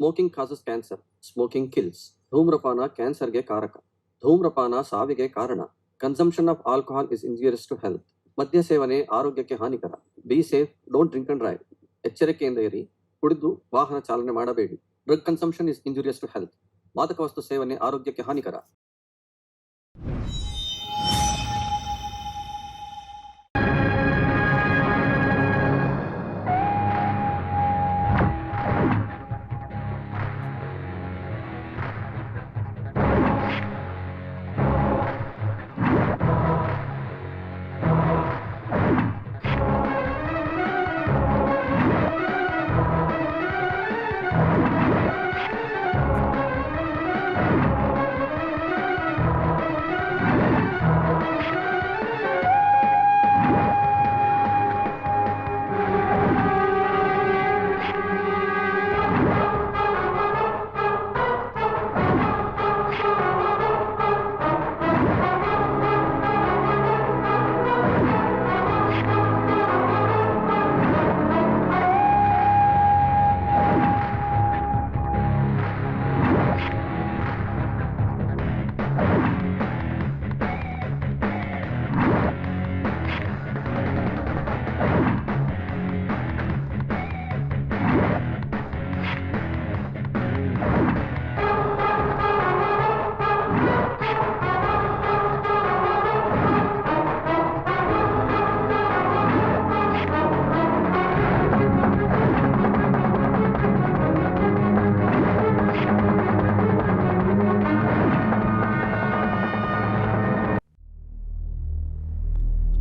Smoking causes cancer, smoking kills. ಧೂಮ್ರಪಾನ ಕ್ಯಾನ್ಸರ್ಗೆ ಕಾರಕ, ಧೂಮ್ರಪಾನ ಸಾವಿಗೆ ಕಾರಣ. Consumption of alcohol is injurious to health. ಮದ್ಯ ಸೇವನೆ ಆರೋಗ್ಯಕ್ಕೆ ಹಾನಿಕರ. Be safe, don't drink and drive. ಎಚ್ಚರಿಕೆಯಿಂದ ಇರಿ, ಕುಡಿದು ವಾಹನ ಚಾಲನೆ ಮಾಡಬೇಡಿ. Drug consumption is injurious to health. ಮಾದಕ ವಸ್ತು ಸೇವನೆ ಆರೋಗ್ಯಕ್ಕೆ ಹಾನಿಕರ.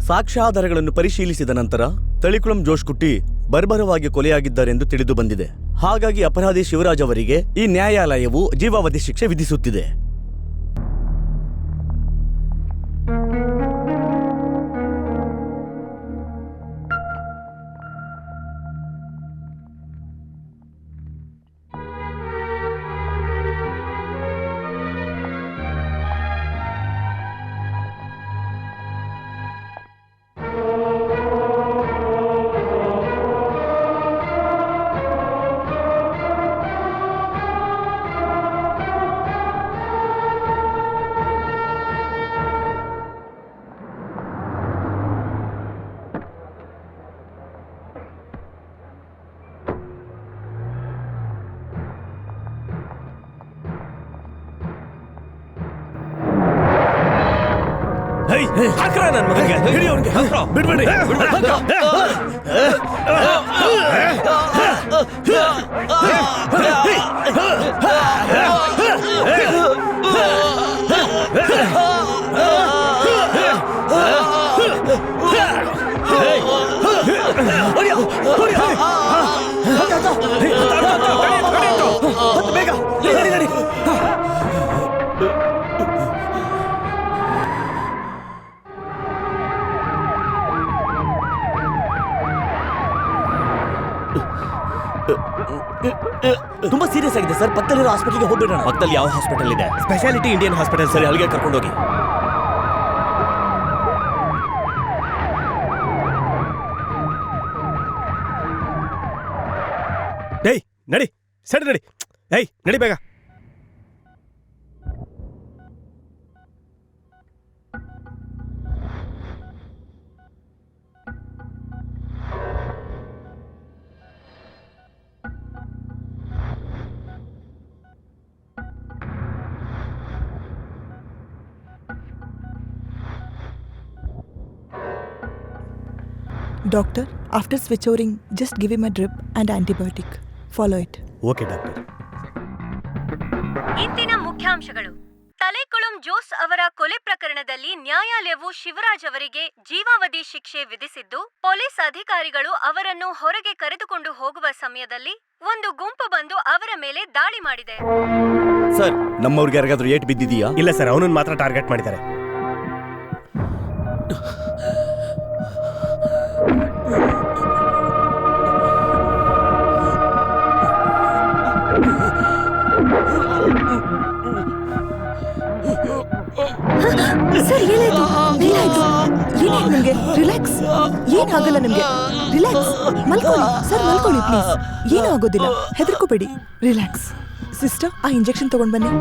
ಸಾಕ್ಷ್ಯಾಧಾರಗಳನ್ನು ಪರಿಶೀಲಿಸಿದ ನಂತರ ತಳಿಕುಳಂ ಜೋಶ್ಕುಟ್ಟಿ ಬರ್ಬರವಾಗಿ ಕೊಲೆಯಾಗಿದ್ದಾರೆಂದು ತಿಳಿದು ಬಂದಿದೆ. ಹಾಗಾಗಿ ಅಪರಾಧಿ ಶಿವರಾಜ್ ಅವರಿಗೆ ಈ ನ್ಯಾಯಾಲಯವು ಜೀವಾವಧಿ ಶಿಕ್ಷೆ ವಿಧಿಸುತ್ತಿದೆ. ನನ್ನ ಮಗನಿಗೆ ಹಿಡಿ, ಅವನಿಗೆ ಬಿಡ್ಬೇಡಿ. ಬೇಗ ನಡಿ. ತುಂಬಾ ಸೀರಿಯಸ್ ಆಗಿದೆ ಸರ್. ಪಕ್ಕದಲ್ಲಿರೋ ಹಾಸ್ಪಿಟಲ್ಗೆ ಹೋಗ್ಬಿಡೋಣ. ಪಕ್ಕದಲ್ಲಿ ಯಾವ ಹಾಸ್ಪಿಟಲ್ ಇದೆ? Speciality Indian hospital. ಸರಿ, ಅಲ್ಲಿಗೆ ಕರ್ಕೊಂಡೋಗಿ. ಏಯ್ ನಡಿ, ಸರಿ ನಡಿ. ಏಯ್ ನಡಿ ಬೇಗ. Doctor, after switchoring, just give him a drip and antibiotic. Follow it. Okay doctor. ಇಂದಿನ ಮುಖ್ಯಾಂಶಗಳು. ತಲೇಕುಳಂ ಜೋಸ್ ಅವರ ಕೊಲೆ ಪ್ರಕರಣದಲ್ಲಿ ನ್ಯಾಯಾಲಯವು ಶಿವರಾಜ್ ಅವರಿಗೆ ಜೀವಾವಧಿ ಶಿಕ್ಷೆ ವಿಧಿಸಿದ್ದು, ಪೊಲೀಸ್ ಅಧಿಕಾರಿಗಳು ಅವರನ್ನು ಹೊರಗೆ ಕರೆದುಕೊಂಡು ಹೋಗುವ ಸಮಯದಲ್ಲಿ ಒಂದು ಗುಂಪು ಬಂದು ಅವರ ಮೇಲೆ ದಾಳಿ ಮಾಡಿದೆ. ಸರ್, ನಮ್ಮವ್ರಿಗೆ ಯಾರಿಗಾದ್ರೂ ಏಟ್ ಬಿದ್ದಿದೆಯಾ? ಇಲ್ಲ ಸರ್, ಅವನನ್ನು ಮಾತ್ರ ಟಾರ್ಗೆಟ್ ಮಾಡಿದ್ದಾರೆ. ಸರ್, ಏನಾಯ್ತು? ಏನಾಯ್ತು ನಿಮ್ಗೆ? ರಿಲ್ಯಾಕ್ಸ್. ಏನಾಗಲ್ಲ ನಿಮ್ಗೆ. ರಿಲ್ಯಾಕ್ಸ್. ಮಲ್ಕೊಳ್ಳಿ ಸರ್, ಮಲ್ಕೊಳ್ಳಿ ಪ್ಲೀಸ್. ಏನೂ ಆಗೋದಿಲ್ಲ, ಹೆದರ್ಕೋಬೇಡಿ. ರಿಲ್ಯಾಕ್ಸ್. ಸಿಸ್ಟರ್, ಆ ಇಂಜೆಕ್ಷನ್ ತಗೊಂಡ್ ಬನ್ನಿ.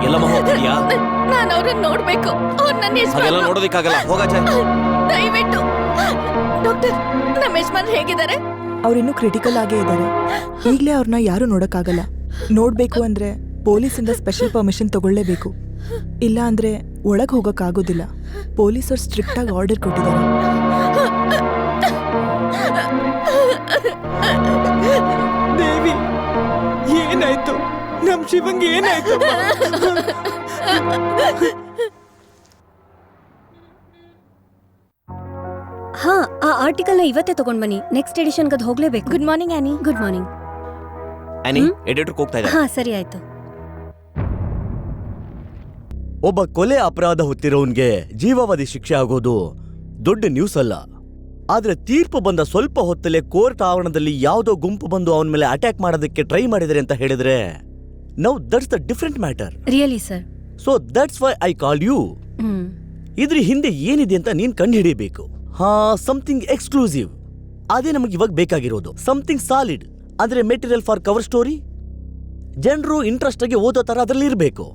ಎಲ್ಲಮ್ಮ ಹೋಗ್ತಿದ್ಯಾ? ನಾನು ಅವ್ರನ್ನ ನೋಡ್ಬೇಕು. ಅವ್ರು ನನ್ನ ಹಾಗೆಲ್ಲ ನೋಡೋದಿಕ್ಕಾಗಲ್ಲ, ಹೋಗಾಚೆ. ದಯವಿಟ್ಟು ಡಾಕ್ಟರ್, ನಮ್ಮ ಯಜಮಾನ್ ಹೇಗಿದ್ದಾರೆ? ಅವ್ರಿನ್ನೂ ಕ್ರಿಟಿಕಲ್ ಆಗೇ ಇದ್ದಾರೆ. ಈಗಲೇ ಅವ್ರನ್ನ ಯಾರು ನೋಡಕ್ಕಾಗಲ್ಲ. ನೋಡ್ಬೇಕು ಅಂದ್ರೆ ಪೊಲೀಸಿಂದ ಸ್ಪೆಷಲ್ ಪರ್ಮಿಷನ್ ತಗೊಳ್ಳೇಬೇಕು. ಇಲ್ಲ ಅಂದ್ರೆ ಒಳಗೆ ಹೋಗಕ್ಕಾಗೋದಿಲ್ಲ. ಪೊಲೀಸರು ಸ್ಟ್ರಿಕ್ಟ್ ಆಗಿ ಆರ್ಡರ್ ಕೊಟ್ಟಿದ್ದಾರೆ. ದೇವಿ, ಏನಾಯ್ತು? ನಮ್ ಶಿವಂಗೆ ಏನಾಯ್ತು? ಹಾ, ಆ ಆರ್ಟಿಕಲ್ ನ ಇವತ್ತೇ ತಗೊಂಡ್ ಬನ್ನಿ. ನೆಕ್ಸ್ಟ್ ಎಡಿಷನ್ ಅದು ಹೋಗ್ಲೇಬೇಕು. ಗುಡ್ ಮಾರ್ನಿಂಗ್ ಆನಿ. Good morning. ಆನಿ, ಎಡಿಟರ್ ಹೋಗ್ತಾ ಇದ್ದಾರೆ. ಹಾ, ಸರಿ ಆಯ್ತು. ಒಬ್ಬ ಕೊಲೆ ಅಪರಾಧ ಹೊತ್ತಿರೋನ್ಗೆ ಜೀವಾವಧಿ ಶಿಕ್ಷೆ ಆಗೋದು ದೊಡ್ಡ ನ್ಯೂಸ್ ಅಲ್ಲ. ಆದ್ರೆ ತೀರ್ಪು ಬಂದ ಸ್ವಲ್ಪ ಹೊತ್ತಲ್ಲೇ ಕೋರ್ಟ್ ಆವರಣದಲ್ಲಿ ಯಾವುದೋ ಗುಂಪು ಬಂದು ಅವನ ಮೇಲೆ ಅಟ್ಯಾಕ್ ಮಾಡೋದಕ್ಕೆ ಟ್ರೈ ಮಾಡಿದರೆ ಅಂತ ಹೇಳಿದ್ರೆ now that's the different matter. Really sir. So that's why I call you. ಇದ್ರ ಹಿಂದೆ ಏನಿದೆ ಅಂತ ನೀನ್ ಕಂಡು ಹಿಡಿಯಬೇಕು. ಹಾ, ಸಮಥಿಂಗ್ ಎಕ್ಸ್ಕ್ಲೂಸಿವ್. ಅದೇ ನಮಗೆ ಇವಾಗ ಬೇಕಾಗಿರೋದು. ಸಮಥಿಂಗ್ ಸಾಲಿಡ್, ಅಂದ್ರೆ ಮೆಟೀರಿಯಲ್ ಫಾರ್ ಕವರ್ ಸ್ಟೋರಿ. ಜನರು ಇಂಟ್ರೆಸ್ಟ್ ಆಗಿ ಓದೋ ತರ ಅದ್ರಲ್ಲಿ ಇರಬೇಕು.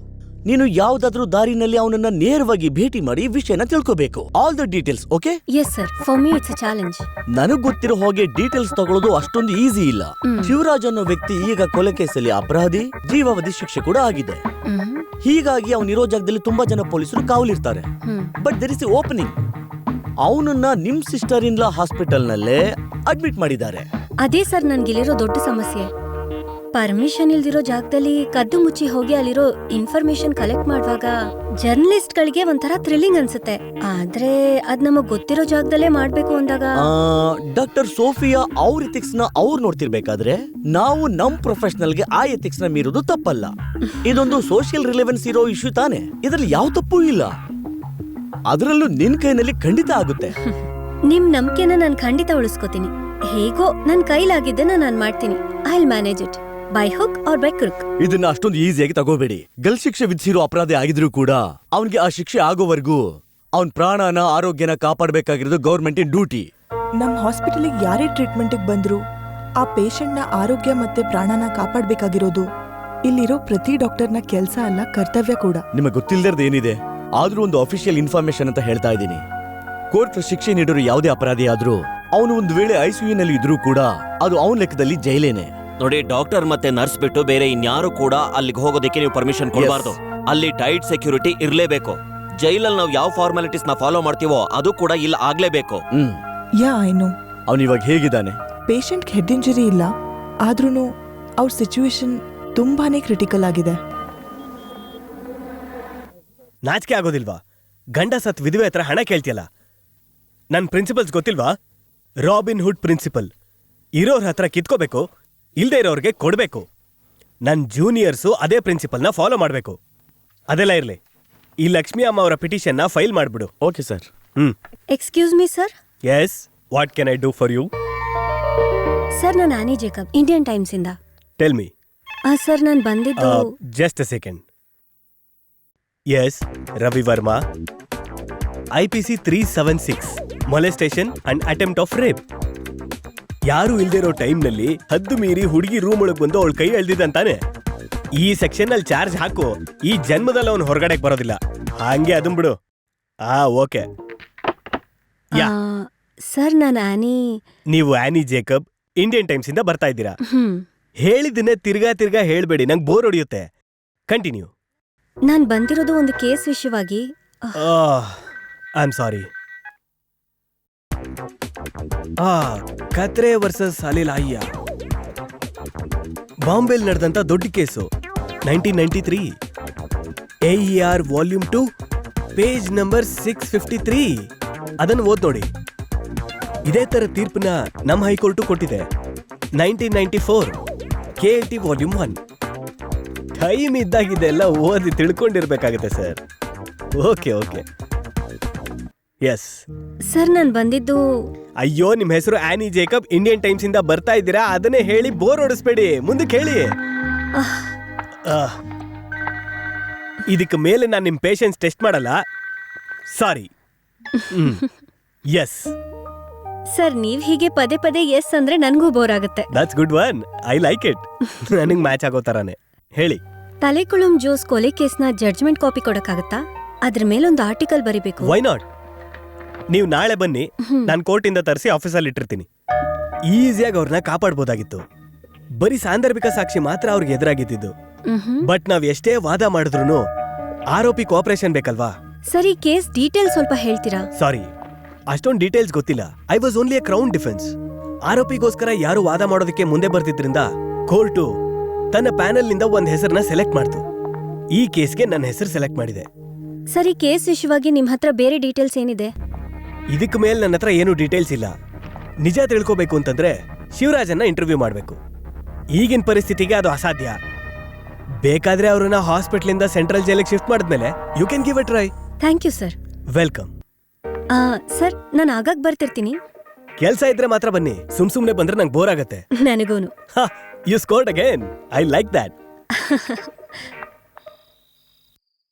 ನೀನು ಯಾವ್ದಾದ್ರೂ ದಾರಿನಲ್ಲಿ ಅವನನ್ನ ನೇರವಾಗಿ ಭೇಟಿ ಮಾಡಿ ವಿಷಯನ ತಿಳ್ಕೋಬೇಕು. All the details. Okay? Yes sir, for me it's a challenge. ನನಗ್ ಗೊತ್ತಿರೋ ಹಾಗೆ ಡೀಟೇಲ್ಸ್ ತಗೊಳ್ಳೋದು ಅಷ್ಟೊಂದು ಈಸಿ ಇಲ್ಲ. ಶಿವರಾಜ್ ಅನ್ನೋ ವ್ಯಕ್ತಿ ಈಗ ಕೊಲೆ ಕೇಸಲ್ಲಿ ಅಪರಾಧಿ, ಜೀವಾವಧಿ ಶಿಕ್ಷೆ ಕೂಡ ಆಗಿದೆ. ಹೀಗಾಗಿ ಅವನಿರೋ ಜಾಗದಲ್ಲಿ ತುಂಬಾ ಜನ ಪೊಲೀಸರು ಕಾವಲಿರ್ತಾರೆ. But there is a opening. ಅವನನ್ನ ನಿಮ್ ಸಿಸ್ಟರ್ ಇನ್ ಲಾ ಹಾಸ್ಪಿಟಲ್ ನಲ್ಲೇ ಅಡ್ಮಿಟ್ ಮಾಡಿದ್ದಾರೆ. ಅದೇ ಸರ್ ನನ್ಗಿಲ್ಲಿರೋ ದೊಡ್ಡ ಸಮಸ್ಯೆ. ಪರ್ಮಿಷನ್ ಇಲ್ದಿರೋ ಜಾಗದಲ್ಲಿ ಕದ್ದು ಮುಚ್ಚಿ ಹೋಗಿ ಅಲ್ಲಿರೋ ಇನ್ಫಾರ್ಮೇಶನ್ ಕಲೆಕ್ಟ್ ಮಾಡುವಾಗ ಜರ್ನಲಿಸ್ಟ್ ಗಳಿಗೆ ಒಂಥರ ಥ್ರಿಲ್ಲಿಂಗ್ ಅನ್ಸುತ್ತೆ. ಆದ್ರೆ ಅದ್ ನಮಗ್ ಗೊತ್ತಿರೋ ಜಾಗದಲ್ಲೇ ಮಾಡ್ಬೇಕು ಅಂದಾಗ ಡಾಕ್ಟರ್ ಸೋಫಿಯಾ ಅವ್ರ ಎಥಿಕ್ಸ್ ನ ಅವ್ರು ನೋಡ್ತಿರ್ಬೇಕಾದ್ರೆ ನಾವು ನಮ್ ಪ್ರೊಫೆಷನಲ್ಗೆ ಆ ಎಥಿಕ್ಸ್ ನ ಮೀರೋದು ತಪ್ಪಲ್ಲ. ಇದೊಂದು ಸೋಷಿಯಲ್ ರಿಲೆವೆನ್ಸ್ ಇರೋ ಇಶ್ಯೂ ತಾನೆ. ಇದ್ರಲ್ಲಿ ಯಾವ ತಪ್ಪು ಇಲ್ಲ. ಅದರಲ್ಲೂ ನಿನ್ ಕೈನಲ್ಲಿ ಖಂಡಿತ ಆಗುತ್ತೆ. ನಿಮ್ ನಂಬಿಕೆನ ನಾನ್ ಖಂಡಿತ ಉಳಿಸ್ಕೋತೀನಿ. ಹೇಗೋ ನನ್ ಕೈಲಾಗಿದ್ದನ್ನ ನಾನ್ ಮಾಡ್ತೀನಿ. I will manage it by hook or by crook. ಇದನ್ನ ಅಷ್ಟೊಂದು ಈಸಿಯಾಗಿ ತಗೋಬೇಡಿ. ಗಲ್ ಶಿಕ್ಷೆ ವಿಧಿಸಿರೋ ಅಪರಾಧಿ ಆಗಿದ್ರು ಕೂಡ ಅವನ್ಗೆ ಆ ಶಿಕ್ಷೆ ಆಗೋವರೆಗೂ ಅವನ್ ಪ್ರಾಣನ ಆರೋಗ್ಯನ ಕಾಪಾಡಬೇಕಾಗಿರೋದು ಗೌರ್ಮೆಂಟಿನ ಡ್ಯೂಟಿ. ನಮ್ ಹಾಸ್ಪಿಟಲ್ಗೆ ಯಾರೇ ಟ್ರೀಟ್ಮೆಂಟ್ಗೆ ಬಂದ್ರು ಆ ಪೇಷಂಟ್ನ ಆರೋಗ್ಯ ಮತ್ತೆ ಪ್ರಾಣನ ಕಾಪಾಡಬೇಕಾಗಿರೋದು ಇಲ್ಲಿರೋ ಪ್ರತಿ ಡಾಕ್ಟರ್ನ ಕೆಲಸ ಅಲ್ಲ, ಕರ್ತವ್ಯ ಕೂಡ. ನಿಮಗೆ ಗೊತ್ತಿಲ್ಲದ ಏನಿದೆ, ಆದ್ರೂ ಒಂದು ಅಫಿಷಿಯಲ್ ಇನ್ಫಾರ್ಮೇಶನ್ ಅಂತ ಹೇಳ್ತಾ ಇದ್ದೀನಿ. ಕೋರ್ಟ್ ಶಿಕ್ಷೆ ನೀಡಿರೋ ಯಾವುದೇ ಅಪರಾಧಿ ಆದ್ರೂ ಅವನು ಒಂದು ವೇಳೆ ICU ನಲ್ಲಿ ಇದ್ರೂ ಕೂಡ ಅದು ಅವನ ಲೆಕ್ಕದಲ್ಲಿ ಜೈಲೇನೆ. ನೋಡಿ, ಡಾಕ್ಟರ್ ಮತ್ತೆ ನರ್ಸ್ ಬಿಟ್ಟು ಬೇರೆ ಇನ್ಯಾರು ಕೂಡ ಅಲ್ಲಿಗೆ ಹೋಗೋದಕ್ಕೆ ನೀವು ಪರ್ಮಿಷನ್ ಕೊಡಬಾರ್ದು. ಅಲ್ಲಿ ಟೈಟ್ ಸೆಕ್ಯೂರಿಟಿ ಇರ್ಲೇಬೇಕು. ಜೈಲಲ್ಲಿ ನಾವು ಯಾವ ಫಾರ್ಮಾಲಿಟೀಸ್ ನ ಫಾಲೋ ಮಾಡ್ತೀವೋ ಅದು ಕೂಡ ಇಲ್ಲ ಆಗ್ಲೇಬೇಕು. ಯಾ, ಐ ನೋ. ಅವನು ಇವಾಗ ಹೇಗಿದ್ದಾನೆ? ಪೇಷಂಟ್ಗೆ ಹೆಡ್ ಇಂಜರಿ ಇಲ್ಲ, ಆದ್ರೂ ಅವ್ರ ಸಿಚುವೇಶನ್ ತುಂಬಾನೇ ಕ್ರಿಟಿಕಲ್ ಆಗಿದೆ. ನಾಚಿಕೆ ಆಗೋದಿಲ್ವಾ? ಗಂಡ ಸತ್ ವಿಧವೆ ಹತ್ರ ಹಣ ಕೇಳ್ತಿಯಲ್ಲ. ನನ್ ಪ್ರಿನ್ಸಿಪಲ್ಸ್ ಗೊತ್ತಿಲ್ವಾ? Robin Hood principle. ಇರೋರ್ ಹತ್ರ ಕಿತ್ಕೋಬೇಕು, ಇಲ್ದೇ ಇರೋರ್ಗೆ ಕೊಡ್ಬೇಕು. ನನ್ ಜೂನಿಯರ್ಸು ಅದೇ ಪ್ರಿನ್ಸಿಪಲ್ನ ಫಾಲೋ ಮಾಡ್ಬೇಕು. ಅದೆಲ್ಲ ಇರ್ಲಿ, ಈ ಲಕ್ಷ್ಮಿ ಅಮ್ಮ ಅವರ ಪಿಟಿಷನ್ನ ಫೈಲ್ ಮಾಡ್ಬಿಡು. Okay sir. Excuse me sir. Yes, what can I do for you? Sir, ನಾನು ಆನಿ ಜೇಕಬ್, ಇಂಡಿಯನ್ ಟೈಮ್ಸ್ ಇಂದ. Tell me. ಸರ್, ನಾನು ಬಂದಿದ್ದು just a second. Yes, Ravi Varma, IPC 376 molestation and attempt of rape. ಯಾರು ಇಲ್ದಿರೋ ಟೈಮ್ನಲ್ಲಿ ಹದ್ದು ಮೀರಿ ಹುಡುಗಿ ರೂಮ್ ಒಳಗೆ ಬಂದು ಅವಳ ಕೈ ಎಳ್ದಿದ್ದಂತಾನೆ. ಈ ಸೆಕ್ಷನ್ ಅಲ್ಲಿ ಚಾರ್ಜ್ ಹಾಕು. ಈ ಜನ್ಮದಲ್ಲಿ ಅವನು ಹೊರಗಡೆಗೆ ಬರೋದಿಲ್ಲ. ಹಂಗೆ ಅದನ್ ಬಿಡು. ಓಕೆ. ಸರ್, ನಾನು ಆನಿ. ನೀವು ಆನಿ ಜೇಕಬ್, ಇಂಡಿಯನ್ ಟೈಮ್ಸ್ ಇಂದ ಬರ್ತಾ ಇದ್ದೀರಾ. ಹೇಳಿದ್ದನ್ನೇ ತಿರ್ಗಾ ಹೇಳ್ಬೇಡಿ, ನಂಗೆ ಬೋರ್ ಹೊಡಿಯುತ್ತೆ. ಕಂಟಿನ್ಯೂ. ನಾನ್ ಬಂದಿರೋದು ಒಂದು ಕೇಸ್ ವಿಷಯವಾಗಿ. I am sorry. ಕತ್ರೆ ವರ್ಸಸ್ ಅಲಿಲ್ ಅಯ್ಯ, ಬಾಂಬೆಲ್ ನಡೆದಂತ ದೊಡ್ಡ case. 1993 AER volume 2 page number 653. ಅದನ್ನು ಓದ್ ನೋಡಿ. ಇದೇ ತರ ತೀರ್ಪನ್ನ ನಮ್ಮ ಹೈಕೋರ್ಟು ಕೊಟ್ಟಿದೆ. 1994 KLT ವಾಲ್ಯೂಮ್ 1. ಟೈಮ್ ಇದ್ದಾಗಿದ್ದೆಲ್ಲ ಓದಿ ತಿಳ್ಕೊಂಡಿರ್ಬೇಕಾಗುತ್ತೆ ಸರ್. ಓಕೆ. ಎಸ್. ಸರ್ ನಾನು ಬಂದಿದ್ದು ಅಯ್ಯೋ, ನಿಮ್ ಹೆಸರು ಆನಿ ಜೇಕಬ್, ಇಂಡಿಯನ್ ಟೈಮ್ಸ್ ಇಂದ ಬರ್ತಾ ಇದ್ದೀರಾ, ಅದನ್ನೇ ಹೇಳಿ ಬೋರ್ ಹೊಡಿಸ್ಬೇಡಿ, ಮುಂದಕ್ಕೆ ಹೇಳಿ. ಇದಕ್ಕೆ ಮೇಲೆ ನಾನು ನಿಮ್ ಪೇಷನ್ಸ್ ಟೆಸ್ಟ್ ಮಾಡಲ್ಲ, ಸಾರಿ. ಎಸ್. ಸರ್ ನೀವ್ ಹೀಗೆ ಪದೇ ಪದೇ ಎಸ್ ಅಂದ್ರೆ ನನ್ಗೂ ಬೋರ್ ಆಗುತ್ತೆ. That's good one, I like it. ನನಗೆ ಮ್ಯಾಚ್ ಆಗೋ ತರಾನೇ ಹೇಳಿ. ತಲೆಕುಳುಂ ಜೋಸ್ ಕೊಲೆ ಕೇಸ್ನ ಜಡ್ಜ್ಮೆಂಟ್ ಕಾಪಿ ಕೊಡಕ್ಕಾಗತ್ತಾ? ಅದ್ರ ಮೇಲೊಂದು ಆರ್ಟಿಕಲ್ ಬರಿಬೇಕು. Why not? ನೀವು ನಾಳೆ ಬನ್ನಿ, ನಾನು ಕೋರ್ಟಿಂದ ತರಿಸಿ ಆಫೀಸಲ್ಲಿ ಇಟ್ಟಿರ್ತೀನಿ. ಈಸಿಯಾಗಿ ಅವ್ರನ್ನ ಕಾಪಾಡ್ಬೋದಾಗಿತ್ತು. ಬರೀ ಸಾಂದರ್ಭಿಕ ಸಾಕ್ಷಿ ಮಾತ್ರ ಅವ್ರಿಗೆ ಎದುರಾಗಿದ್ದು. ಬಟ್ ನಾವ್ ಎಷ್ಟೇ ವಾದ ಮಾಡಿದ್ರು ಆರೋಪಿ ಕೋಆಪರೇಷನ್ ಬೇಕಲ್ವಾ? ಸರಿ, ಕೇಸ್ ಡೀಟೇಲ್ ಸ್ವಲ್ಪ ಹೇಳ್ತೀರಾ? ಸಾರಿ, ಅಷ್ಟೊಂದು ಡೀಟೇಲ್ಸ್ ಗೊತ್ತಿಲ್ಲ. I was only a crown defence. ಆರೋಪಿಗೋಸ್ಕರ ಯಾರು ವಾದ ಮಾಡೋದಕ್ಕೆ ಮುಂದೆ ಬರ್ತಿದ್ರಿಂದ ಕೋರ್ಟು ತನ್ನ ಪ್ಯಾನೆಲ್ ನಿಂದ ಒಂದ್ ಹೆಸರನ್ನ ಸೆಲೆಕ್ಟ್ ಮಾಡ್ತು. ಈ ಕೇಸ್ಗೆ ನನ್ನ ಹೆಸರು ಸೆಲೆಕ್ಟ್ ಮಾಡಿದೆ. ಸರಿ, ಕೇಸ್ ವಿಷಯವಾಗಿ ನಿಮ್ ಹತ್ರ ಬೇರೆ ಡೀಟೇಲ್ಸ್ ಏನಿದೆ? ಇದಕ್ ಮೇಲೆ ನನ್ನ ಹತ್ರ ಏನು ಡೀಟೇಲ್ಸ್ ಇಲ್ಲ. ನಿಜ ತಿಳ್ಕೋಬೇಕು ಅಂತಂದ್ರೆ ಶಿವರಾಜನ್ನ ಇಂಟರ್ವ್ಯೂ ಮಾಡ್ಬೇಕು. ಈಗಿನ ಪರಿಸ್ಥಿತಿಗೆ ಅದು ಅಸಾಧ್ಯ. ಬೇಕಾದ್ರೆ ಅವ್ರನ್ನ ಹಾಸ್ಪಿಟಲ್ ಸೆಂಟ್ರಲ್ ಜೈಲಿಗೆ ಶಿಫ್ಟ್ ಮಾಡಿದ್ಮೇಲೆ you can give a try. Thank you sir. Welcome. Sir ನಾನು ಆಗಾಗ ಬರ್ತಿರ್ತೀನಿ. ಕೆಲ್ಸ ಇದ್ರೆ ಮಾತ್ರ ಬನ್ನಿ, ಸುಮ್ನೆ ಬಂದ್ರೆ ನಂಗೆ ಬೋರ್ ಆಗತ್ತೆ. ನನಗೂನು. You scored again, I like that.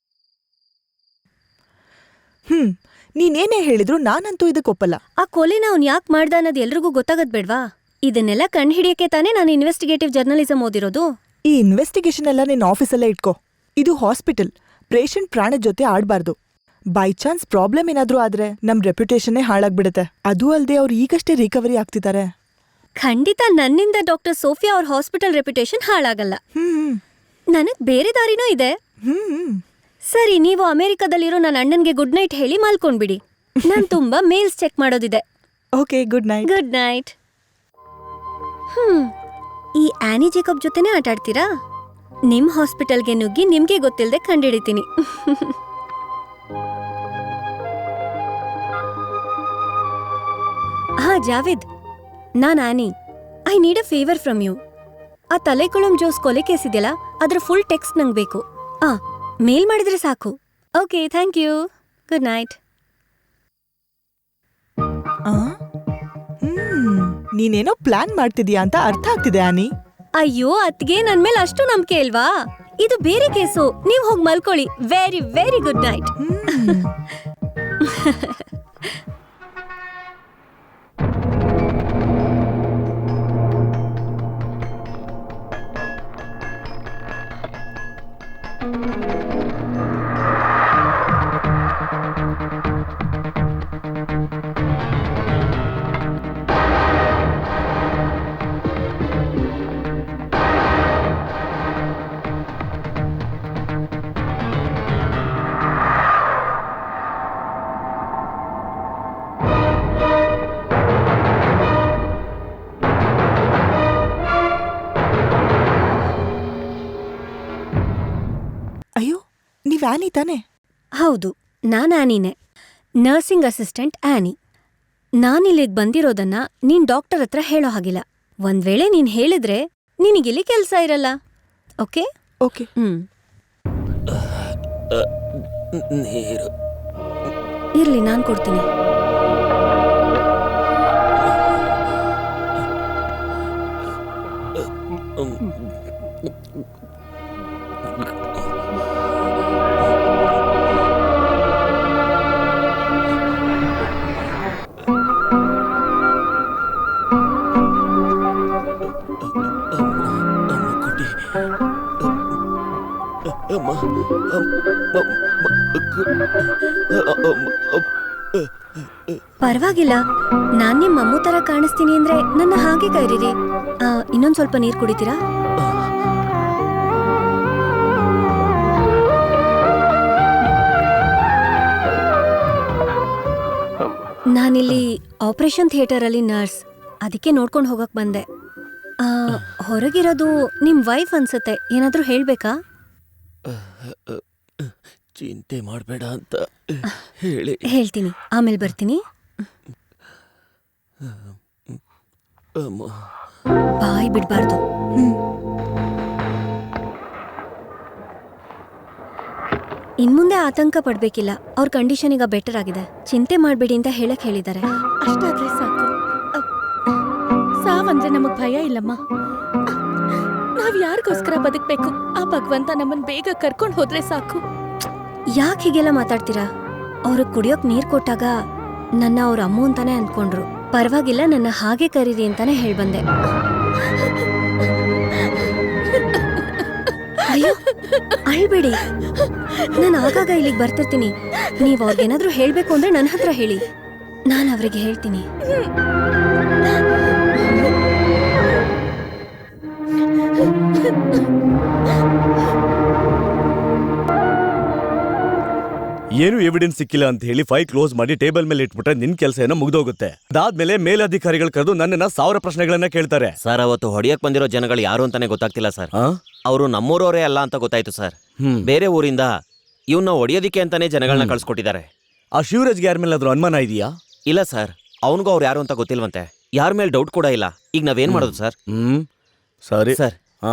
ನೀನೇನೇ ಹೇಳಿದ್ರು ನಾನಂತೂ ಇದಕ್ಕೆ ಒಪ್ಪಲ್ಲ. ಆ ಕೊಲೆನ ಅವ್ನ್ ಯಾಕೆ ಮಾಡ್ದ ಅನ್ನೋದು ಎಲ್ರಿಗೂ ಗೊತ್ತಾಗದ್ ಬೇಡ್ವಾ? ಇದನ್ನೆಲ್ಲ ಕಂಡು ಹಿಡಿಯಕ್ಕೆ ತಾನೇ ನಾನು ಇನ್ವೆಸ್ಟಿಗೇಟಿವ್ ಜರ್ನಲಿಸಂ ಓದಿರೋದು. ಈ ಇನ್ವೆಸ್ಟಿಗೇಷನ್ ಎಲ್ಲ ನಿನ್ನ ಆಫೀಸಲ್ಲೇ ಇಟ್ಕೋ. ಇದು ಹಾಸ್ಪಿಟಲ್, ಪೇಷಂಟ್ ಪ್ರಾಣದ ಜೊತೆ ಆಡ್ಬಾರ್ದು. ಬೈ ಚಾನ್ಸ್ ಪ್ರಾಬ್ಲಮ್ ಏನಾದ್ರೂ ಆದ್ರೆ ನಮ್ ರೆಪ್ಯುಟೇಷನ್ನೇ ಹಾಳಾಗ್ಬಿಡುತ್ತೆ. ಅದು ಅಲ್ಲದೆ ಅವ್ರು ಈಗಷ್ಟೇ ರಿಕವರಿ ಆಗ್ತಿದ್ದಾರೆ. ಖಂಡಿತ ನನ್ನಿಂದ ಡಾಕ್ಟರ್ ಸೋಫಿಯಾ ಅವ್ರ ಹಾಸ್ಪಿಟಲ್ ರೆಪ್ಯುಟೇಷನ್ ಹಾಳಾಗಲ್ಲ. ನನಗ್ ಬೇರೆ ದಾರಿನೂ ಇದೆ. ಸರಿ, ನೀವು ಅಮೆರಿಕದಲ್ಲಿರೋ ನನ್ನ ಅಣ್ಣನ್ಗೆ ಗುಡ್ ನೈಟ್ ಹೇಳಿ ಮಲ್ಕೊಂಡ್ಬಿಡಿ. ನಾನ್ ತುಂಬಾ ಮೇಲ್ಸ್ ಚೆಕ್ ಮಾಡೋದಿದೆ. Okay, good night. Good night. ಈ ಆನಿ ಜೇಕಬ್ ಜೊತೆನೇ ಆಟಾಡ್ತೀರಾ? ನಿಮ್ ಹಾಸ್ಪಿಟಲ್ಗೆ ನುಗ್ಗಿ ನಿಮ್ಗೆ ಗೊತ್ತಿಲ್ಲದೆ ಕಂಡಿಡಿತೀನಿ. ಹಾ ಜಾವೇದ್, ನಾನ್ Annie. I need a favour from you. ಆ ತಲೆಕುಳುಂ ಜೋಸ್ ಕೊಲೆ ಕೇಸ್ ಇದೆಯಲ್ಲ, ಅದ್ರ ಫುಲ್ ಟೆಕ್ಸ್ಟ್ ನಂಗೆ ಬೇಕು. ಮೇಲ್ ಮಾಡಿದ್ರೆ ಸಾಕು. Okay, thank you. Good night. ನೀನೇನೋ ಪ್ಲಾನ್ ಮಾಡ್ತಿದ್ಯಾ ಅಂತ ಅರ್ಥ ಆಗ್ತಿದೆ ಆನಿ. ಅಯ್ಯೋ ಅತ್ಗೆ, ನನ್ ಮೇಲೆ ಅಷ್ಟು ನಂಬಿಕೆ ಇಲ್ವಾ? ಇದು ಬೇರೆ ಕೇಸು, ನೀವ್ ಹೋಗಿ ಮಲ್ಕೊಳ್ಳಿ. Very very good night. ಅಯ್ಯೋ, ನೀವ್ ಆನಿ ತಾನೆ? ಹೌದು, ನಾನ್ ಆನಿನೇ, ನರ್ಸಿಂಗ್ ಅಸಿಸ್ಟೆಂಟ್ ಆನಿ. ನಾನಿಲ್ಲಿಗ್ ಬಂದಿರೋದನ್ನ ನೀನ್ ಡಾಕ್ಟರ್ ಹತ್ರ ಹೇಳೋ ಹಾಗಿಲ್ಲ. ಒಂದ್ ವೇಳೆ ನೀನ್ ಹೇಳಿದ್ರೆ ನಿನಗಿಲ್ಲಿ ಕೆಲ್ಸ ಇರಲ್ಲ. ಓಕೆ? ಓಕೆ. ನೀರು ಇರ್ಲಿ, ನಾನ್ ಕೊಡ್ತೀನಿ. ಪರವಾಗಿಲ್ಲ, ನಾನ್ ನಿಮ್ ಅಮ್ಮು ತರ ಕಾಣಿಸ್ತೀನಿ ಅಂದ್ರೆ ನನ್ನ ಹಾಗೆ ಕರೀರಿ. ಇನ್ನೊಂದ್ ಸ್ವಲ್ಪ ನೀರ್ ಕುಡಿತೀರಾ? ನಾನಿಲ್ಲಿ ಆಪರೇಷನ್ ಥಿಯೇಟರ್ ಅಲ್ಲಿ ನರ್ಸ್, ಅದಕ್ಕೆ ನೋಡ್ಕೊಂಡು ಹೋಗಕ್ ಬಂದೆ. ಹೊರಗಿರೋದು ನಿಮ್ ವೈಫ್ ಅನ್ಸತ್ತೆ. ಏನಾದ್ರೂ ಹೇಳ್ಬೇಕಾ? ಚಿಂತೆ ಮಾಡಬೇಡ ಅಂತ ಹೇಳಿ. ಹೇಳ್ತೀನಿ, ಆಮೇಲೆ ಬರ್ತೀನಿ. ಬಾಯ್ ಬಿಡ್ಬಾರ್ದು. ಇನ್ಮುಂದೆ ಆತಂಕ ಪಡ್ಬೇಕಿಲ್ಲ. ಅವ್ರ ಕಂಡೀಷನ್ ಈಗ ಬೆಟರ್ ಆಗಿದೆ. ಚಿಂತೆ ಮಾಡ್ಬೇಡಿ ಅಂತ ಹೇಳಕ್ ಹೇಳಿದ್ದಾರೆ. ಅಷ್ಟಾದ್ರೆ ಸಾಕು. ಸಾವಂದ್ರೆ ನಮಗ್ ಭಯ ಇಲ್ಲಮ್ಮ. ನಾವ್ ಯಾರಿಗೋಸ್ಕರ ಬದುಕ್ಬೇಕು? ಆ ಭಗವಂತ ನಮ್ಮನ್ ಬೇಗ ಕರ್ಕೊಂಡ್ ಹೋದ್ರೆ ಸಾಕು. ಯಾಕೆ ಹೀಗೆಲ್ಲ ಮಾತಾಡ್ತೀರಾ? ಅವ್ರು ಕುಡಿಯೋಕ್ ನೀರ್ ಕೊಟ್ಟಾಗ ನನ್ನ ಅವ್ರ ಅಮ್ಮ ಅಂತಾನೆ ಅಂದ್ಕೊಂಡ್ರು. ಪರವಾಗಿಲ್ಲ, ನನ್ನ ಹಾಗೆ ಕರೀರಿ ಅಂತಾನೆ ಹೇಳ್ಬಂದೆ. ಅಯ್ಯೋ ಅಳ್ಬೇಡಿ, ನಾನು ಆಗಾಗ ಇಲ್ಲಿಗೆ ಬರ್ತಿರ್ತೀನಿ. ನೀವ್ ಅವ್ರಿಗೇನಾದ್ರೂ ಹೇಳ್ಬೇಕು ಅಂದ್ರೆ ನನ್ನ ಹತ್ರ ಹೇಳಿ, ನಾನು ಅವ್ರಿಗೆ ಹೇಳ್ತೀನಿ. ಏನು ಎವಿಡೆನ್ಸ್ ಸಿಕ್ಕಿಲ್ಲ ಅಂತ ಹೇಳಿ ಫೈಲ್ ಕ್ಲೋಸ್ ಮಾಡಿ ಟೇಬಲ್ ಮೇಲೆ ಇಟ್ಬಿಟ್ರೆ ನಿನ್ ಕೆಲಸ ಏನೋ ಮುಗ್ದೋಗುತ್ತೆ. ಅದಾದ್ಮೇಲೆ ಮೇಲಧಿಕಾರಿಗಳು ಕರೆದು ನನ್ನನ್ನ 1000 ಪ್ರಶ್ನೆಗಳನ್ನ ಕೇಳ್ತಾರೆ. ಸರ್, ಅವತ್ತು ಹೊಡಿಯಕ್ ಬಂದಿರೋ ಜನಗಳು ಯಾರು ಅಂತಾನೆ ಗೊತ್ತಾಗ್ತಿಲ್ಲ ಸರ್. ಅವರು ನಮ್ಮೂರವರೇ ಅಲ್ಲ ಅಂತ ಗೊತ್ತಾಯ್ತು ಸರ್. ಬೇರೆ ಊರಿಂದ ಇವನ್ನ ಹೊಡಿಯೋದಿಕ್ಕೆ ಅಂತಾನೆ ಜನಗಳನ್ನ ಕಳ್ಸಿಕೊಟ್ಟಿದ್ದಾರೆ. ಆ ಶಿವರಾಜ್ಗೆ ಯಾರ ಮೇಲೆ ಅದ್ರ ಅನುಮಾನ ಇದೆಯಾ? ಇಲ್ಲ ಸರ್, ಅವನಿಗೂ ಅವ್ರು ಯಾರು ಅಂತ ಗೊತ್ತಿಲ್ವಂತೆ. ಯಾರ ಮೇಲೆ ಡೌಟ್ ಕೂಡ ಇಲ್ಲ. ಈಗ ನಾವೇನ್ ಮಾಡೋದು ಸರ್? ಸರಿ ಸರ್. ಹಾ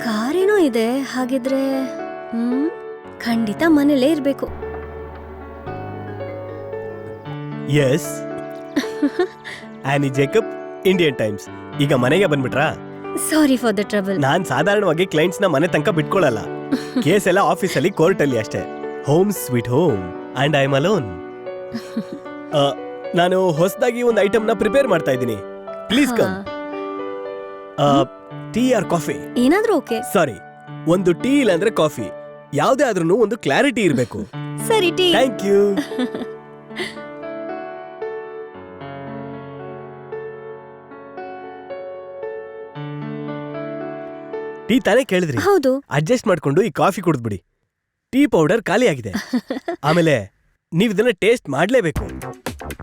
ಕಾರೇನೋ ಇದೆ. ಹಾಗಿದ್ರೆ ಖಂಡಿತ ಮನೇಲೇ ಇರ್ಬೇಕು. ಎಸ್. ಆನಿ ಜೇಕಬ್, ಇಂಡಿಯನ್ ಟೈಮ್ಸ್. ಈಗ ಮನೆಗೆ ಬಂದ್ಬಿಟ್ರಾ? Sorry for the trouble. ನಾನ್ ಸಾಧಾರಣವಾಗಿ ಕ್ಲೈಂಟ್ಸ್ ನ ಮನೆ ತನಕ ಬಿಟ್ಕೊಳ್ಳಲ್ಲ. ಕೇಸ್ ಎಲ್ಲ ಆಫೀಸಲ್ಲಿ, ಕೋರ್ಟ್ ಅಲ್ಲಿ ಅಷ್ಟೇ. Home sweet home and I am alone. ನಾನು ಹೊಸದಾಗಿ ಒಂದು ಐಟಮ್ ನ ಪ್ರಿಪೇರ್ ಮಾಡ್ತಾ ಇದ್ದೀನಿ. Please come. Tea or coffee? ಏನಾದ್ರೂ ಓಕೆ. ಸಾರಿ, ಒಂದು ಟೀ ಇಲ್ಲ ಅಂದ್ರೆ ಕಾಫಿ. ಯಾವ್ದೇ ಆದ್ರೂ ಒಂದು ಕ್ಲಾರಿಟಿ ಇರಬೇಕು. ಸರಿ, ಟೀ. Thank you. ಟೀ ತಾನೇ ಕೇಳಿದ್ರಿ? ಹೌದು. ಅಡ್ಜಸ್ಟ್ ಮಾಡ್ಕೊಂಡು ಈ ಕಾಫಿ ಕುಡಿದ್ಬಿಡಿ. ಟೀ ಪೌಡರ್ ಖಾಲಿ ಆಗಿದೆ. ಆಮೇಲೆ ನೀವ್ ಇದನ್ನ ಟೇಸ್ಟ್ ಮಾಡ್ಲೇಬೇಕು.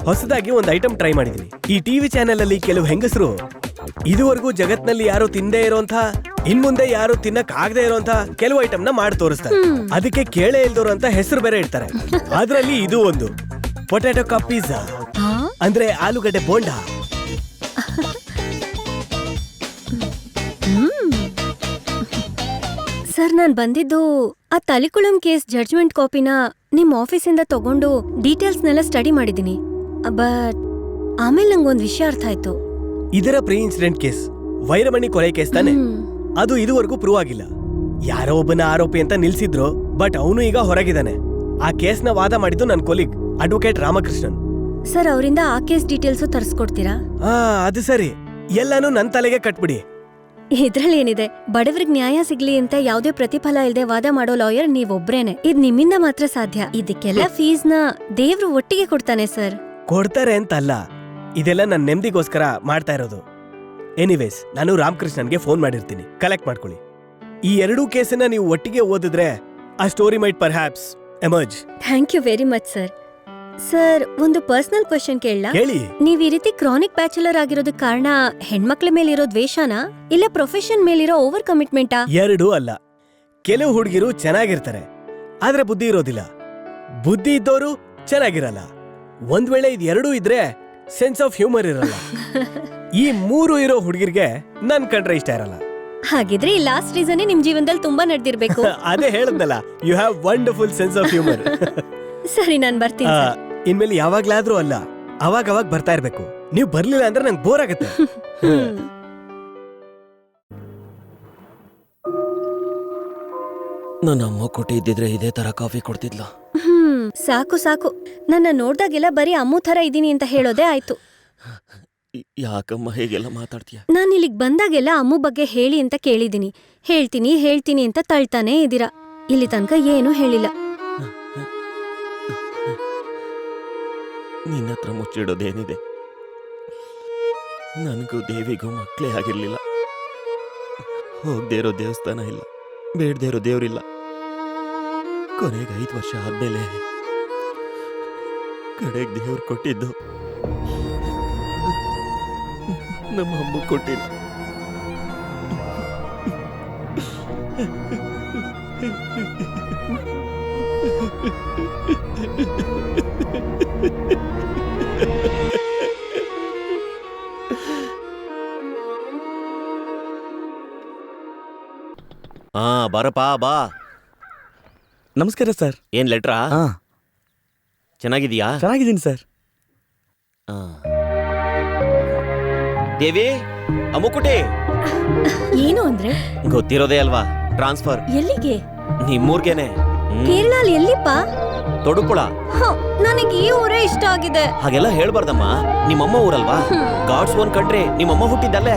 ಹೊಸದಾಗಿ ಒಂದು ಐಟಮ್ ಟ್ರೈ ಮಾಡಿದೀನಿ. ಈ ಟಿವಿ ಚಾನೆಲ್ ಅಲ್ಲಿ ಕೆಲವು ಹೆಂಗಸರು ಇದುವರೆಗೂ ಜಗತ್ನಲ್ಲಿ ಯಾರು ತಿಂದೇ ಇರೋಂಥ, ಇನ್ಮುಂದೆ ಯಾರು ತಿನ್ನಕ್ ಆಗದೆ ಇರೋಂಥ ಕೆಲವು ಐಟಮ್ ನ ಮಾಡಿ ತೋರಿಸ್ತಾರೆ. ಅದಕ್ಕೆ ಕೇಳೇ ಇಲ್ದೋರು ಅಂತ ಹೆಸರು ಬೇರೆ ಇಡ್ತಾರೆ. ಅದ್ರಲ್ಲಿ ಇದು ಒಂದು ಪೊಟ್ಯಾಟೊ ಕಪ್ ಪಿಜ್ಜಾ, ಅಂದ್ರೆ ಆಲೂಗಡ್ಡೆ ಬೋಂಡಾ. ಸರ್, ನಾನ್ ಬಂದಿದ್ದು ಆ ತಲಿಕುಳಂ ಕೇಸ್ ಜಡ್ಜ್ಮೆಂಟ್ ಕಾಪಿನ ನಿಮ್ ಆಫೀಸಿಂದ ತಗೊಂಡು ಡೀಟೇಲ್ಸ್ನೆಲ್ಲ ಸ್ಟಡಿ ಮಾಡಿದೀನಿ. ಬಟ್ ಆಮೇಲೆ ನಂಗೊಂದ್ ವಿಷಯ ಅರ್ಥ ಆಯ್ತು. ಇದರ ಪ್ರೀ ಇನ್ಸಿಡೆಂಟ್ ಕೇಸ್, ವೈರಮಣಿ ಕೊಲೆ ಕೇಸ್ ತಾನೆ? ಅದು ಇದುವರೆಗೂ ಪ್ರೂವ್ ಆಗಿಲ್ಲ. ಯಾರೋ ಒಬ್ಬನ ಆರೋಪಿ ಅಂತ ನಿಲ್ಸಿದ್ರು, ಬಟ್ ಅವನು ಈಗ ಹೊರಗಿದ್ದಾನೆ. ಆ ಕೇಸ್ನ ವಾದ ಮಾಡಿದ್ದು ನನ್ನ ಕೊಲೀಗ್ ಅಡ್ವೊಕೇಟ್ ರಾಮಕೃಷ್ಣನ್. ಸರ್, ಅವರಿಂದ ಆ ಕೇಸ್ ಡೀಟೇಲ್ಸು ತರಿಸ್ಕೊಡ್ತೀರಾ? ಅದು ಸರಿ, ಎಲ್ಲಾನು ನನ್ ತಲೆಗೆ ಕಟ್ಬಿಡಿ. ಇದ್ರಲ್ಲಿ ಏನಿದೆ? ಬಡವರಿಗೆ ನ್ಯಾಯ ಸಿಗ್ಲಿ ಅಂತ ಯಾವ್ದೇ ಪ್ರತಿಫಲ ಇಲ್ಲದೆ ವಾದ ಮಾಡೋ ಲಾಯರ್ ನೀವೊಬ್ರೇನೆ. ಇದ್ ನಿಮ್ಮಿಂದ ಮಾತ್ರ ಸಾಧ್ಯ. ಇದಕ್ಕೆಲ್ಲ ಫೀಸ್ನ ದೇವ್ರು ಒಟ್ಟಿಗೆ ಕೊಡ್ತಾನೆ ಸರ್. ಕೊಡ್ತಾರೆ ಅಂತಲ್ಲ, ಇದೆಲ್ಲ ನನ್ನ ನೆಮ್ಮದಿಗೋಸ್ಕರ ಮಾಡ್ತಾ ಇರೋದು. ಎನಿವೇಸ್, ನಾನು ರಾಮಕೃಷ್ಣನ್ಗೆ ಫೋನ್ ಮಾಡಿರ್ತೀನಿ, ಕಲೆಕ್ಟ್ ಮಾಡ್ಕೊಳ್ಳಿ. ಈ ಎರಡೂ ಕೇಸನ್ನ ನೀವು ಒಟ್ಟಿಗೆ ಓದಿದ್ರೆ ಆ story might perhaps emerge. Thank you very much sir. Sir, ಒಂದು ಪರ್ಸನಲ್ ಕ್ವೆಶ್ಚನ್ ಕೇಳಲಾ? ಹೇಳಿ. ನೀವ್ ಈ ರೀತಿ ಕ್ರಾನಿಕ್ ಬ್ಯಾಚುಲರ್ ಆಗಿರೋದಕ್ ಕಾರಣ ಹೆಣ್ಮಕ್ಳ ಮೇಲಿರೋ ದ್ವೇಷನಾ ಇಲ್ಲ ಪ್ರೊಫೆಷನ್ ಮೇಲಿರೋ ಓವರ್ ಕಮಿಟ್ಮೆಂಟಾ? ಎರಡೂ ಅಲ್ಲ. ಕೆಲವು ಹುಡುಗಿರು ಚೆನ್ನಾಗಿರ್ತಾರೆ, ಆದ್ರೆ ಬುದ್ಧಿ ಇರೋದಿಲ್ಲ. ಬುದ್ಧಿ ಇದ್ದವರು ಚೆನ್ನಾಗಿರಲ್ಲ. ಒಂದ್ ವೇಳೆ ಇದು ಎರಡೂ ಇದ್ರೆ ಸೆನ್ಸ್ ಆಫ್ ಹ್ಯೂಮರ್ ಇರಲ್ಲ. ಈ ಮೂರು ಇರೋ ಹುಡುಗಿರ್ಗೆ ನನ್ ಕಂಡ್ರೆ ಇಷ್ಟ ಇರಲ್ಲ. ಹಾಗಿದ್ರೆ ಈ ಲಾಸ್ಟ್ ರೀಸನ್ ನಿಮ್ ಜೀವನದಲ್ಲಿ ತುಂಬಾ ನಡೆದಿರ್ಬೇಕು. ಅದೇ ಹೇಳದ್ನಲ್ಲ, you have wonderful sense of humour. ಸರಿ, ನಾನ್ ಬರ್ತೀನಿ ಸರ್. ಇನ್ಮೇಲೆ ಯಾವಾಗ್ಲಾದ್ರೂ ಅಲ್ಲ, ಅವಾಗ ಬರ್ತಾ ಇರ್ಬೇಕು. ನೀವ್ ಬರ್ಲಿಲ್ಲ ಅಂದ್ರೆ ನಂಗೆ ಬೋರ್ ಆಗತ್ತೆ. ನನ್ನ ಅಮ್ಮ ಕೊಟ್ಟಿದ್ದಿದ್ರೆ ಇದೇ ತರ ಕಾಫಿ ಕೊಡ್ತಿದ್ಲ. ಸಾಕು ಸಾಕು, ನನ್ನ ನೋಡ್ದಾಗೆಲ್ಲ ಬರೀ ಅಮ್ಮು ತರ ಇದೀನಿ ಅಂತ ಹೇಳೋದೇ ಆಯ್ತು. ಯಾಕಮ್ಮ ಹೇಗೆಲ್ಲ ಮಾತಾಡ್ತೀಯ? ನಾನ್ ಇಲ್ಲಿಗ್ ಬಂದಾಗೆಲ್ಲ ಅಮ್ಮು ಬಗ್ಗೆ ಹೇಳಿ ಅಂತ ಕೇಳಿದೀನಿ. ಹೇಳ್ತೀನಿ ಅಂತ ತಳ್ತಾನೆ ಇದೀರಾ. ಇಲ್ಲಿ ತನಕ ಏನೂ ಹೇಳಿಲ್ಲ. ನಿನ್ನ ಹತ್ರ ಮುಚ್ಚಿಡೋದೇನಿದೆ? ನನಗೂ ದೇವಿಗೂ ಮಕ್ಕಳೇ ಆಗಿರ್ಲಿಲ್ಲ. ಹೋಗದೆ ಇರೋ ದೇವಸ್ಥಾನ ಇಲ್ಲ, ಬೇಡದೇ ಇರೋ ದೇವ್ರಿಲ್ಲ. ಕೊನೆಗೆ 5 ವರ್ಷ ಆದ್ಮೇಲೆ ಕಡೆಗೆ ದೇವ್ರು ಕೊಟ್ಟಿದ್ದು ನಮ್ಮ ಅಮ್ಮ ಕೊಟ್ಟಿಲ್ಲ. ಬರಪಾ ಬಾ. ನಮಸ್ಕಾರ ಸರ್. ಏನ್ ಲೆಟ್ರಾ? ಹಾ, ಚೆನ್ನಾಗಿದೀಯಾ? ಚೆನ್ನಾಗಿದ್ದೀನಿ ಸರ್. ಆ. ದೇವಿ, ಅಮ್ಮುಕುಟಿ. ಏನು ಅಂದ್ರೆ? ಗೊತ್ತಿರೋದೇ ಅಲ್ವಾ, ಟ್ರಾನ್ಸ್ಫರ್ ಎಲ್ಲಿಗೆ? ನಿಮ್ಮೂರ್ಗೆನೆ. ಕೇರಳಲ್ಲಿ ಎಲ್ಲಿಪ್ಪ? ತೊಡುಪುಳ. ನನಗೆ ಈ ಊರೇ ಇಷ್ಟ ಆಗಿದೆ. ಹಾಗೆಲ್ಲ ಹೇಳ್ಬಾರ್ದಮ್ಮ, ನಿಮ್ಮಮ್ಮ ಊರಲ್ವಾ? God's own country. ನಿಮ್ಮಮ್ಮ ಹುಟ್ಟಿದ್ದಲ್ಲೇ.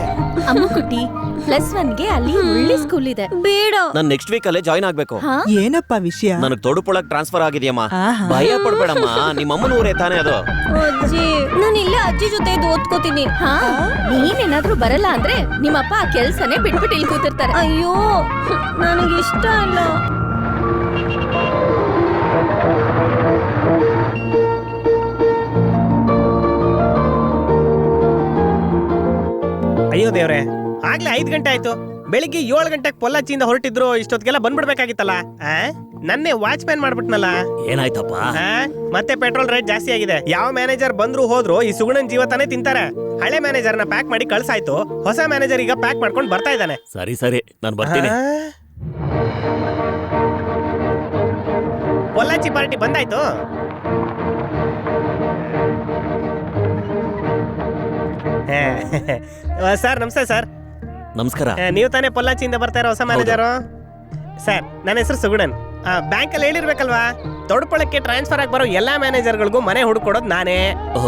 ಅಮ್ಮ ಕುಟ್ಟಿ, +1ಗೆ ಅಲ್ಲಿ ಒಳ್ಳೆ ಸ್ಕೂಲ್ ಇದೆ. ಬೇಡ. ನಾನ್ ನೆಕ್ಸ್ಟ್ ವೀಕ್ ಅಲ್ಲೇ ಜಾಯ್ನ್ ಆಗ್ಬೇಕು. ಏನಪ್ಪ ವಿಷಯ? ನನಗ್ ತೊಡುಪುಳಕ್ ಟ್ರಾನ್ಸ್ಫರ್ ಆಗಿದೆಯಮ್ಮ. ಆಹಾ. ಭಯ ಪಡ್ಬೇಡಮ್ಮ, ನಿಮ್ಮಮ್ಮನ ಊರೇ ತಾನೇ ಅದು. ಅಜ್ಜಿ, ನಾನು ಇಲ್ಲೇ ಅಜ್ಜಿ ಜೊತೆ ಇದು ಓದ್ಕೋತೀನಿ. ನೀನೇನಾದ್ರೂ ಬರಲ್ಲ ಅಂದ್ರೆ ನಿಮ್ಮಪ್ಪ ಆ ಕೆಲ್ಸನೇ ಬಿಟ್ಬಿಟ್ಟು ಇಲ್ಲಿ ಕೂತಿರ್ತಾರೆ. ಅಯ್ಯೋ, ನನಗಿಷ್ಟ ಅಲ್ಲ. ಅಯ್ಯೋ ದೇವ್ರೆ, ಆಗ್ಲೇ 5 ಗಂಟೆ ಆಯ್ತು. ಬೆಳಿಗ್ಗೆ 7 ಗಂಟೆಗೆ ಪೊಲ್ಲಾಚಿಯಿಂದ ಹೊರಟಿದ್ರು, ಇಷ್ಟೊತ್ತಿಗೆಲ್ಲ ಬಂದ್ಬಿಡ್ಬೇಕಾಗಿತ್ತಲ್ಲ. ನನ್ನೇ ವಾಚ್ಮ್ಯಾನ್ ಮಾಡ್ಬಿಟ್ನಲ್ಲ. ಏನಾಯ್ತಪ್ಪ? ಮತ್ತೆ ಪೆಟ್ರೋಲ್ ರೇಟ್ ಜಾಸ್ತಿ ಆಗಿದೆ. ಯಾವ ಮ್ಯಾನೇಜರ್ ಬಂದ್ರು ಹೋದ್ರು ಈ ಸುಗುಣನ್ ಜೀವ ತಾನೇ ತಿಂತಾರೆ. ಹಳೆ ಮ್ಯಾನೇಜರ್ನ ಪ್ಯಾಕ್ ಮಾಡಿ ಕಳ್ಸಾಯ್ತು, ಹೊಸ ಮ್ಯಾನೇಜರ್ ಈಗ ಪ್ಯಾಕ್ ಮಾಡ್ಕೊಂಡು ಬರ್ತಾ ಇದ್ದಾನೆ. ಸರಿ ಸರಿ, ನಾನು ಬರ್ತೀನಿ. ಪೊಲ್ಲಾಚಿ ಪಾರ್ಟಿ ಬಂದಾಯ್ತು. ಸರ್ ನಮಸ್ತೆ ಸರ್. ನಮಸ್ಕಾರ. ನೀವು ತಾನೇ ಪೊಲ್ಲಾಚಿಯಿಂದ ಬರ್ತಾ ಇರೋ ಹೊಸ ಮ್ಯಾನೇಜರು? ಸರ್, ನನ್ನ ಹೆಸರು ಸುಗುಣನ್. ಬ್ಯಾಂಕಲ್ಲಿ ಹೇಳಿರ್ಬೇಕಲ್ವಾ, ತೊಡುಪುಳಕ್ಕೆ ಟ್ರಾನ್ಸ್ಫರ್ ಆಗಿ ಬರೋ ಎಲ್ಲಾ ಮ್ಯಾನೇಜರ್ಗಳಿಗೂ ಮನೆ ಹುಡುಕೊಡೋದು ನಾನೇ.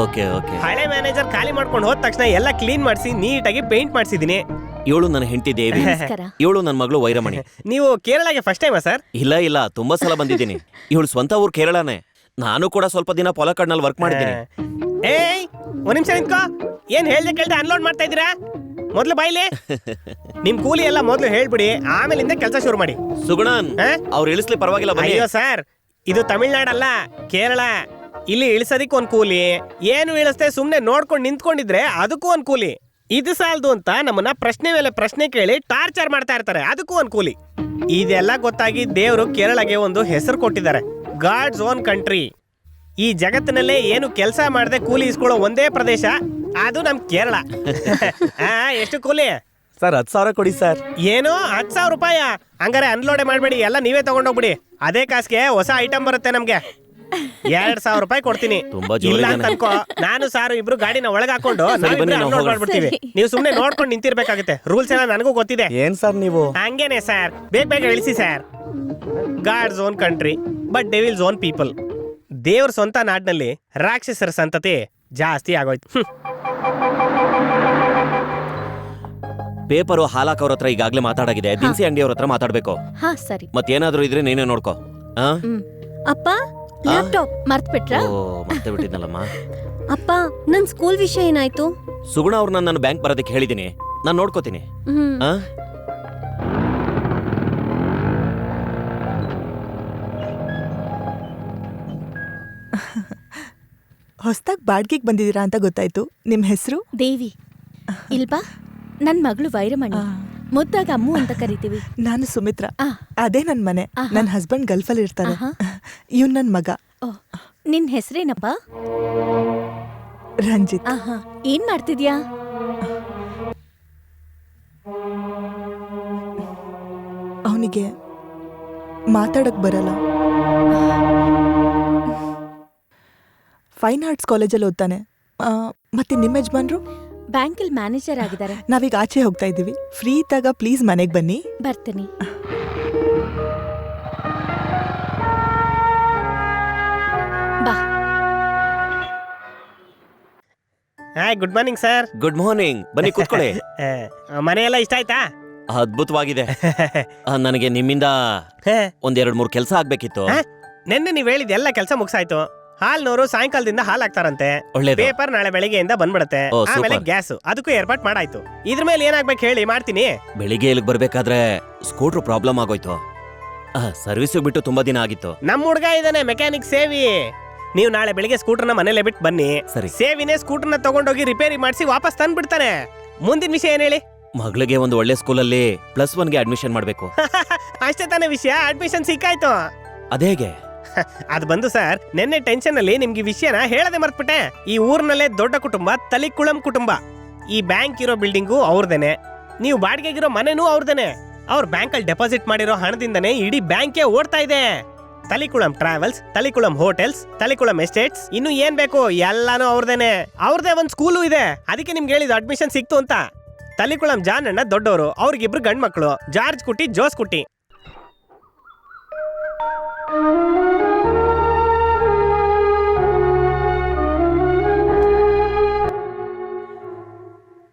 Okay okay. ಹಳೆ ಮ್ಯಾನೇಜರ್ ಖಾಲಿ ಮಾಡ್ಕೊಂಡು ಹೋದ ತಕ್ಷಣ ಎಲ್ಲ ಕ್ಲೀನ್ ಮಾಡಿಸಿ ನೀಟಾಗಿ ಪೇಂಟ್ ಮಾಡಿಸಿದೀನಿ. ಇವಳು ನನ್ನ ಹೆಂಡತಿ ದೇವಿ, ನಮಸ್ಕಾರ. ಇವಳು ನನ್ನ ಮಗಳು ವೈರಮಣಿ. ನೀವು ಕೇರಳಗೆ ಫಸ್ಟ್ ಟೈಮಾ ಸರ್? ಇಲ್ಲ ಇಲ್ಲ, ತುಂಬಾ ಸಲ ಬಂದಿದ್ದೀನಿ. ಇವಳು ಸ್ವಂತ ಊರು ಕೇರಳನೇ. ನಾನು ಕೂಡ ಸ್ವಲ್ಪ ದಿನ ಪೊಲಕಡ್ನಲ್ಲಿ ವರ್ಕ್ ಮಾಡಿದ್ದೀನಿ. ಏಯ್, ಒಂದ್ ನಿಮಿಷ ನಿಂತ್ಕೋ. ಏನ್ ಹೇಳ್ದೆ ಕೇಳ್ದೆ ಅನ್ಲೋಡ್ ಮಾಡ್ತಾ ಇದ್ದೀರಾ? ಮೊದ್ಲು ಬಾಯ್ಲಿ. ನಿಮ್ ಕೂಲಿ ಎಲ್ಲ ಮೊದ್ಲು ಹೇಳ್ಬಿಡಿ, ಆಮೇಲಿಂದ ಕೆಲಸ ಶುರು ಮಾಡಿ. ಸುಗುಣನ್, ಅವ್ರು ಇಳಿಸ್ಲಿ ಪರವಾಗಿಲ್ಲ, ಬನ್ನಿ. ಅಯ್ಯೋ ಸರ್, ಇದು ತಮಿಳ್ನಾಡಲ್ಲ, ಕೇರಳ. ಇಲ್ಲಿ ಇಳಿಸೋದಿಕ್ ಒಂದ್ ಕೂಲಿ, ಏನು ಇಳಿಸ್ದೆ ಸುಮ್ನೆ ನೋಡ್ಕೊಂಡು ನಿಂತ್ಕೊಂಡಿದ್ರೆ ಅದಕ್ಕೂ ಒಂದ್ ಕೂಲಿ. ಇದು ಸಾಲದು ಅಂತ ನಮ್ಮನ್ನ ಪ್ರಶ್ನೆ ಮೇಲೆ ಪ್ರಶ್ನೆ ಕೇಳಿ ಟಾರ್ಚರ್ ಮಾಡ್ತಾ ಇರ್ತಾರೆ, ಅದಕ್ಕೂ ಒಂದ್ ಕೂಲಿ. ಇದೆಲ್ಲ ಗೊತ್ತಾಗಿ ದೇವ್ರು ಕೇರಳಗೆ ಒಂದು ಹೆಸರು ಕೊಟ್ಟಿದ್ದಾರೆ, ಗಾಡ್ಸ್ ಓನ್ ಕಂಟ್ರಿ. ಈ ಜಗತ್ತಿನಲ್ಲೇ ಏನು ಕೆಲಸ ಮಾಡದೆ ಕೂಲಿ ಇಸ್ಕೊಳ್ಳೋ ಒಂದೇ ಪ್ರದೇಶ ಅದು ನಮ್ ಕೇರಳ. ಎಷ್ಟು ಕೂಲಿ ಸರ್? 10,000 ಕೊಡಿ ಸರ್. ಏನೋ 10,000 ರೂಪಾಯಿ? ಹಂಗಾರೆ ಅನ್ಲೋಡೆ ಮಾಡ್ಬೇಡಿ, ಎಲ್ಲ ನೀವೇ ತಗೊಂಡೋಗ್ಬಿಡಿ. ಅದೇ ಕಾಸ್ಗೆ ಹೊಸ ಐಟಮ್ ಬರುತ್ತೆ ನಮ್ಗೆ. 2,000 ರೂಪಾಯಿ ಕೊಡ್ತೀನಿ. ತುಂಬಾ ಇಲ್ಲ ಜೋರಿದೆ. ಅಂತ ಅನ್ಕೋ, ನಾನು ಸಾರು ಇಬ್ರು ಗಾಡಿನ ಒಳಗೆ ಹಾಕೊಂಡು ಬನ್ನಿ, ನಾವು ಅನ್ಲೋಡ್ ಮಾಡ್ಬಿಡ್ತೀವಿ. ನೀವು ಸುಮ್ನೆ ನೋಡ್ಕೊಂಡು ನಿಂತಿರ್ಬೇಕಾಗುತ್ತೆ. ರೂಲ್ಸ್ ಎಲ್ಲ ನನಗೂ ಗೊತ್ತಿದೆ. ಏನ್ ಸರ್ ನೀವು? ಹಂಗೇನೆ ಸರ್, ಬೇಗ ಬೇಗ ಇಳಿಸಿ sir. God's own country but devil's own people. ದೇವ್ರ ಸ್ವಂತ ನಾಡಿನಲ್ಲಿ ರಾಕ್ಷಸರ ಸಂತತಿ ಜಾಸ್ತಿ ಆಗೋಯ್ತು. ಪೇಪರು ಹಾಲಾಕವ್ರ ಹತ್ರ ಈಗಾಗ್ಲೇ ಮಾತಾಡಾಗಿದೆ. ದಿನಸಿ ಅಂಗಡಿಯವ್ರ ಹತ್ರ ಮಾತಾಡ್ಬೇಕು. ಹಾ ಸರಿ. ಮತ್ತೇನಾದ್ರೂ ಇದ್ರೆ ನೀನೇ ನೋಡ್ಕೋ. ಅಪ್ಪ, ಲ್ಯಾಪ್ಟಾಪ್ ಮರ್ತ್ ಬಿಟ್ರಾ? ಓ, ಮತ್ತೆ ಬಿಟ್ಟಿದ್ನಲ್ಲಮ್ಮ. ಅಪ್ಪ, ನನ್ ಸ್ಕೂಲ್ ವಿಷಯ ಏನಾಯ್ತು? ಸುಗುಣ ಅವ್ರನ್ನ ನಾನು ಬ್ಯಾಂಕ್ ಬರೋದಕ್ಕೆ ಹೇಳಿದ್ದೀನಿ, ನಾನು ನೋಡ್ಕೋತೀನಿ. ಆ? ಹೊಸ್ದಾಗ್ ಬಾಡ್ಗಿಗ್ ಬಂದಿದ್ದೀರಾ ಅಂತ ಗೊತ್ತಾಯ್ತು. ನಿಮ್ ಹೆಸರು? ದೇವಿ. ಇಲ್ಬಾ, ನನ್ ಮಗಳು ವೈರಮಣಿ. ಮುದ್ದಾಗ ಅಮ್ಮು ಅಂತ ಕರಿತೀವಿ. ನಾನು ಸುಮಿತ್ರಾ. ಅದೇ ನನ್ ಮನೆ. ನನ್ ಹಸ್ಬೆಂಡ್ ಗಲ್ಫಲ್ಲಿ ಇರ್ತಾರೆ. ಇವ್ನ್ ನನ್ ಮಗ. ನಿನ್ ಹೆಸರೇನಪ್ಪ? ರಂಜಿತ್. ಏನ್ ಮಾಡ್ತಿದ್ಯಾ? ಅವನಿಗೆ ಮಾತಾಡಕ್ ಬರಲ್ಲ. ಫೈನ್ ಆರ್ಟ್ಸ್ ಕಾಲೇಜಲ್ಲಿ ಓದ್ತಾನೆ. ಮತ್ತೆ ನಿಮ್ಮ ಯಜಮಾನ್ರು? ಬ್ಯಾಂಕಲ್ಲಿ ಮ್ಯಾನೇಜರ್ ಆಗಿದ್ದಾರೆ. ನಾವೀಗ ಆಚೆ ಹೋಗ್ತಾ ಇದ್ದೀವಿ. ಫ್ರೀ ಇದ್ದಾಗ ಪ್ಲೀಸ್ ಮನೆಗೆ ಬನ್ನಿ. ಬರ್ತೀನಿ. ಬಾ. Hi, good morning sir. Good morning, ಬನ್ನಿ ಕೂತ್ಕೊಳ್ಳಿ. ಮನೆಯೆಲ್ಲ ಇಷ್ಟ ಆಯ್ತಾ? ಅದ್ಭುತವಾಗಿದೆ. ನನಗೆ ನಿಮ್ಮಿಂದ 1-2-3 ಕೆಲಸ ಆಗ್ಬೇಕಿತ್ತು. ನೆನ್ನೆ ನೀವ್ ಹೇಳಿದ ಎಲ್ಲ ಕೆಲಸ ಮುಗಿಸಾಯ್ತು. ಹಾಲ್ನವರು ಸಾಯಂಕಾಲದಿಂದ ಹಾಲ್ ಹಾಕ್ತಾರಂತೆ. ಪೇಪರ್ ನಾಳೆ ಬೆಳಿಗ್ಗೆಯಿಂದ ಬಂದ್ಬಿಡತ್ತೆ. ಆಮೇಲೆ ಗ್ಯಾಸ್, ಅದಕ್ಕೂ ಏರ್ಪಾಟ್ ಮಾಡಾಯ್ತು. ಇದ್ರ ಮೇಲೆ ಏನಾಗ್ಬೇಕು ಹೇಳಿ, ಮಾಡ್ತೀನಿ. ಬೆಳಿಗ್ಗೆ ಇಲ್ಲಿಗೆ ಬರ್ಬೇಕಾದ್ರೆ ಸ್ಕೂಟ್ರ್ ಪ್ರಾಬ್ಲಮ್ ಆಗೋಯ್ತು. ಸರ್ವಿಸ್ ಬಿಟ್ಟು ತುಂಬಾ ದಿನ ಆಗಿತ್ತು. ನಮ್ ಹುಡ್ಗ ಇದಾನೆ ಮೆಕ್ಯಾನಿಕ್ ಸೇವಿ. ನೀವು ನಾಳೆ ಬೆಳಿಗ್ಗೆ ಸ್ಕೂಟರ್ನ ಮನೇಲೆ ಬಿಟ್ಟು ಬನ್ನಿ. ಸರಿ. ಸೇವಿನೇ ಸ್ಕೂಟರ್ನ ತಗೊಂಡೋಗಿ ರಿಪೇರಿ ಮಾಡಿಸಿ ವಾಪಸ್ ತಂದ್ಬಿಡ್ತಾನೆ. ಮುಂದಿನ ವಿಷಯ ಏನ್ ಹೇಳಿ? ಮಗಳಿಗೆ ಒಂದು ಒಳ್ಳೆ ಸ್ಕೂಲಲ್ಲಿ +1ಗೆ ಅಡ್ಮಿಷನ್ ಮಾಡ್ಬೇಕು. ಅಷ್ಟೇ ತಾನೇ ವಿಷಯ. ಅಡ್ಮಿಷನ್ ಸಿಕ್ಕಾಯ್ತು. ಅದೇಗೆ? ಅದು ಬಂದು ಸರ್, ನೆನ್ನೆ ಟೆನ್ಷನ್ ಅಲ್ಲಿ ನಿಮ್ಗೆ ವಿಷಯನ ಹೇಳದೆ ಮರ್ತ್ಬಿಟ್ಟೆ. ಈ ಊರ್ನಲ್ಲೇ ದೊಡ್ಡ ಕುಟುಂಬ ತಲಿಕುಳಂ ಕುಟುಂಬ. ಈ ಬ್ಯಾಂಕ್ ಇರೋ ಬಿಲ್ಡಿಂಗು ಅವ್ರದೇನೆ, ನೀವು ಬಾಡಿಗೆಗಿರೋ ಮನೆನೂ ಅವ್ರದೇನೆ. ಅವ್ರ ಬ್ಯಾಂಕಲ್ಲಿ ಡೆಪಾಸಿಟ್ ಮಾಡಿರೋ ಹಣದಿಂದನೇ ಇಡೀ ಬ್ಯಾಂಕೇ ಓಡ್ತಾ ಇದೆ. ತಲಿಕುಳಂ ಟ್ರಾವೆಲ್ಸ್, ತಲಿಕುಳಂ ಹೋಟೆಲ್ಸ್, ತಲಿಕುಳಂ ಎಸ್ಟೇಟ್ಸ್, ಇನ್ನು ಏನ್ ಬೇಕು ಎಲ್ಲಾನು ಅವ್ರದೇನೆ. ಅವ್ರದೇ ಒಂದ್ ಸ್ಕೂಲು ಇದೆ, ಅದಕ್ಕೆ ನಿಮ್ಗೆ ಹೇಳಿದ ಅಡ್ಮಿಷನ್ ಸಿಕ್ತು ಅಂತ. ತಲಿಕುಳಂ ಜಾನಣ್ಣ ದೊಡ್ಡವರು, ಅವ್ರಿಗಿಬ್ರು ಗಂಡ್ ಮಕ್ಕಳು, ಜಾರ್ಜ್ ಕುಟಿ, ಜೋಸ್ ಕುಟಿ.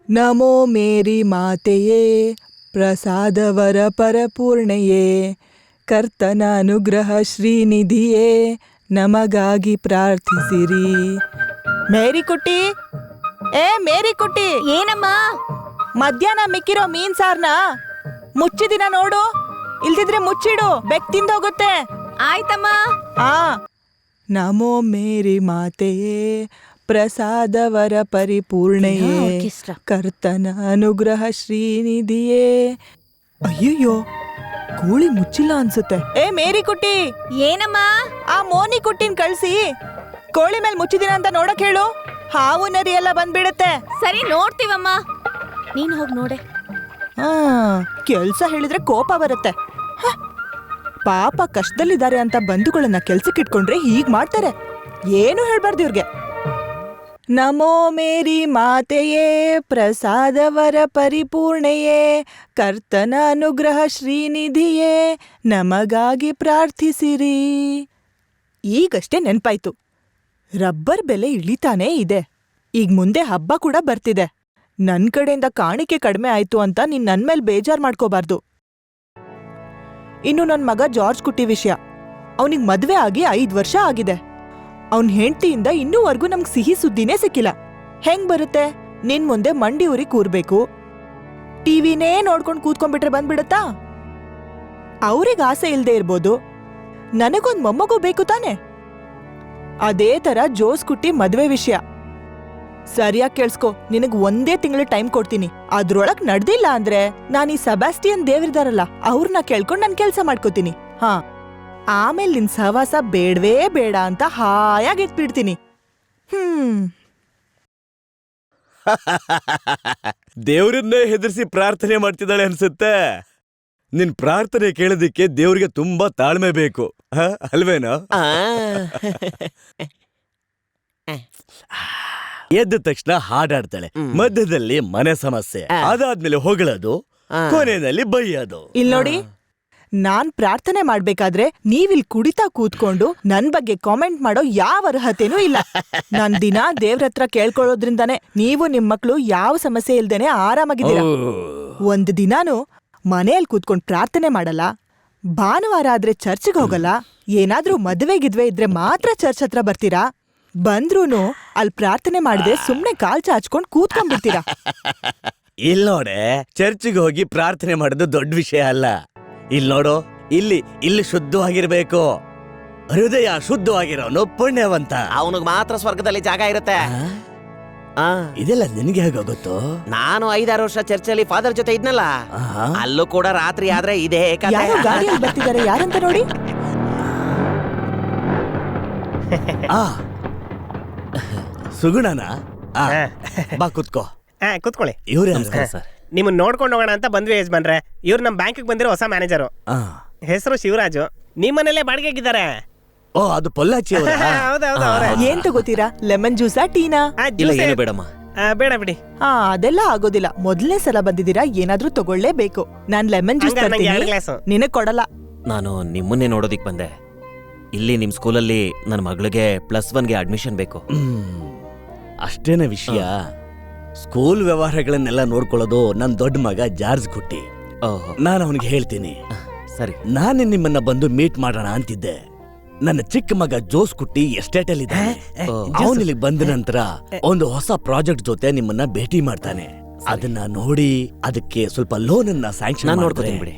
ನಮೋ ಮೇರಿ ಮಾತೆಯೇ, ಪ್ರಸಾದವರ ಪರಪೂರ್ಣೆಯೇ, ಕರ್ತನ ಅನುಗ್ರಹ ಶ್ರೀನಿಧಿಯೇ, ನಮಗಾಗಿ ಪ್ರಾರ್ಥಿಸಿರಿ. ಮೇರಿ ಕುಟ್ಟಿ, ಮೇರಿ ಕುಟ್ಟಿ, ಏನಮ್ಮ? ಮಧ್ಯಾಹ್ನ ಮಿಕ್ಕಿರೋ ಮೀನ್ ಸಾರ್ನ ಮುಚ್ಚಿದಿನ ನೋಡು, ಇಲ್ದಿದ್ರೆ ಮುಚ್ಚಿಡು, ಬೆಕ್ ತಿಂದೋಗುತ್ತೆ. ಆಯ್ತಮ್ಮ. ನಮೋ ಮೇರಿ ಮಾತೆಯೇ, ಪ್ರಸಾದವರ ಪರಿಪೂರ್ಣೆಯೇ, ಆರ್ಕೆಸ್ಟ್ರಾ. ಕರ್ತನ ಅನುಗ್ರಹ ಶ್ರೀನಿಧಿಯೇ. ಅಯ್ಯಯ್ಯೋ, ಕೋಳಿ ಮುಚ್ಚಿಲ್ಲ ಅನ್ಸುತ್ತೆ. ಮೇರಿ ಕುಟ್ಟಿ, ಏನಮ್ಮ? ಆ ಮೋನಿ ಕುಟ್ಟಿನ್ ಕಳ್ಸಿ ಕೋಳಿ ಮೇಲೆ ಮುಚ್ಚಿದಿನ ಅಂತ ನೋಡಕ್ ಹೇಳು. ಹಾವು ನರಿ ಎಲ್ಲ ಬಂದ್ಬಿಡುತ್ತೆ. ಸರಿ, ನೋಡ್ತೀವಮ್ಮ. ನೀನ್ ಹೋಗ್ ನೋಡೆ. ಕೆಲ್ಸ ಹೇಳಿದ್ರೆ ಕೋಪ ಬರುತ್ತೆ. ಪಾಪ ಕಷ್ಟದಲ್ಲಿದ್ದಾರೆ ಅಂತ ಬಂಧುಗಳನ್ನ ಕೆಲ್ಸಕ್ಕೆ ಇಟ್ಕೊಂಡ್ರೆ ಹೀಗ್ ಮಾಡ್ತಾರೆ. ಏನು ಹೇಳ್ಬಾರ್ದು ಇವ್ರಿಗೆ. ನಮೋ ಮೇರಿ ಮಾತೆಯೇ, ಪ್ರಸಾದವರ ಪರಿಪೂರ್ಣೆಯೇ, ಕರ್ತನ ಅನುಗ್ರಹ ಶ್ರೀನಿಧಿಯೇ, ನಮಗಾಗಿ ಪ್ರಾರ್ಥಿಸಿರಿ. ಈಗಷ್ಟೇ ನೆನ್ಪಾಯ್ತು, ರಬ್ಬರ್ ಬೆಲೆ ಇಳಿತಾನೇ ಇದೆ. ಈಗ ಮುಂದೆ ಹಬ್ಬ ಕೂಡ ಬರ್ತಿದೆ. ನನ್ ಕಡೆಯಿಂದ ಕಾಣಿಕೆ ಕಡಿಮೆ ಆಯ್ತು ಅಂತ ನೀನ್ ನನ್ ಮೇಲೆ ಬೇಜಾರ್ ಮಾಡ್ಕೋಬಾರ್ದು. ಇನ್ನು ನನ್ ಮಗ ಜಾರ್ಜ್ ಕುಟ್ಟಿ ವಿಷಯ, ಅವನಿಗೆ ಮದ್ವೆ ಆಗಿ 5 ವರ್ಷ ಆಗಿದೆ. ಅವನ್ ಹೆಂಡತಿಯಿಂದ ಇನ್ನೂವರೆಗೂ ನಮ್ಗ್ ಸಿಹಿ ಸುದ್ದಿನೇ ಸಿಕ್ಕಿಲ್ಲ. ಹೆಂಗ್ ಬರುತ್ತೆ? ನಿನ್ ಮುಂದೆ ಮಂಡಿ ಉರಿ ಕೂರ್ಬೇಕು, ಟಿವಿನೇ ನೋಡ್ಕೊಂಡ್ ಕೂತ್ಕೊಂಡ್ಬಿಟ್ರೆ ಬಂದ್ಬಿಡತ್ತಾ? ಅವ್ರಿಗೆ ಆಸೆ ಇಲ್ದೇ ಇರ್ಬೋದು, ನನಗೊಂದ್ ಮೊಮ್ಮಗು ಬೇಕು ತಾನೆ. ಅದೇ ತರ ಜೋಸ್ ಕುಟ್ಟಿ ಮದ್ವೆ ವಿಷಯ. ಸರಿಯಾಗಿ ಕೇಳಿಸ್ಕೊ, ನಿನಗ್ 1 ತಿಂಗಳು ಟೈಮ್ ಕೊಡ್ತೀನಿ. ಅದ್ರೊಳಗ್ ನಡ್ದಿಲ್ಲ ಅಂದ್ರೆ ನಾನ್ ಈ ಸೆಬಾಸ್ಟಿಯನ್ ದೇವ್ರಿದಾರಲ್ಲ ಅವ್ರನ್ನ ಕೇಳ್ಕೊಂಡ್ ನನ್ ಕೆಲ್ಸ ಮಾಡ್ಕೋತೀನಿ. ಆಮೇಲೆ ನಿನ್ ಸಹವಾಸ ಬೇಡವೇ ಬೇಡ ಅಂತ ಹಾಯಾಗಿಟ್ಬಿಡ್ತೀನಿ. ದೇವ್ರನ್ನೇ ಹೆದರ್ಸಿ ಪ್ರಾರ್ಥನೆ ಮಾಡ್ತಿದ್ದಾಳೆ ಅನ್ಸುತ್ತೆ. ನಿನ್ ಪ್ರಾರ್ಥನೆ ಕೇಳೋದಿಕ್ಕೆ ದೇವ್ರಿಗೆ ತುಂಬಾ ತಾಳ್ಮೆ ಬೇಕು, ಅಲ್ವೇನೋ? ಎದ್ದ ತಕ್ಷಣ ಹಾಡಾಡ್ತಾಳೆ, ಮಧ್ಯದಲ್ಲಿ ಮನೆ ಸಮಸ್ಯೆ, ಅದಾದ್ಮೇಲೆ ಹೊಗಳೋದು, ಕೊನೆಯಲ್ಲಿ ಬೈಯೋದು. ಇಲ್ ನೋಡಿ, ನಾನ್ ಪ್ರಾರ್ಥನೆ ಮಾಡ್ಬೇಕಾದ್ರೆ ನೀವಿಲ್ ಕುಡಿತಾ ಕೂತ್ಕೊಂಡು ನನ್ ಬಗ್ಗೆ ಕಾಮೆಂಟ್ ಮಾಡೋ ಯಾವ ಅರ್ಹತೆನೂ ಇಲ್ಲ. ನಾನ್ ದಿನಾ ದೇವ್ರತ್ರ ಕೇಳ್ಕೊಳ್ಳೋದ್ರಿಂದಾನೆ ನೀವು ನಿಮ್ ಮಕ್ಳು ಯಾವ ಸಮಸ್ಯೆ ಇಲ್ದೇನೆ ಆರಾಮಾಗಿದ್ದೀರ. ಒಂದ್ ದಿನಾನು ಮನೆಯಲ್ಲಿ ಕೂತ್ಕೊಂಡ್ ಪ್ರಾರ್ಥನೆ ಮಾಡಲ್ಲ, ಭಾನುವಾರ ಆದ್ರೆ ಚರ್ಚ್ಗೆ ಹೋಗಲ್ಲ, ಏನಾದ್ರೂ ಮದ್ವೆ ಗಿದ್ವೆ ಇದ್ರೆ ಮಾತ್ರ ಚರ್ಚ್ ಹತ್ರ ಬರ್ತೀರಾ. ಬಂದ್ರೂನು ಅಲ್ಲಿ ಪ್ರಾರ್ಥನೆ ಮಾಡದೆ ಸುಮ್ನೆ ಕಾಲ್ ಚಾಚ್ಕೊಂಡ್ ಕೂತ್ಕೊಂಡ್ಬಿಡ್ತೀರಾ. ಇಲ್ ನೋಡೆ, ಚರ್ಚಿಗೆ ಹೋಗಿ ಪ್ರಾರ್ಥನೆ ಮಾಡೋದು ದೊಡ್ಡ ವಿಷಯ ಅಲ್ಲ. ಇಲ್ ನೋಡು, ಇಲ್ಲಿ ಶುದ್ಧವಾಗಿರ್ಬೇಕು. ಹೃದಯ ಶುದ್ಧವಾಗಿರೋನು ಪುಣ್ಯವಂತ, ಅವನಿಗೆ ಮಾತ್ರ ಸ್ವರ್ಗದಲ್ಲಿ ಜಾಗ ಇರುತ್ತೆ. ಇದೆಲ್ಲ ನಿನಗೆ ಹೇಗೆ ಗೊತ್ತು? ನಾನು 5-6 ವರ್ಷ ಚರ್ಚಲ್ಲಿ ಫಾದರ್ ಜೊತೆ ಇದ್ನಲ್ಲ, ಅಲ್ಲೂ ಕೂಡ ರಾತ್ರಿ ಆದ್ರೆ ಇದೇ ಕಥೆ. ಯಾರೋ ಗಾಡಿಯಲ್ಲಿ ಬರ್ತಿದ್ದಾರೆ, ಯಾರಂತ ನೋಡಿ. ಸುಗುಣನ, ಬಾ ಕುತ್ಕೋ. ಕೂತ್ಕೊಳ್ಳಿ. ಇವ್ರೆ ನಿಮ್ಮನ್ನ ನೋಡ್ಕೊಂಡು ಹೋಗೋಣ ಅಂತ ಬಂದ್ವಿ ಯಜಮಾನ್ರೆ. ಇವ್ರು ನಮ್ ಬ್ಯಾಂಕಿಗೆ ಬಂದಿರೋ ಹೊಸ ಮ್ಯಾನೇಜರು. ಹೆಸರು ಶಿವರಾಜು. ನಿಮ್ಮನೇಲೆ ಬಾಡಿಗೆಗಿದ್ದಾರೆ. ಓ, ಅದು ಪೊಲ್ಲಾಚಿ ಅವ್ರಾ? ಏನ್ ತಗೋತೀರಾ? ಲೆಮನ್ ಜ್ಯೂಸಾ, ಟೀನಾ? ಇಲ್ಲ, ಏನು ಬೇಡಮ್ಮ. ಬೇಡ ಬಿಡಿ. ಅದೆಲ್ಲ ಆಗೋದಿಲ್ಲ. ಮೊದಲನೇ ಸಲ ಬಂದಿದ್ದೀರಾ, ಏನಾದ್ರೂ ತಗೊಳ್ಳೇಬೇಕು. ನಾನ್ ಲೆಮನ್ ಜ್ಯೂಸ್ ನಿನಗ್ ಕೊಡಲ್ಲ. ನಾನು ನಿಮ್ಮನ್ನೇ ನೋಡೋದಿಕ್ ಬಂದೆ. ಇಲ್ಲಿ ನಿಮ್ ಸ್ಕೂಲಲ್ಲಿ ನನ್ನ ಮಗಳಿಗೆ +1ಗೆ ಅಡ್ಮಿಷನ್ ಬೇಕು. ಅಷ್ಟೇನ ವಿಷಯ? ಸ್ಕೂಲ್ ವ್ಯವಹಾರಗಳನ್ನೆಲ್ಲ ನೋಡ್ಕೊಳ್ಳೋದು ನನ್ ದೊಡ್ಡ ಮಗ ಜಾರ್ಜ್ ಕುಟ್ಟಿ. ನಾನು ಅವನಿಗೆ ಹೇಳ್ತೀನಿ. ಸರಿ, ನಾನೇ ನಿಮ್ಮನ್ನ ಬಂದು ಮೀಟ್ ಮಾಡೋಣ ಅಂತಿದ್ದೆ. ನನ್ನ ಚಿಕ್ಕ ಮಗ ಜೋಸ್ ಕುಟ್ಟಿ ಎಸ್ಟೇಟ್ ಅಲ್ಲಿ ಇದ್ದಾನೆ. ಅವನು ಇಲ್ಲಿಗೆ ಬಂದ ನಂತರ ಒಂದು ಹೊಸ ಪ್ರಾಜೆಕ್ಟ್ ಜೊತೆ ನಿಮ್ಮನ್ನ ಭೇಟಿ ಮಾಡ್ತಾನೆ. ಅದನ್ನ ನೋಡಿ ಅದಕ್ಕೆ ಸ್ವಲ್ಪ ಲೋನ್ ಅನ್ನ ಸ್ಯಾಂಕ್ಷನ್ ನೋಡ್ತೀನಿ ಬಿಡಿ.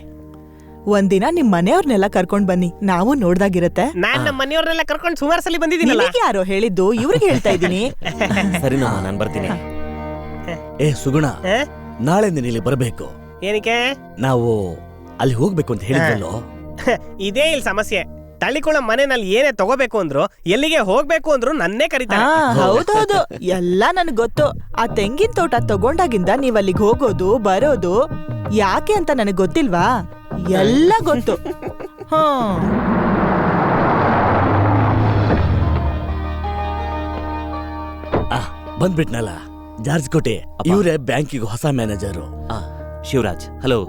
ಒಂದಿನ ನಿಮ್ ಮನೆಯವ್ರನ್ನೆಲ್ಲ ಕರ್ಕೊಂಡ್ ಬನ್ನಿ, ನಾವು ನೋಡ್ದಾಗಿರತ್ತೆ. ನಾನ್ ನಮ್ಮ ಮನೆಯವ್ರನ್ನೆಲ್ಲ ಕರ್ಕೊಂಡು ಸುಮಾರು ಸಲ ಬಂದಿದ್ದೀನಲ್ಲ. ಯಾರೋ ಹೇಳಿದ್ದು, ಇವ್ರಿಗೆ ಹೇಳ್ತಾ ಇದ್ದೀನಿ. ಸರಿ, ನಾನು ಬರ್ತೀನಿ. ಸುಗುಣ, ನಾಳೆ ನೀನು ಇಲ್ಲಿ ಬರಬೇಕು. ಏನಕ್ಕೆ? ನಾವು ಅಲ್ಲಿ ಹೋಗ್ಬೇಕು ಅಂತ ಹೇಳಿದ್ವಲ್ಲೋ. ಇದೇ ಇಲ್ಲಿ ಸಮಸ್ಯೆ. ತಳಿಕುಳಂ ಮನೆಯಲ್ಲಿ ಏನೇ ತಗೋಬೇಕು ಅಂದ್ರು ಎಲ್ಲಿಗೆ ಹೋಗ್ಬೇಕು ಅಂದ್ರು ನನ್ನೇ ಕರೀತಾರೆ. ಹೌದೌದು, ಎಲ್ಲ ನನ್ಗ್ ಗೊತ್ತು. ಆ ತೆಂಗಿನ ತೋಟ ತಗೊಂಡಾಗಿಂದ ನೀವ್ ಅಲ್ಲಿಗೆ ಹೋಗೋದು ಬರೋದು ಯಾಕೆ ಅಂತ ನನಗ್ ಗೊತ್ತಿಲ್ವಾ? ಎಲ್ಲ ಗೊತ್ತು. ಬಂದ್ಬಿಟ್ನಲ್ಲ ಜಾರ್ಜ್ ಕೋಟೆ. ಇವರೇ ಬ್ಯಾಂಕಿಗೆ ಹೊಸ ಮ್ಯಾನೇಜರು. ಶಿವರಾಜ್, ಹಲೋ.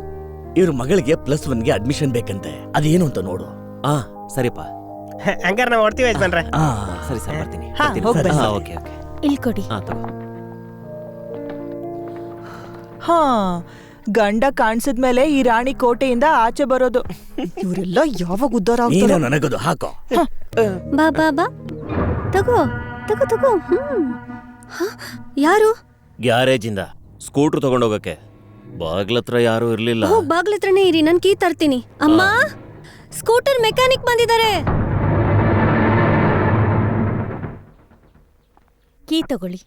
ಇವ್ರ ಮಗಳಿಗೆ +1ಗೆ ಅಡ್ಮಿಷನ್ ಬೇಕಂತೆ, ಅದೇನು ಅಂತ ನೋಡು. ಸರಿಪಾ. ಹಂಗಾರ ನಾವು ಹೊಡ್ತೀವಿ ಯಜಮಾನ್ರೆ. ಸರಿ ಸರ್, ಬರ್ತೀನಿ. Okay okay. ಇಲ್ಲಿ ಕೊಡಿ. ಗಂಡ ಕಾಣಿಸಿದ್ಮೇಲೆ ಈ ರಾಣಿ ಕೋಟೆಯಿಂದ ಆಚೆ ಬರೋದು. ಇವರೆಲ್ಲ ಯಾವಾಗ ಉದ್ದಾರ ನೀನು ನನಗದು ಹಾಕೋ. ಬಾ ಬಾ ಬಾ, ತಗೋ ತಗೋ ತಗೋ. ಯಾರು? ಗ್ಯಾರೇಜಿಂದ ಸ್ಕೂಟ್ರ್ ತಗೊಂಡೋಗಕ್ಕೆ. ಬಾಗ್ಲತ್ರ ಯಾರು ಇರ್ಲಿಲ್ಲ. ಬಾಗ್ಲತ್ರನೇ ಇರಿ, ನನ್ ಕೀ ತರ್ತೀನಿ. ಅಮ್ಮ, ಸ್ಕೂಟರ್ ಮೆಕ್ಯಾನಿಕ್ ಬಂದಿದ್ದಾರೆ. ಕೀ ತಗೊಳ್ಳಿ.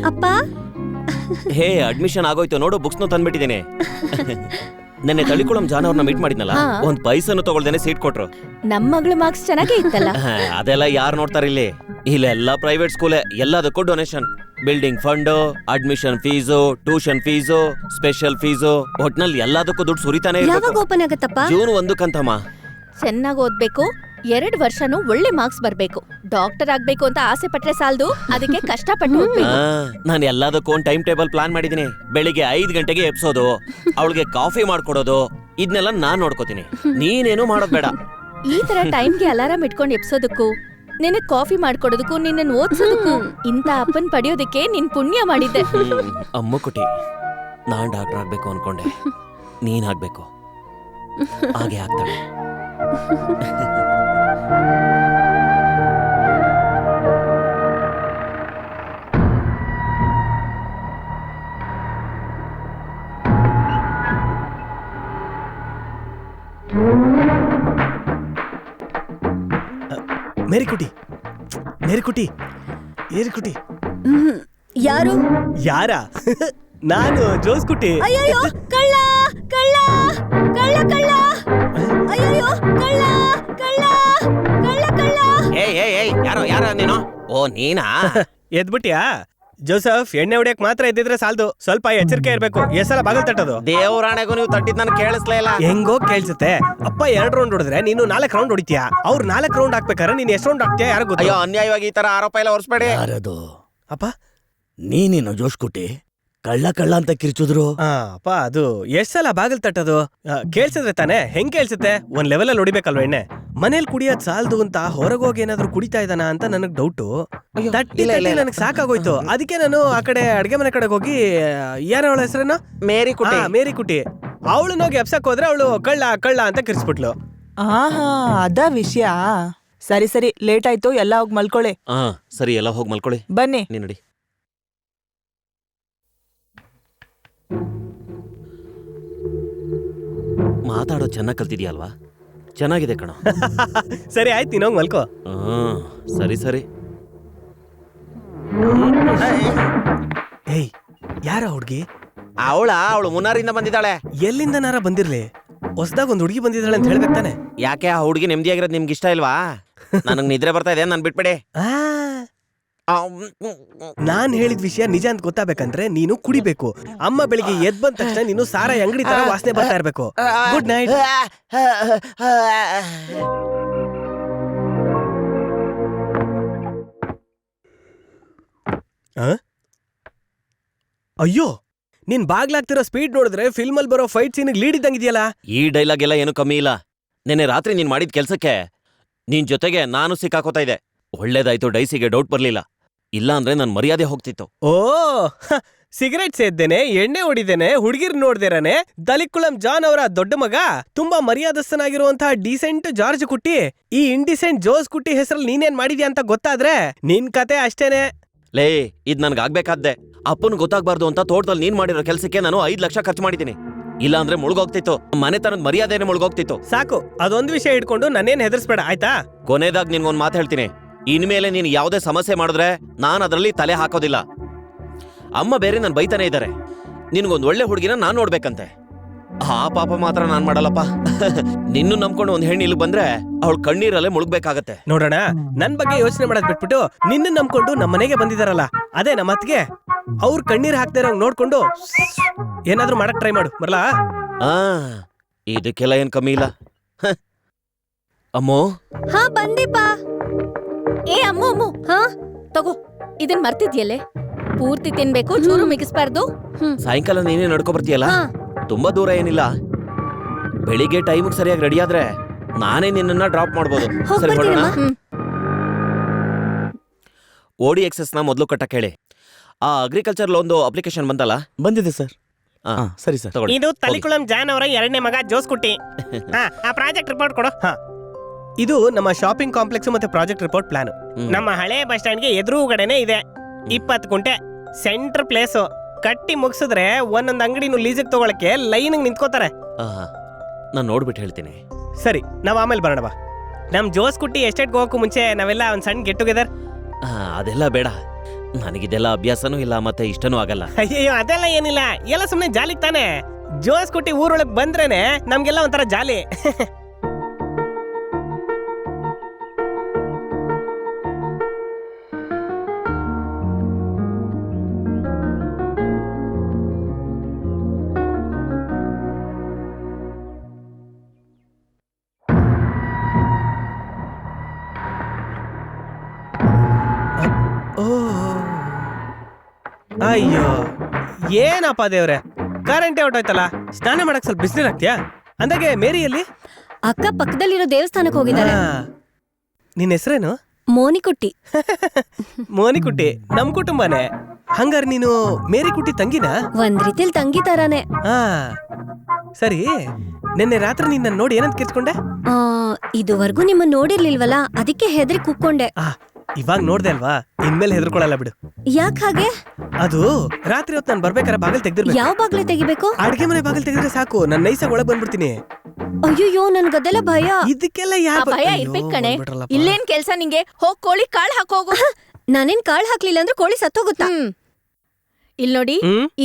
ಅಪ್ಪ, ಹೇ, ಅಡ್ಮಿಷನ್ ಆಗೋಯ್ತು ನೋಡು, ಬುಕ್ಸ್ನು ತಂದ್ಬಿಟ್ಟಿದ್ದೇನೆ. ನೆನ್ನೆ ತಳಿಕುಳಂ ಜಾನ್ ಅವ್ರನ್ನ ಮೀಟ್ ಮಾಡಿದ್ನಲ್ಲ, ಒಂದ್ ಪೈಸನ್ನು ತಗೊಳ್ದೇನೆ ಸೀಟ್ ಕೊಟ್ರು. ನಮ್ ಮಗಳು ಮಾರ್ಕ್ಸ್ ಚೆನ್ನಾಗೇ ಇತ್ತಲ್ಲ. ಅದೆಲ್ಲ ಯಾರು ನೋಡ್ತಾರೆ ಇಲ್ಲಿ? ಇಲ್ಲೆಲ್ಲ ಪ್ರೈವೇಟ್ ಸ್ಕೂಲೇ, ಎಲ್ಲದಕ್ಕೂ donation. Building fund, admission fees, tuition fees, special fees, ಒಟ್ನಲ್ಲಿ ಎಲ್ಲದಕ್ಕೂ ದುಡ್ಡು ಸುರಿತಾನೆ ಯಾವಾಗ ಓಪನ್ ಆಗತ್ತಪ್ಪ? ಜೂನ್ 1 ಚೆನ್ನಾಗಿ ಓದ್ಬೇಕು, 2 ವರ್ಷನೂ ಒಳ್ಳೆ ಮಾರ್ಕ್ಸ್ ಬರ್ಬೇಕು. ಡಾಕ್ಟರ್ ಆಗ್ಬೇಕು ಅಂತ ಆಸೆ ಪಟ್ರೆ ಸಾಲದು, ಅದಕ್ಕೆ ಕಷ್ಟಪಟ್ಟು ಓದ್ಬೇಕು. ನಾನು ಎಲ್ಲದಕ್ಕೂ ಒಂದು ಟೈಮ್ ಟೇಬಲ್ ಪ್ಲಾನ್ ಮಾಡಿದೀನಿ. ಬೆಳಿಗ್ಗೆ 5 ಗಂಟೆಗೆ ಎಬ್ಸೋದು, ಅವಳಿಗೆ ಕಾಫಿ ಮಾಡ್ಕೊಡೋದು, ಇದನ್ನೆಲ್ಲ ನಾನ್ ನೋಡ್ಕೋತೀನಿ. ನೀನೇನು ಮಾಡೋದ್ ಬೇಡ. ಈ ತರ ಟೈಮ್ಗೆ ಅಲಾರಾಮ್ ಇಟ್ಕೊಂಡು ಎಬ್ಸೋದಕ್ಕೂ, ನಿನಗ್ ಕಾಫಿ ಮಾಡ್ಕೊಡೋದಕ್ಕೂ, ನಿನ್ನ ಓದ್ಸೋದಕ್ಕೂ, ಇಂತ ಅಪ್ಪನ್ ಪಡೆಯೋದಕ್ಕೆ ನಿನ್ ಪುಣ್ಯ ಮಾಡಿದ್ದೆ. ಅಮ್ಮ ಕುಟಿ, ನಾನ್ ಡಾಕ್ಟರ್ ಆಗ್ಬೇಕು ಅನ್ಕೊಂಡೆ, ನೀನ್ ಆಗ್ಬೇಕು. ಹಾಗೆ ಆಗ್ತಾಳೆ. ಮೇರಿಕುಟಿ, ಮೇರಿಕುಟಿ, ಏರಿಕುಟಿ. ಯಾರು? ಯಾರ? ನಾನು ಜೋಸ್ ಕುಟಿ. ಅಯ್ಯೋ, ಕಳ್ಳ ಕಳ್ಳ ಕಳ್ಳ ಕಳ್ಳ, ಅಯ್ಯೋ, ಕಳ್ಳ ಕಳ್ಳ ಕಳ್ಳ ಕಳ್ಳ. ಯಾರೋ ನೀನು? ಓ, ನೀನಾ? ಎದ್ಬಿಟ್ಯಾ? ಜೋಸಫ್, ಎಣ್ಣೆ ಹೊಡಿಯಕ್ ಮಾತ್ರ ಎದ್ದಿದ್ರೆ ಸಾಲದು, ಸ್ವಲ್ಪ ಎಚ್ಚರಿಕೆ ಇರ್ಬೇಕು. ಎಷ್ಟಲ ಬಾಗಲ್ ತಟ್ಟೋದು? ದೇವರಾಣೆಗೂ ನೀವು ತಟ್ಟಿದ್ ನನ್ ಕೇಳಿಸ್ಲೇ ಇಲ್ಲ. ಹೆಂಗೋ ಕೇಳ್ಸುತ್ತೆ. ಅಪ್ಪ 2 ರೌಂಡ್ ಹೊಡೆದ್ರೆ ನೀನು 4 ರೌಂಡ್ ಹೊಡಿತೀಯಾ. ಅವ್ರು 4 ರೌಂಡ್ ಹಾಕ್ಬೇಕಾರೆ ನೀನ್ ಎಷ್ಟು ರೌಂಡ್ ಹಾಕ್ತೀಯಾ ಯಾರು ಗೊತ್ತು? ಅಯ್ಯೋ, ಅನ್ಯಾಯವಾಗಿ ಈ ತರ ಆರೋಪ ಎಲ್ಲ ಹೊರಿಸ್ಬೇಡಿ. ಯಾರದು? ಅಪ್ಪ, ನೀನೇನು ಜೋಶ್ ಕುಟಿ? ಕಳ್ಳ ಕಳ್ಳ ಅಂತ ಕಿರ್ಚಿದ್ರು. ಅಪ್ಪ, ಅದು ಎಷ್ಟ್ ಸಲ ಬಾಗಿಲ್ ತಟ್ಟೋದು? ಕೇಳ್ಸಿದ್ರೆ ತಾನೆ? ಹೆಂಗ್ ಕೇಳ್ಸುತ್ತೆ? ಒಂದ್ ಲೆವೆಲ್ ಅಲ್ಲಿ ಹೊಡಿಬೇಕಲ್ವ ಎಣ್ಣೆ? ಮನೇಲಿ ಕುಡಿಯೋದ್ ಸಾಲ್ದು ಅಂತ ಹೊರಗೋಗಿ ಏನಾದ್ರು ಕುಡಿತಾ ಇದ್ದಾನ ಅಂತ ನನಗ್ ಡೌಟು. ತಟ್ಟಿ ನನಗ್ ಸಾಕಾಗೋಯ್ತು. ಅದಕ್ಕೆ ನಾನು ಆ ಕಡೆ ಅಡ್ಗೆ ಮನೆ ಕಡೆಗೆ ಹೋಗಿ, ಯಾರ ಅವಳ ಹೆಸರೇನು? ಮೇರಿಕುಟಿ. ಮೇರಿಕುಟಿ. ಅವಳನ್ನೋಗಿ ಎಬ್ಸಕ್ ಹೋದ್ರೆ ಅವಳು ಕಳ್ಳ ಕಳ್ಳ ಅಂತ ಕಿರ್ಸ್ಬಿಟ್ಲು. ಅದ ವಿಷಯ. ಸರಿ ಸರಿ, ಲೇಟ್ ಆಯ್ತು, ಎಲ್ಲ ಹೋಗಿ ಮಲ್ಕೊಳ್ಳಿ. ಸರಿ, ಎಲ್ಲ ಹೋಗಿ ಮಲ್ಕೊಳ್ಳಿ. ಬನ್ನಿ. ನೀನ್ ನಡಿ. ಮಾತಾಡೋ ಚೆನ್ನಾಗಿ ಕಲ್ತಿದ್ಯಲ್ವಾ? ಚೆನ್ನಾಗಿದೆ ಕಣ. ಸರಿ ಆಯ್ತು, ನೀನೋಗ್ ಮಲ್ಕೋ. ಸರಿ ಸರಿ. ಏಯ್, ಯಾರ ಹುಡ್ಗಿ? ಅವಳು ಮುನ್ನಾರಿಂದ ಬಂದಿದ್ದಾಳೆ. ಎಲ್ಲಿಂದನಾರ ಬಂದಿರ್ಲಿ, ಹೊಸದಾಗ ಒಂದ್ ಹುಡುಗಿ ಬಂದಿದ್ದಾಳೆ ಅಂತ ಹೇಳ್ಬೇಕು ತಾನೆ? ಯಾಕೆ ಆ ಹುಡುಗಿ ನೆಮ್ಮದಿಯಾಗಿರೋದು ನಿಮ್ಗೆ ಇಷ್ಟ ಇಲ್ವಾ? ನನಗ್ ನಿದ್ರೆ ಬರ್ತಾ ಇದೆ, ನನ್ ಬಿಟ್ಬಿಡಿ. ನಾನ್ ಹೇಳಿದ ವಿಷಯ ನಿಜ ಅಂತ ಗೊತ್ತಾಗಬೇಕಂದ್ರೆ ನೀನು ಕುಡಿಬೇಕು. ಅಮ್ಮ ಬೆಳಿಗ್ಗೆ ಎದ್ ಬಂದ ತಕ್ಷಣ ನೀನು ಸಾರಾಯಿ ಅಂಗಡಿ ತರ ವಾಸನೆ ಬರ್ತಾ ಇರ್ಬೇಕು. Good night. ಅಯ್ಯೋ, ನೀನ್ ಬಾಗ್ಲಾಗ್ತಿರೋ ಸ್ಪೀಡ್ ನೋಡಿದ್ರೆ ಫಿಲ್ಮ್ ಅಲ್ಲಿ ಬರೋ ಫೈಟ್ ಸೀನ್ ಲೀಡ್ ಇದ್ದಂಗಿದೆಯಲ್ಲ. ಈ ಡೈಲಾಗ್ ಎಲ್ಲ ಏನು ಕಮ್ಮಿ ಇಲ್ಲ. ನೆನ್ನೆ ರಾತ್ರಿ ನೀನ್ ಮಾಡಿದ ಕೆಲ್ಸಕ್ಕೆ ನಿನ್ ಜೊತೆಗೆ ನಾನು ಸಿಕ್ಕಾಕೋತಾ ಇದ್ದೆ. ಒಳ್ಳೇದಾಯ್ತು, ಡೈಸಿಗೆ ಡೌಟ್ ಬರ್ಲಿಲ್ಲ. ಇಲ್ಲ ಅಂದ್ರೆ ನನ್ ಮರ್ಯಾದೆ ಹೋಗ್ತಿತ್ತು. ಓ, ಸಿಗರೇಟ್ ಸೇದ್ದೇನೆ, ಎಣ್ಣೆ ಹೊಡಿದೇನೆ, ಹುಡುಗಿರ್ ನೋಡ್ದೇರಾನೆ ತಳಿಕುಳಂ ಜಾನ್ ಅವರ ದೊಡ್ಡ ಮಗ, ತುಂಬಾ ಮರ್ಯಾದಸ್ಥನಾಗಿರುವಂತಹ ಡೀಸೆಂಟ್ ಜಾರ್ಜ್ ಕುಟ್ಟಿ ಈ ಇಂಡಿಸೆಂಟ್ ಜೋಸ್ ಕುಟ್ಟಿ ಹೆಸರಲ್ಲಿ ನೀನೇನ್ ಮಾಡಿದ್ಯಾ ಅಂತ ಗೊತ್ತಾದ್ರೆ ನಿನ್ ಕತೆ ಅಷ್ಟೇನೆ. ಲೇ ಇದ್ ನನ್ಗೆ ಆಗ್ಬೇಕಾದ್ದೆ. ಅಪ್ಪನ್ ಗೊತ್ತಾಗ್ಬಾರ್ದು ಅಂತ ತೋಟದಲ್ಲಿ ನೀನ್ ಮಾಡಿರೋ ಕೆಲ್ಸಕ್ಕೆ ನಾನು 5 ಲಕ್ಷ ಖರ್ಚು ಮಾಡಿದ್ದೀನಿ. ಇಲ್ಲ ಅಂದ್ರೆ ಮುಳುಗೋಗ್ತಿತ್ತು, ಮನೆತನದ ಮರ್ಯಾದೆನೆ ಮುಳುಗೋಗ್ತಿತ್ತು. ಸಾಕು, ಅದೊಂದು ವಿಷಯ ಇಟ್ಕೊಂಡು ನನ್ನೇನ್ ಹೆದರ್ಸ್ಬೇಡ ಆಯ್ತಾ? ಕೊನೆದಾಗ್ ನಿನ್ಗೊಂದ್ ಮಾತು ಹೇಳ್ತೀನಿ, ಇನ್ಮೇಲೆ ನೀನು ಯಾವುದೇ ಸಮಸ್ಯೆ ಮಾಡಿದ್ರೆ ನಾನು ಅದರಲ್ಲಿ ತಲೆ ಹಾಕೋದಿಲ್ಲ. ಅಮ್ಮ ಬೇರೆ ನನ್ ಬೈತಾನೆ ಇದ್ದಾರೆ, ನಿನ್ಗೊಂದ್ ಒಳ್ಳೆ ಹುಡುಗಿನ ನಾನ್ ನೋಡ್ಬೇಕಂತೆ. ಆ ಪಾಪ ಮಾತ್ರ ನಾನ್ ಮಾಡಲ್ಲಪ್ಪ. ನಿನ್ನು ನಂಬ್ಕೊಂಡು ಒಂದ್ ಹೆಣ್ಣು ಇಲ್ಲಿ ಬಂದ್ರೆ ಅವಳು ಕಣ್ಣೀರಲ್ಲೇ ಮುಳುಗ್ಬೇಕಾಗತ್ತೆ. ನೋಡೋಣ, ನನ್ ಬಗ್ಗೆ ಯೋಚನೆ ಮಾಡೋದ್ ಬಿಟ್ಬಿಟ್ಟು ನಿನ್ನ ನಂಬ್ಕೊಂಡು ನಮ್ಮ ಮನೆಗೆ ಬಂದಿದಾರಲ್ಲ, ಅದೇ ನಮ್ಮ ಅತ್ತಿಗೆ, ಅವ್ರ ಕಣ್ಣೀರ್ ಹಾಕ್ತಾ ಇರೋ ನೋಡ್ಕೊಂಡು ಏನಾದ್ರೂ ಮಾಡಕ್ ಟ್ರೈ ಮಾಡು. ಬರ್ಲಾ? ಆ ಇದಕ್ಕೆಲ್ಲ ಏನ್ ಕಮ್ಮಿ ಇಲ್ಲ. ಅಮ್ಮೋ, ಹಾ ಬಂದಿಪಾ. ಏ ಅಮ್ಮು ಅಮ್ಮು, ಹಾ ತಗೋ, ಇದನ್ ಮರ್ತಿದ್ಯಲ್ಲೇ. ಪೂರ್ತಿ ತಿನ್ಬೇಕು, ಚೂರು ಮಿಗಿಸ್ಬಾರ್ದು. ಸಾಯಂಕಾಲ ನೀನೇ ನಡ್ಕೊ ಬರ್ತೀಯಲ್ಲ, ಹಾ. ತುಂಬಾ ದೂರ ಏನಿಲ್ಲ. ಬೆಳಿಗ್ಗೆ ಟೈಮಿಗೆ ಸರಿಯಾಗಿ ರೆಡಿ ಆದ್ರೆ ನಾನೇ ನಿನ್ನನ್ನ ಡ್ರಾಪ್ ಮಾಡ್ಬೋದು. ಸರಿ ಹೊರಡೋಣ? ODXS ನ ಮೊದಲು ಕಟ್ಟಕ್ಕೆ ಹೇಳಿ. ಆ ಅಗ್ರಿಕಲ್ಚರ್ ಲೋನ್ದು ಅಪ್ಲಿಕೇಶನ್ ಬಂತಲ್ಲ? ಬಂದಿದೆ ಸರ್. ಆ, ಸರಿ ಸರ್. ತಗೊಳ್ಳಿ. ಇದು ತಲಿಕುಳಂ ಜಾನ್ ಅವರ 2ನೇ ಮಗ ಜೋಸ್ಕುಟ್ಟಿ. ಆ ಪ್ರಾಜೆಕ್ಟ್ ರಿಪೋರ್ಟ್ ಕೊಡು. ಇದು ನಮ್ಮ ಶಾಪಿಂಗ್ ಕಾಂಪ್ಲೆಕ್ಸ್ ಮತ್ತೆ ಪ್ರಾಜೆಕ್ಟ್ ರಿಪೋರ್ಟ್ ಪ್ಲಾನ್. ನಮ್ಮ ಹಳೆ ಬಸ್ ಸ್ಟ್ಯಾಂಡ್ಗೆ ಎದುರುಗಡೆನೆ ಇದೆ. 20 ಗುಂಟೆ ಸೆಂಟ್ರ್ ಪ್ಲೇಸು. ಕಟ್ಟಿ ಮುಗಿಸಿದ್ರೆ ಒಂದೊಂದು ಅಂಗಡಿನೂ ಲೀಸಿಗೆ ತಗೊಳಕ್ಕೆ ಲೈನ್ ನಿಂತ್ಕೋತಾರೆ. ನಾನು ನೋಡ್ಬಿಟ್ಟು ಹೇಳ್ತೀನಿ. ಸರಿ, ನಾವ್ ಆಮೇಲೆ ಬರೋಣ ಬಾ. ನಮ್ ಜೋಸ್ಕುಟ್ಟಿ ಎಸ್ಟೇಟ್ಗೆ ಹೋಗಕ್ಕೂ ಮುಂಚೆ ನಾವೆಲ್ಲ ಒಂದ್ ಸಣ್ಣ ಗೆಟ್ ಟುಗೆದರ್. ಅದೆಲ್ಲ ಬೇಡ, ನನಗಿದೆಲ್ಲ ಅಭ್ಯಾಸನೂ ಇಲ್ಲ ಮತ್ತೆ ಇಷ್ಟನೂ ಆಗಲ್ಲ. ಅಯ್ಯೋ ಅದೆಲ್ಲ ಏನಿಲ್ಲ, ಎಲ್ಲ ಸುಮ್ನೆ ಜಾಲಿ ತಾನೆ. ಜೋಸ್ಕುಟ್ಟಿ ಊರೊಳಗ್ ಬಂದ್ರೇನೆ ನಮ್ಗೆಲ್ಲ ಒಂಥರ ಜಾಲಿ. ಅಯ್ಯೋ ಏನಪ್ಪ ದೇವ್ರೆ, ಕರೆಂಟೇ ಹೊಟ್ಟೋಯ್ತಲ್ಲ. ಸ್ನಾನ ಮಾಡಕ್ ಸ್ವಲ್ಪ ಬಿಸಿನೀರ್ ಹಾಕ್ತೀಯಾ? ಅಂದಾಗೆ ಮೇರಿಯಲ್ಲಿ ಅಕ್ಕ ಪಕ್ಕದಲ್ಲಿರೋ ದೇವಸ್ಥಾನಕ್ಕೆ ಹೋಗಿದ್ದಾರೆ. ನಿನ್ನ ಹೆಸರೇನು? ಮೋನಿಕುಟ್ಟಿ. ಮೋನಿಕುಟ್ಟಿ ನಮ್ ಕುಟುಂಬನೇ. ಹಂಗಾರ ನೀನು ಮೇರಿ ಕುಟ್ಟಿ ತಂಗಿನ? ಒಂದ್ ರೀತಿಲ್ ತಂಗಿ ತರಾನೆ. ಹಾ ಸರಿ, ನಿನ್ನೆ ರಾತ್ರಿ ನಿನ್ನ ನೋಡಿ ಏನಂತ ಕಿರ್ಚ್ಕೊಂಡೆ? ಇದುವರೆಗೂ ನಿಮ್ಮ ನೋಡಿರ್ಲಿಲ್ವಲ್ಲ, ಅದಕ್ಕೆ ಹೆದರಿ ಕೂಕ್ಕೊಂಡೆ. ಇವಾಗ ನೋಡ್ದೆ ಅಲ್ವಾ, ಇನ್ಮೇಲೆ ಹೆದರ್ಕೊಳಲ್ಲ ಬಿಡು. ಯಾಕ್ ಹಾಗೆ? ಅದು ರಾತ್ರಿ ಹೊತ್ತು ನಾನು ಬರ್ಬೇಕಾರೆ ಬಾಗಿಲು ತೆಗ್ದಿರ್ಬೇಕು. ಯಾವ ಬಾಗ್ಲೆ ತೆಗಿಬೇಕು? ಅಡ್ಗೆ ಮನೆ ಬಾಗಿಲು ತೆಗೆದ್ರೆ ಸಾಕು, ನನ್ನ ನೈಸಾಗಿ ಒಳಗ್ ಬಂದ್ಬಿಡ್ತೀನಿ. ಅಯ್ಯೋ ನನ್ಗದೆಲ್ಲ ಭಯ. ಇದಕ್ಕೆಲ್ಲ ಆ ಯಾಕೆ ಭಯ ಇರ್ಬೇಕ್ ಕಣೆ. ಇಲ್ಲೇನ್ ಕೆಲ್ಸ ನಿಂಗೆ? ಹೋಗ್ ಕೋಳಿ ಕಾಳ್ ಹಾಕೋಗು. ನಾನೇನ್ ಕಾಳ್ ಹಾಕ್ಲಿಲ್ಲ ಅಂದ್ರೆ ಕೋಳಿ ಸತ್ತೋಗುತ್ತಾ? ಇಲ್ ನೋಡಿ,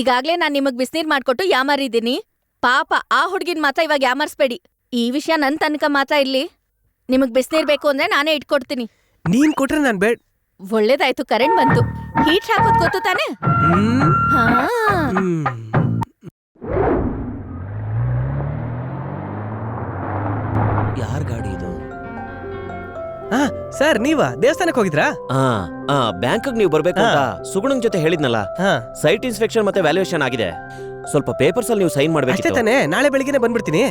ಈಗಾಗ್ಲೇ ನಾನ್ ನಿಮಗ್ ಬಿಸ್ನೀರ್ ಮಾಡ್ಕೊಟ್ಟು ಯಾಮಾರಿದ್ದೀನಿ. ಪಾಪ ಆ ಹುಡ್ಗಿನ್ ಮಾತ್ರ ಇವಾಗ ಯಾಮರ್ಸ್ಬೇಡಿ. ಈ ವಿಷಯ ನನ್ ತನಕ ಮಾತ್ರ ಇರ್ಲಿ. ನಿಮಗ್ ಬಿಸ್ನೀರ್ ಬೇಕು ಅಂದ್ರೆ ನಾನೇ ಇಟ್ಕೊಡ್ತೀನಿ. ನೀನ್ ಕೊಟ್ರೆ ನಾನ್ ಬೇಡ. ಒಳ್ಳೇದಾಯ್ತು, ಕರೆಂಟ್ ಬಂತು. ಹೀಟ್ ಹಾಕೋದ್ ಗೊತ್ತು ತಾನೆ? ಹಾ. ಯಾರ್ ಗಾಡಿ ಇದು? ಸರ್ ನೀವಾ ದೇವಸ್ಥಾನಕ್ಕೆ ಹೋಗಿದ್ರಾ? ಬ್ಯಾಂಕ್ ನೀವು ಬರ್ಬೇಕು ಅಂತ ಸುಗುಣನ್ ಜೊತೆ ಹೇಳಿದ್ನಲ್ಲ. ಸೈಟ್ ಇನ್ಸ್ಪೆಕ್ಷನ್ ಮತ್ತೆ ವ್ಯಾಲ್ಯೂಯೇಷನ್ ಆಗಿದೆ. ಸ್ವಲ್ಪ ಪೇಪರ್ಸ್ ಅಲ್ಲಿ ನೀವು ಸೈನ್ ಅಷ್ಟೇ ಮಾಡ್ಬೇಕು ತಾನೆ. ನಾಳೆ ಬೆಳಿಗ್ಗೆನೆ ಬಂದ್ಬಿಡ್ತೀನಿ.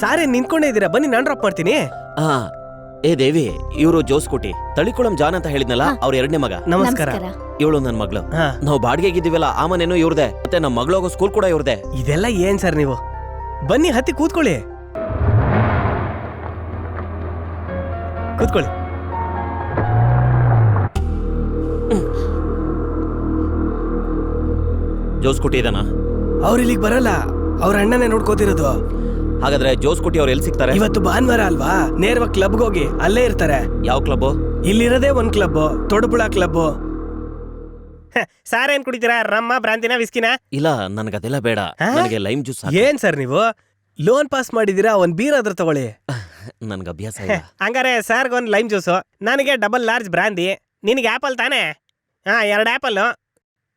ಸಾರೇ ನಿಂತ್ಕೊಂಡೇ ಇದೀರಾ, ಬನ್ನಿ ನಾನ್ ಡ್ರಾಪ್ ಮಾಡ್ತೀನಿ. ಏ ದೇವಿ, ಇವರು ಜೋಸ್ಕುಟಿ, ತಳಿಕುಳಂ ಜಾನ್ ಅಂತ ಹೇಳಿದ್ನಲ್ಲ, ಅವ್ರ 2ನೇ ಮಗ. ನಮಸ್ಕಾರ. ಇವಳು ನನ್ ಮಗಳು. ನಾವು ಬಾಡಿಗೆಗಿದ್ದೀವಲ್ಲ, ಆ ಮನೇನು ಇವ್ರದೆ, ಮತ್ತೆ ನಮ್ಮ ಮಗಳು ಹೋಗೋ ಸ್ಕೂಲ್ ಕೂಡ ಇವ್ರದೆ. ಇದೆಲ್ಲ ಏನ್ ಸರ್ ನೀವು? ಬನ್ನಿ ಹತ್ತಿ ಕೂತ್ಕೊಳ್ಳಿ. ಕೂತ್ಕೊಳ್ಳಿ. ಜೋಸ್ಕುಟಿ ಇದನಾ? ಅವ್ರ ಇಲ್ಲಿಗೆ ಬರಲ್ಲ, ಅವ್ರ ಅಣ್ಣನೇ ನೋಡ್ಕೋತಿರೋದು. ಹಾಗಾದ್ರೆ ಜೋಸ್ಕುಟಿ ಅವ್ರು ಎಲ್ಲಿ ಸಿಗ್ತಾರೆ? ಇವತ್ತು ಭಾನುವಾರ ಅಲ್ವಾ, ನೇರವಾಗಿ ಕ್ಲಬ್ಗೆ ಹೋಗಿ ಅಲ್ಲೇ ಇರ್ತಾರೆ. ಯಾವ ಕ್ಲಬ್? ಇಲ್ಲಿರೋದೇ ಒಂದ್ ಕ್ಲಬ್, ತೊಡಪುಳ ಕ್ಲಬ್. ಸಾರೇನ್ ಕುಡಿತೀರಾ? ರಮ್ಮ, ಬ್ರಾಂತಿನ, ವಿಸ್ಕಿನ? ಇಲ್ಲ, ನನಗದೆಲ್ಲ ಬೇಡ. ನನಗೆ ಲೈಮ್ ಜ್ಯೂಸ್. ಏನ್ ಸರ್ ನೀವು ಲೋನ್ ಪಾಸ್ ಮಾಡಿದೀರಾ? ಒಂದ್ ಬೀರ್ ಆದ್ರೂ ತಗೊಳ್ಳಿ. ನನ್ಗೆ ಅಭ್ಯಾಸ ಇಲ್ಲ. ಹಂಗಾರೆ ಸರ್ಗ್ ಒಂದ್ ಲೈಮ್ ಜ್ಯೂಸು, ನನಗೆ ಡಬಲ್ ಲಾರ್ಜ್ ಬ್ರಾಂದಿ. ನಿನಗೆ ಆಪಲ್ ತಾನೆ? 2 ಆಪಲ್,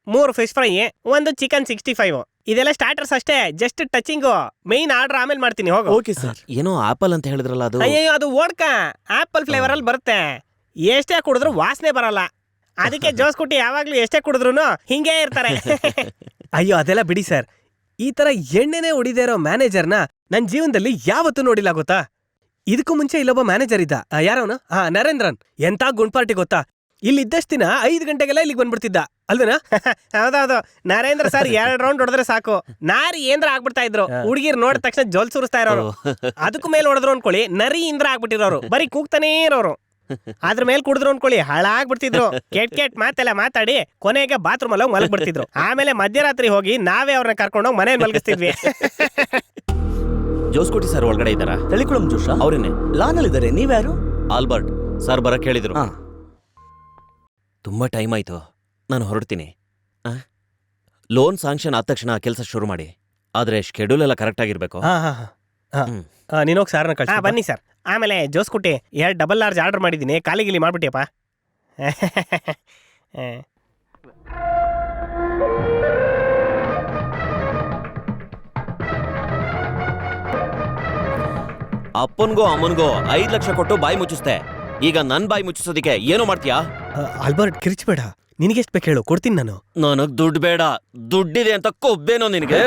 3 ಫಿಶ್ ಫ್ರೈ, 1 ಚಿಕನ್ 65. ಇದೆಲ್ಲ ಸ್ಟಾರ್ಟರ್ಸ್ ಅಷ್ಟೇ, ಜಸ್ಟ್ ಟಚಿಂಗು. ಮೈನ್ ಆರ್ಡರ್ ಆಮೇಲೆ ಮಾಡ್ತೀನಿ, ಹೋಗು. Okay sir. ಏನೋ ಆಪಲ್ ಅಂತ ಹೇಳಿದ್ರಲ್ಲ ಅದು? ಅಯ್ಯೋ ಅದು ಓಡ್ಕ ಆಪಲ್ ಫ್ಲೇವರ್ ಅಲ್ಲಿ ಬರುತ್ತೆ. ಎಷ್ಟೇ ಕುಡಿದ್ರು ವಾಸನೆ ಬರಲ್ಲ. ಅದಕ್ಕೆ ಜೋಸ್ಕುಟಿ ಯಾವಾಗ್ಲೂ ಎಷ್ಟೇ ಕುಡಿದ್ರು ಹಿಂಗೇ ಇರ್ತಾರೆ. ಅಯ್ಯೋ ಅದೆಲ್ಲ ಬಿಡಿ ಸರ್. ಈ ತರ ಎಣ್ಣೆನೆ ಹೊಡಿದೇ ಇರೋ ಮ್ಯಾನೇಜರ್ನ ನನ್ ಜೀವನದಲ್ಲಿ ಯಾವತ್ತೂ ನೋಡಿಲ್ಲ ಗೊತ್ತಾ. ಇದಕ್ಕೂ ಮುಂಚೆ ಇಲ್ಲೊಬ್ಬ ಮ್ಯಾನೇಜರ್ ಇದ್ದ, ಯಾರವನು? ನರೇಂದ್ರನ್. ಎಂತ ಗುಂಡ್ಪಾರ್ಟಿ ಗೊತ್ತಾ, ಇಲ್ಲಿದ್ದಷ್ಟು ದಿನ 5 ಗಂಟೆಗೆಲ್ಲ ಇಲ್ಲಿಗೆ ಬಂದ್ಬಿಡ್ತಿದ್ದ ಅಲ್ವೇನಾ? ಹೌದೌದು, ನರೇಂದ್ರ ಸರ್ 2 ರೌಂಡ್ ಹೊಡೆದ್ರೆ ಸಾಕು ನಾರಿ ಏಂದ್ರ ಆಗ್ಬಿಡ್ತಾ ಇದ್ರು. ಹುಡುಗಿರ್ ನೋಡಿದ ತಕ್ಷಣ ಜೊಲ್ ಸುರಿಸ್ತಾ ಇರೋರು. ಅದಕ್ಕೂ ಮೇಲೆ ಹೊಡೆದ್ರು ಅನ್ಕೊಳ್ಳಿ, ನರಿ ಇಂದ್ರ ಆಗ್ಬಿಟ್ಟಿರೋರು. ಬರೀ ಕೂಗ್ತಾನೇ ಇರೋರು. ಅದ್ರ ಮೇಲೆ ಕುಡಿದ್ರು ಅನ್ಕೊಳ್ಳಿ ಹಾಳಾಗ್ಬಿಡ್ತಿದ್ರು. ಕೆಟ್ ಮಾತೆಲ್ಲ ಮಾತಾಡಿ ಕೊನೆಗೆ ಬಾತ್ರೂಮ್ ಅಲ್ಲಿ ಮಲಗ್ ಬಿಡ್ತಿದ್ರು. ಆಮೇಲೆ ಮಧ್ಯರಾತ್ರಿ ಹೋಗಿ ನಾವೇ ಅವ್ರನ್ನ ಕರ್ಕೊಂಡೋಗಿ ಮನೇಲಿ ಮಲಗಿಸ್ತಿದ್ವಿ. ಜೋಸ್ಕೋಟಿ ಸರ್ ಒಳಗಡೆ ಇದ್ದಾರಾ? ತಳಿಕುಳಂ ಜೋಶ ಅವ್ರೇನೆ ಲಾನಲ್ಲಿದ್ದಾರೆ. ನೀವ್ಯಾರು? ಆಲ್ಬರ್ಟ್ ಸರ್ ಬರಕ್ ಹೇಳಿದ್ರು. ಹಾ. ತುಂಬಾ ಟೈಮ್ ಆಯ್ತು, ನಾನು ಹೊರಡ್ತೀನಿ. ಲೋನ್ ಸ್ಯಾಂಕ್ಷನ್ ಆದ ತಕ್ಷಣ ಕೆಲಸ ಶುರು ಮಾಡಿ, ಆದ್ರೆ ಶೆಡ್ಯೂಲ್ ಎಲ್ಲ ಕರೆಕ್ಟ್ ಆಗಿರ್ಬೇಕು. ನೀನೋಗಿ ಸಾರ್ನ ಕಳ್ಸಿ. ಬನ್ನಿ ಸರ್. ಆಮೇಲೆ ಜೋಸ್ಕುಟಿ 2 ಡಬಲ್ ಲಾರ್ಜ್ ಆರ್ಡರ್ ಮಾಡಿದ್ದೀನಿ. ಕಾಲಿಗಿಲಿ ಮಾಡ್ಬಿಟ್ಟಿಯಪ್ಪ. ಅಪ್ಪನ್ಗೋ ಅಮ್ಮನ್ಗೋ 5 ಲಕ್ಷ ಕೊಟ್ಟು ಬಾಯಿ ಮುಚ್ಚಿಸ್ತೆ. ಈಗ ನನ್ ಬಾಯಿ ಮುಚ್ಚಿಸೋದಿಕ್ಕೆ ಏನೋ ಮಾಡ್ತೀಯಾ? ಆಲ್ಬರ್ಟ್ ಕಿರ್ಚ್ಬೇಡ. ನಿನಗೆಷ್ಟು ಬೇಕು ಹೇಳು, ಕೊಡ್ತೀನಿ ನಾನು. ನನಗ್ ದುಡ್ಡು ಬೇಡ, ದುಡ್ಡಿದೆ ಅಂತ ಕೊಬ್ಬೇನೋ ನಿನಗೆ?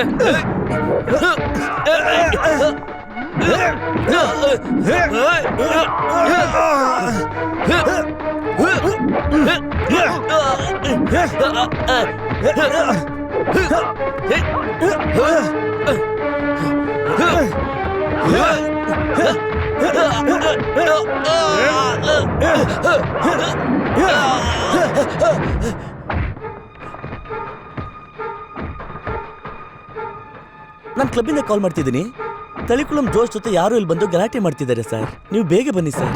ನಾನು ಕ್ಲಬ್ಬಿಂದ ಕಾಲ್ ಮಾಡ್ತಿದ್ದೀನಿ. ತಳಿಕುಳಂ ಜೋಶ್ ಜೊತೆ ಯಾರು ಇಲ್ಲಿ ಬಂದು ಗಲಾಟೆ ಮಾಡ್ತಿದ್ದಾರೆ ಸರ್. ನೀವು ಬೇಗ ಬನ್ನಿ ಸರ್.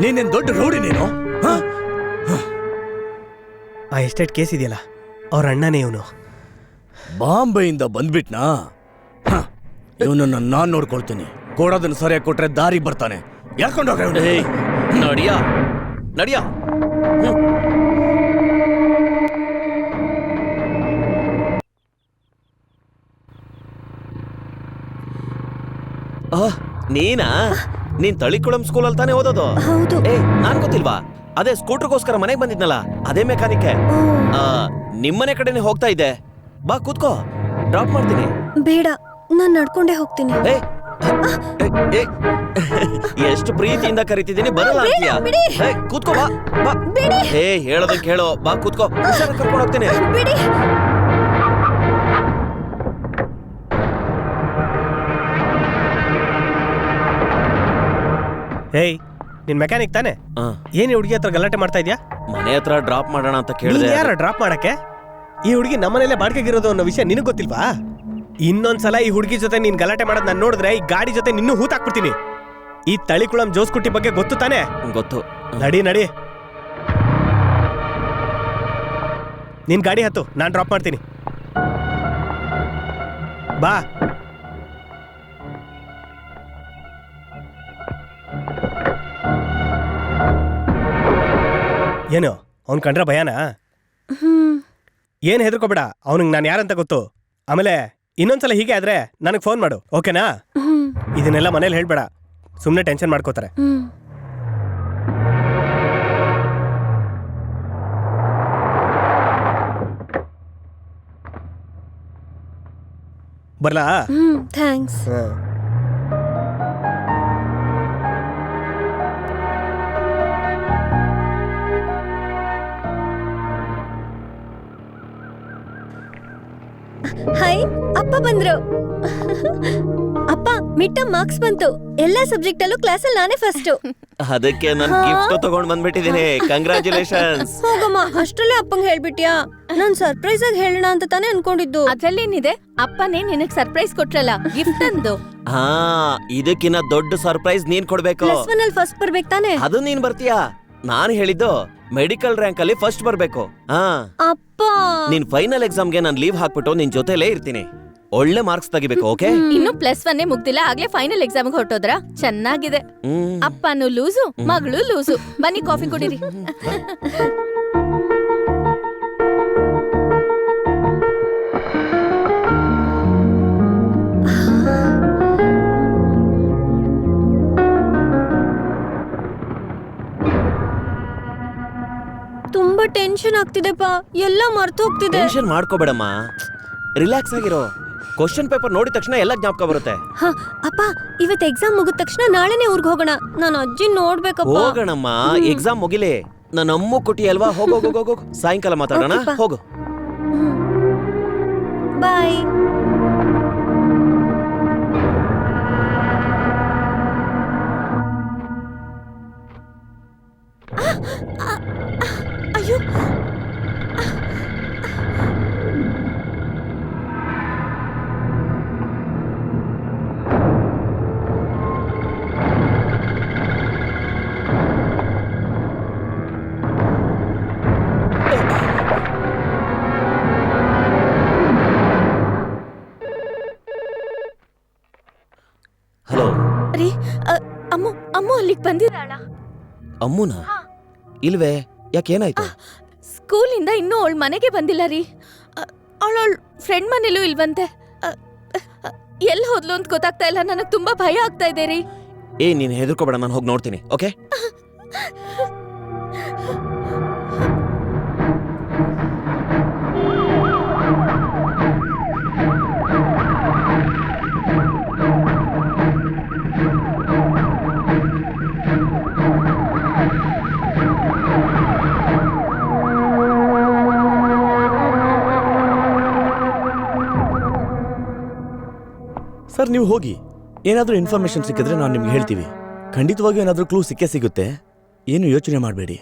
ನೀನೇನ್ ದೊಡ್ಡ ರೌಡಿ ನೀನು? ಆ ಎಸ್ಟೇಟ್ ಕೇಸ್ ಇದೆಯಲ್ಲ, ಅವ್ರ ಅಣ್ಣನೇ ಇವನು. ಬಾಂಬೆಯಿಂದ ಬಂದ್ಬಿಟ್ನಾ? ಇವನನ್ನ ನಾನ್ ನೋಡ್ಕೊಳ್ತೀನಿ. ಕೊಡೋದನ್ನ ಸರಿಯಾಗಿ ಕೊಟ್ರೆ ದಾರಿ ಬರ್ತಾನೆ. ಯಾಕೊಂಡೋಗ ನಡಿಯಾ ನಡಿಯಾ. ನೀನಾ? ನೀನ್ ತಳಿಕುಳಂ ಸ್ಕೂಲ್ ಅಲ್ಲಿ ತಾನೇ ಓದೋದು? ಹೌದು. ನಾನ್ ಗೊತ್ತಿಲ್ವಾ? ಅದೇ ಸ್ಕೂಟರ್ಗೋಸ್ಕರ ಮನೆಗೆ ಬಂದಿದ್ನಲ್ಲ, ಅದೇ ಮೆಕ್ಯಾನಿಕ್. ನಿಮ್ಮನೆ ಕಡೆನೆ ಹೋಗ್ತಾ ಇದ್ದೆ. ಬಾ ಕೂತ್ಕೋ, ಡ್ರಾಪ್ ಮಾಡ್ತೀನಿ. ಬೇಡ, ನಾನ್ ನಡ್ಕೊಂಡೇ ಹೋಗ್ತೀನಿ. ಎಷ್ಟು ಪ್ರೀತಿಯಿಂದ ಕರಿತಿದ್ದೀನಿ, ಬರಲ್ಲ ಅಂತೀಯಾ? ಕೂತ್ಕೋ, ಬಾ ಬಾ. ಹೇಳೋದನ್ನ ಕೇಳೋ, ಬಾ ಕೂತ್ಕೋ, ಕರ್ಕೊಂಡು ಹೋಗ್ತೀನಿ. ಏಯ್, ನಿನ್ ಮೆಕ್ಯಾನಿಕ್ ತಾನೆ? ಏನ್ ಹುಡುಗಿ ಹತ್ರ ಗಲಾಟೆ ಮಾಡ್ತಾ ಇದ್ಯಾ? ಮನೆ ಹತ್ರ ಡ್ರಾಪ್ ಮಾಡೋಣ ಅಂತ ಕೇಳಿದೆ. ಯಾರ ಡ್ರಾಪ್ ಮಾಡಕ್ಕೆ? ಈ ಹುಡುಗಿ ನಮ್ಮನೇಲೆ ಬಾಡ್ಕೆಗಿರೋದು ಅನ್ನೋ ವಿಷಯ ನಿನಗ್ ಗೊತ್ತಿಲ್ವಾ? ಇನ್ನೊಂದ್ಸಲ ಈ ಹುಡುಗಿ ಜೊತೆ ನೀನ್ ಗಲಾಟೆ ಮಾಡೋದ್ ನಾನು ನೋಡಿದ್ರೆ ಈ ಗಾಡಿ ಜೊತೆ ನಿನ್ನೂ ಹೂತಾಕ್ಬಿಡ್ತೀನಿ. ಈ ತಳಿಕುಳಂ ಜೋಸ್ಕುಟಿ ಬಗ್ಗೆ ಗೊತ್ತು ತಾನೆ? ಗೊತ್ತು. ನಡಿ ನಡಿ, ನಿನ್ ಗಾಡಿ ಹತ್ತು, ನಾನ್ ಡ್ರಾಪ್ ಮಾಡ್ತೀನಿ. ಬಾ. ಏನು ಅವ್ನ್ ಕಂಡ್ರೆ ಭಯನಾ? ಏನ್ ಹೆದರ್ಕೋಬೇಡ, ಅವನಿಗೆ ನಾನು ಯಾರಂತ ಗೊತ್ತು. ಆಮೇಲೆ ಇನ್ನೊಂದ್ಸಲ ಹೀಗೆ ಆದ್ರೆ ನನಗೆ ಫೋನ್ ಮಾಡು, ಓಕೆನಾ? ಇದನ್ನೆಲ್ಲ ಮನೇಲಿ ಹೇಳ್ಬೇಡ, ಸುಮ್ಮನೆ ಟೆನ್ಷನ್ ಮಾಡ್ಕೋತಾರೆ. ಬರ್ಲಾ? ಥ್ಯಾಂಕ್ಸ್. ಹಾಯ್, ಅಪ್ಪ ಬಂದ್ರು. ಅಪ್ಪ, ಮಿಡ್ ಟರ್ಮ್ ಮಾರ್ಕ್ಸ್ ಬಂತು. ಎಲ್ಲಾ ಸಬ್ಜೆಕ್ಟ್ ಅಲ್ಲೂ ಕ್ಲಾಸಲ್ಲಿ ನಾನೇ ಫಸ್ಟ್. ಅದಕ್ಕೆ ನಾನು ಗಿಫ್ಟ್ ತಗೊಂಡ್ ಬಂದ್ಬಿಟ್ಟಿದ್ದೀನಿ. ಕಂಗ್ರಾಚುಲೇಷನ್ಸ್. ಹೋಗಮ್ಮ, ಅಷ್ಟ್ರಲ್ಲೇ ಅಪ್ಪಂಗೆ ಹೇಳ್ಬಿಟ್ಯಾ? ನಾನ್ ಸರ್ಪ್ರೈಸ್ ಆಗಿ ಹೇಳೋಣ ಅಂತ ತಾನೇ ಅನ್ಕೊಂಡಿದ್ದು. ಅದ್ರಲ್ಲೇನಿದೆ, ಅಪ್ಪನೇ ನಿನಗ್ ಸರ್ಪ್ರೈಸ್ ಕೊಟ್ರಲ್ಲ, ಗಿಫ್ಟ್ ಅಂದು. ಇದಕ್ಕಿನ್ನ ದೊಡ್ಡ ಸರ್ಪ್ರೈಸ್ ನೀನ್ ಕೊಡ್ಬೇಕು. ಪ್ಲಸ್ ಒನ್ ಅಲ್ಲಿ ಫಸ್ಟ್ ಬರ್ಬೇಕು ತಾನೆ? ಅದು ನೀನ್ ಬರ್ತೀಯಾ? ನಾನ್ ಹೇಳಿದ್ದು ಮೆಡಿಕಲ್ ರ್ಯಾಂಕ್ ಅಲ್ಲಿ ಫಸ್ಟ್ ಬರ್ಬೇಕು. ಅಪ್ಪ, ನಿನ್ ಫೈನಲ್ ಎಕ್ಸಾಮ್ಗೆ ನಾನು ಲೀವ್ ಹಾಕ್ಬಿಟ್ಟು ನಿನ್ ಜೊತೆಲೇ ಇರ್ತೀನಿ. ಒಳ್ಳೆ ಮಾರ್ಕ್ಸ್ ತೆಗಿಬೇಕು, ಓಕೆ? ಇನ್ನು ಪ್ಲಸ್ 1 ಮುಗ್ದಿಲ್ಲ, ಆಗ್ಲೇ ಫೈನಲ್ ಎಕ್ಸಾಮ್ ಹೊರಟೋದ್ರ? ಚೆನ್ನಾಗಿದೆ. ಅಪ್ಪನು ಲೂಸು, ಮಗಳು ಲೂಸು. ಬನ್ನಿ ಕಾಫಿ ಕುಡೀರಿ. ಟೆನ್ಷನ್ ಆಗ್ತಿದೆಪ್ಪ, ಎಲ್ಲ ಮರ್ತು ಹೋಗ್ತಿದೆ. ಟೆನ್ಷನ್ ಮಾಡ್ಕೋಬೇಡಮ್ಮ, ರಿಲ್ಯಾಕ್ಸ್ ಆಗಿರೋ. ಕ್ವಶನ್ ಪೇಪರ್ ನೋಡಿದ ತಕ್ಷಣ ಎಲ್ಲ ಜ್ಞಾಪಕ ಬರುತ್ತೆ. ಅಪ್ಪ, ಇವತ್ತು ಎಕ್ಸಾಮ್ ಮುಗಿದ ತಕ್ಷಣ ನಾಳೆನೆ ಊರ್ಗ್ ಹೋಗೋಣ. ನಾನು ಅಜ್ಜಿ ನೋಡ್ಬೇಕಪ್ಪ. ಹೋಗೋಣಮ್ಮ, ಎಕ್ಸಾಮ್ ಮುಗಿಲಿ. ನನ್ನ ಅಮ್ಮ ಕೊಟ್ಟಿ ಅಲ್ವಾ, ಹೋಗೋ ಸಾಯಂಕಾಲ ಮಾತಾಡೋಣ. Okay, ಹೋಗು. ಬಾಯ್. ಅಯ್ಯೋ, ಹಲೋ ರೀ, ಅಮ್ಮ ಅಲ್ಲಿಗೆ ಬಂದಿದ್ದಾಳ? ಅಮ್ಮುನ ಇಲ್ವೇ? ಯಾಕೇನಾಯ್ತು? ಸ್ಕೂಲಿಂದ ಇನ್ನೂ ಅವಳ ಮನೆಗೆ ಬಂದಿಲ್ಲ ರೀ. ಅವಳ ಫ್ರೆಂಡ್ ಮನೇಲೂ ಇಲ್ವಂತೆ. ಎಲ್ಲಿ ಹೋದ್ಲು ಅಂತ ಗೊತ್ತಾಗ್ತಾ ಇಲ್ಲ. ನನಗೆ ತುಂಬಾ ಭಯ ಆಗ್ತಾ ಇದೆ ರೀ. ನೀನ್ ಹೆದರ್ಕೋಬೇಡ, ನಾನು ಹೋಗಿ ನೋಡ್ತೀನಿ. ಓಕೆ? ಸರ್, ನೀವು ಹೋಗಿ. ಏನಾದರೂ ಇನ್ಫಾರ್ಮೇಶನ್ ಸಿಕ್ಕಿದ್ರೆ ನಾವು ನಿಮ್ಗೆ ಹೇಳ್ತೀವಿ. ಖಂಡಿತವಾಗಿಯೂ ಏನಾದರೂ ಕ್ಲೂ ಸಿಕ್ಕೇ ಸಿಗುತ್ತೆ. ಏನು ಯೋಚನೆ ಮಾಡಬೇಡಿ.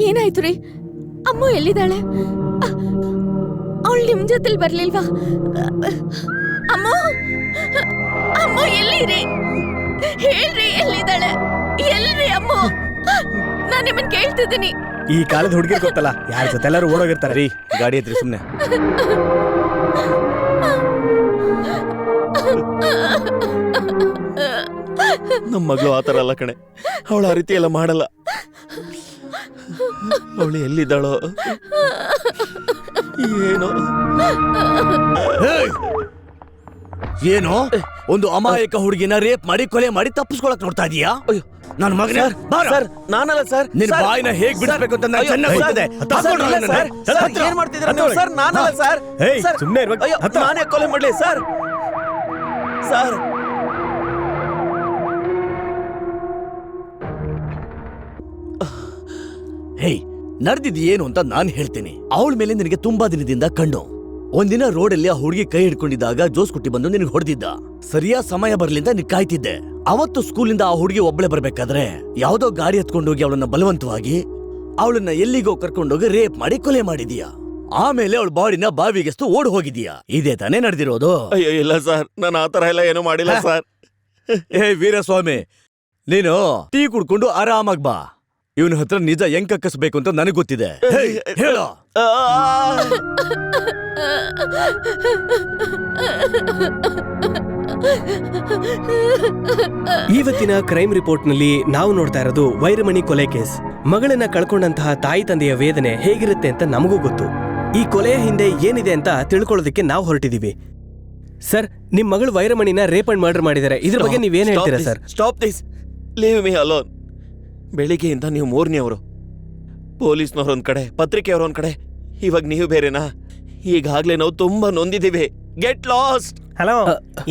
ಏನಾಯ್ತು ರೀ? ಅಮ್ಮ ಎಲ್ಲಿದ್ದಾಳೆ? ಅವಳು ನಿಮ್ ಜೊತೆಲಿ ಬರ್ಲಿಲ್ವಾ? ಅಮ್ಮ, ಅಮ್ಮ ಎಲ್ಲಿರಿ? ಹೇಳ್ರಿ, ಎಲ್ಲಿದ್ದಾಳೆ? ಎಲ್ರಿ ಅಮ್ಮ? ನಾನ್ ನಿಮ್ಮನ್ ಕೇಳ್ತಿದ್ದೀನಿ. ಈ ಕಾಲದ ಹುಡುಗಿ ಗೊತ್ತಲ್ಲ, ಯಾರ ಜೊತೆ ಎಲ್ಲರೂ ಓಡೋಗಿರ್ತಾರೆ. ರೀ, ಗಾಡಿ ಹತ್ರಿ ಸುಮ್ಮನೆ. ನಮ್ಮ ಮಗಳು ಆತರ ಅಲ್ಲ ಕಣೆ, ಅವಳು ಆ ರೀತಿ ಎಲ್ಲ ಮಾಡಲ್ಲ. ಅವಳು ಎಲ್ಲಿದ್ದಾಳೋ ಏನೋ. ಏನೋ ಒಂದು ಅಮಾಯಕ ಹುಡುಗಿನ ರೇಪ್ ಮಾಡಿ ಕೊಲೆ ಮಾಡಿ ತಪ್ಪಿಸ್ಕೊಳಕ್ ನೋಡ್ತಾ ಇದೀಯಾ? ನನ್ನ ಮಗನೇ, ಸರ್ ನಾನಲ್ಲ ಸರ್. ನಿನ್ನ ಬಾಯಿನ ಹೇಗ್ ಬಿಡಿಸ್ಬೇಕು ಅಂತ ನನಗೆ ಚೆನ್ನಾಗಿ ಗೊತ್ತಿದೆ. ಏನ್ ಮಾಡ್ತಿದ್ದೀರಾ ನೀವು? ಸರ್ ನಾನಲ್ಲ ಸರ್. ಸುಮ್ಮನೆ ಅಯ್ಯೋ, ನಾನೇ ಕೊಲೆ ಮಾಡ್ಲಿ ಸರ್? ಸರ್ ಹೇಯ್, ನಡೆದಿದ್ ಏನು ಅಂತ ನಾನು ಹೇಳ್ತೀನಿ. ಅವಳ ಮೇಲೆ ನಿನಗೆ ತುಂಬಾ ದಿನದಿಂದ ಕಣ್ಣು. ಒಂದಿನ ರೋಡಲ್ಲಿ ಆ ಹುಡುಗಿ ಕೈ ಹಿಡ್ಕೊಂಡಿದ್ದಾಗ ಜೋಸ್ ಕುಟ್ಟಿ ಬಂದು ನಿನಗೆ ಹೊಡೆದಿದ್ದ. ಸರಿಯಾದ ಸಮಯ ಬರ್ಲಿಂದ ನೀ ಕಾಯ್ತಿದ್ದೆ. ಅವತ್ತು ಸ್ಕೂಲಿಂದ ಆ ಹುಡುಗಿ ಒಬ್ಬಳೆ ಬರ್ಬೇಕಾದ್ರೆ ಯಾವ್ದೋ ಗಾಡಿ ಹತ್ಕೊಂಡೋಗಿ ಅವಳನ್ನ ಬಲವಂತವಾಗಿ ಅವಳನ್ನ ಎಲ್ಲಿಗೋ ಕರ್ಕೊಂಡೋಗಿ ರೇಪ್ ಮಾಡಿ ಕೊಲೆ ಮಾಡಿದೀಯ. ಆಮೇಲೆ ಅವಳ ಬಾಡಿನ ಬಾವಿಗೆಸ್ತು ಓಡ್ ಹೋಗಿದೀಯಾ. ಇದೇ ತಾನೇ ನಡೆದಿರೋದು? ಅಯ್ಯೋ ಇಲ್ಲ ಸರ್, ನಾನು ಆತರ ಎಲ್ಲ ಏನು ಮಾಡಿಲ್ಲ ಸರ್. ಏ ವೀರಸ್ವಾಮಿ, ನೀನು ಟೀ ಕುಡ್ಕೊಂಡು ಆರಾಮಾಗ್ ಬಾ. ಇವನ ಹತ್ರ ನಿಜ ಹೆಂಗ್ ಕಕ್ಕಿಸ್ಬೇಕು ಅಂತ ನನಗ್ ಗೊತ್ತಿದೆ. ಹೇಳೋ. ಇವತ್ತಿನ ಕ್ರೈಮ್ ರಿಪೋರ್ಟ್ ನಲ್ಲಿ ನಾವು ನೋಡ್ತಾ ಇರೋದು ವೈರಮಣಿ ಕೊಲೆ ಕೇಸ್. ಮಗಳನ್ನ ಕಳ್ಕೊಂಡಂತಹ ತಾಯಿ ತಂದೆಯ ವೇದನೆ ಹೇಗಿರುತ್ತೆ ಅಂತ ನಮಗೂ ಗೊತ್ತು. ಈ ಕೊಲೆಯ ಹಿಂದೆ ಏನಿದೆ ಅಂತ ತಿಳ್ಕೊಳ್ಳೋದಕ್ಕೆ ನಾವು ಹೊರಟಿದೀವಿ. ಸರ್, ನಿಮ್ ಮಗಳು ವೈರಮಣಿನ ರೇಪ್ ಅಂಡ್ ಮರ್ಡರ್ ಮಾಡಿದ್ದಾರೆ. ಇದ್ರ ಬಗ್ಗೆ ನೀವೇನ್ ಹೇಳ್ತೀರಾ sir? Stop this, leave me alone. ಬೆಳಿಗ್ಗೆಯಿಂದ ನೀವು ಮೂರನೇವರು, ಪೊಲೀಸ್ನವ್ರೊಂದ್ ಕಡೆ, ಪತ್ರಿಕೆಯವ್ರೊಂದ್ ಕಡೆ, ಇವಾಗ ನೀವು ಬೇರೆನಾ? ಈಗಾಗ್ಲೇ ನಾವು ತುಂಬಾ ನೊಂದಿದ್ದೀವಿ. Get lost. ಹಲೋ,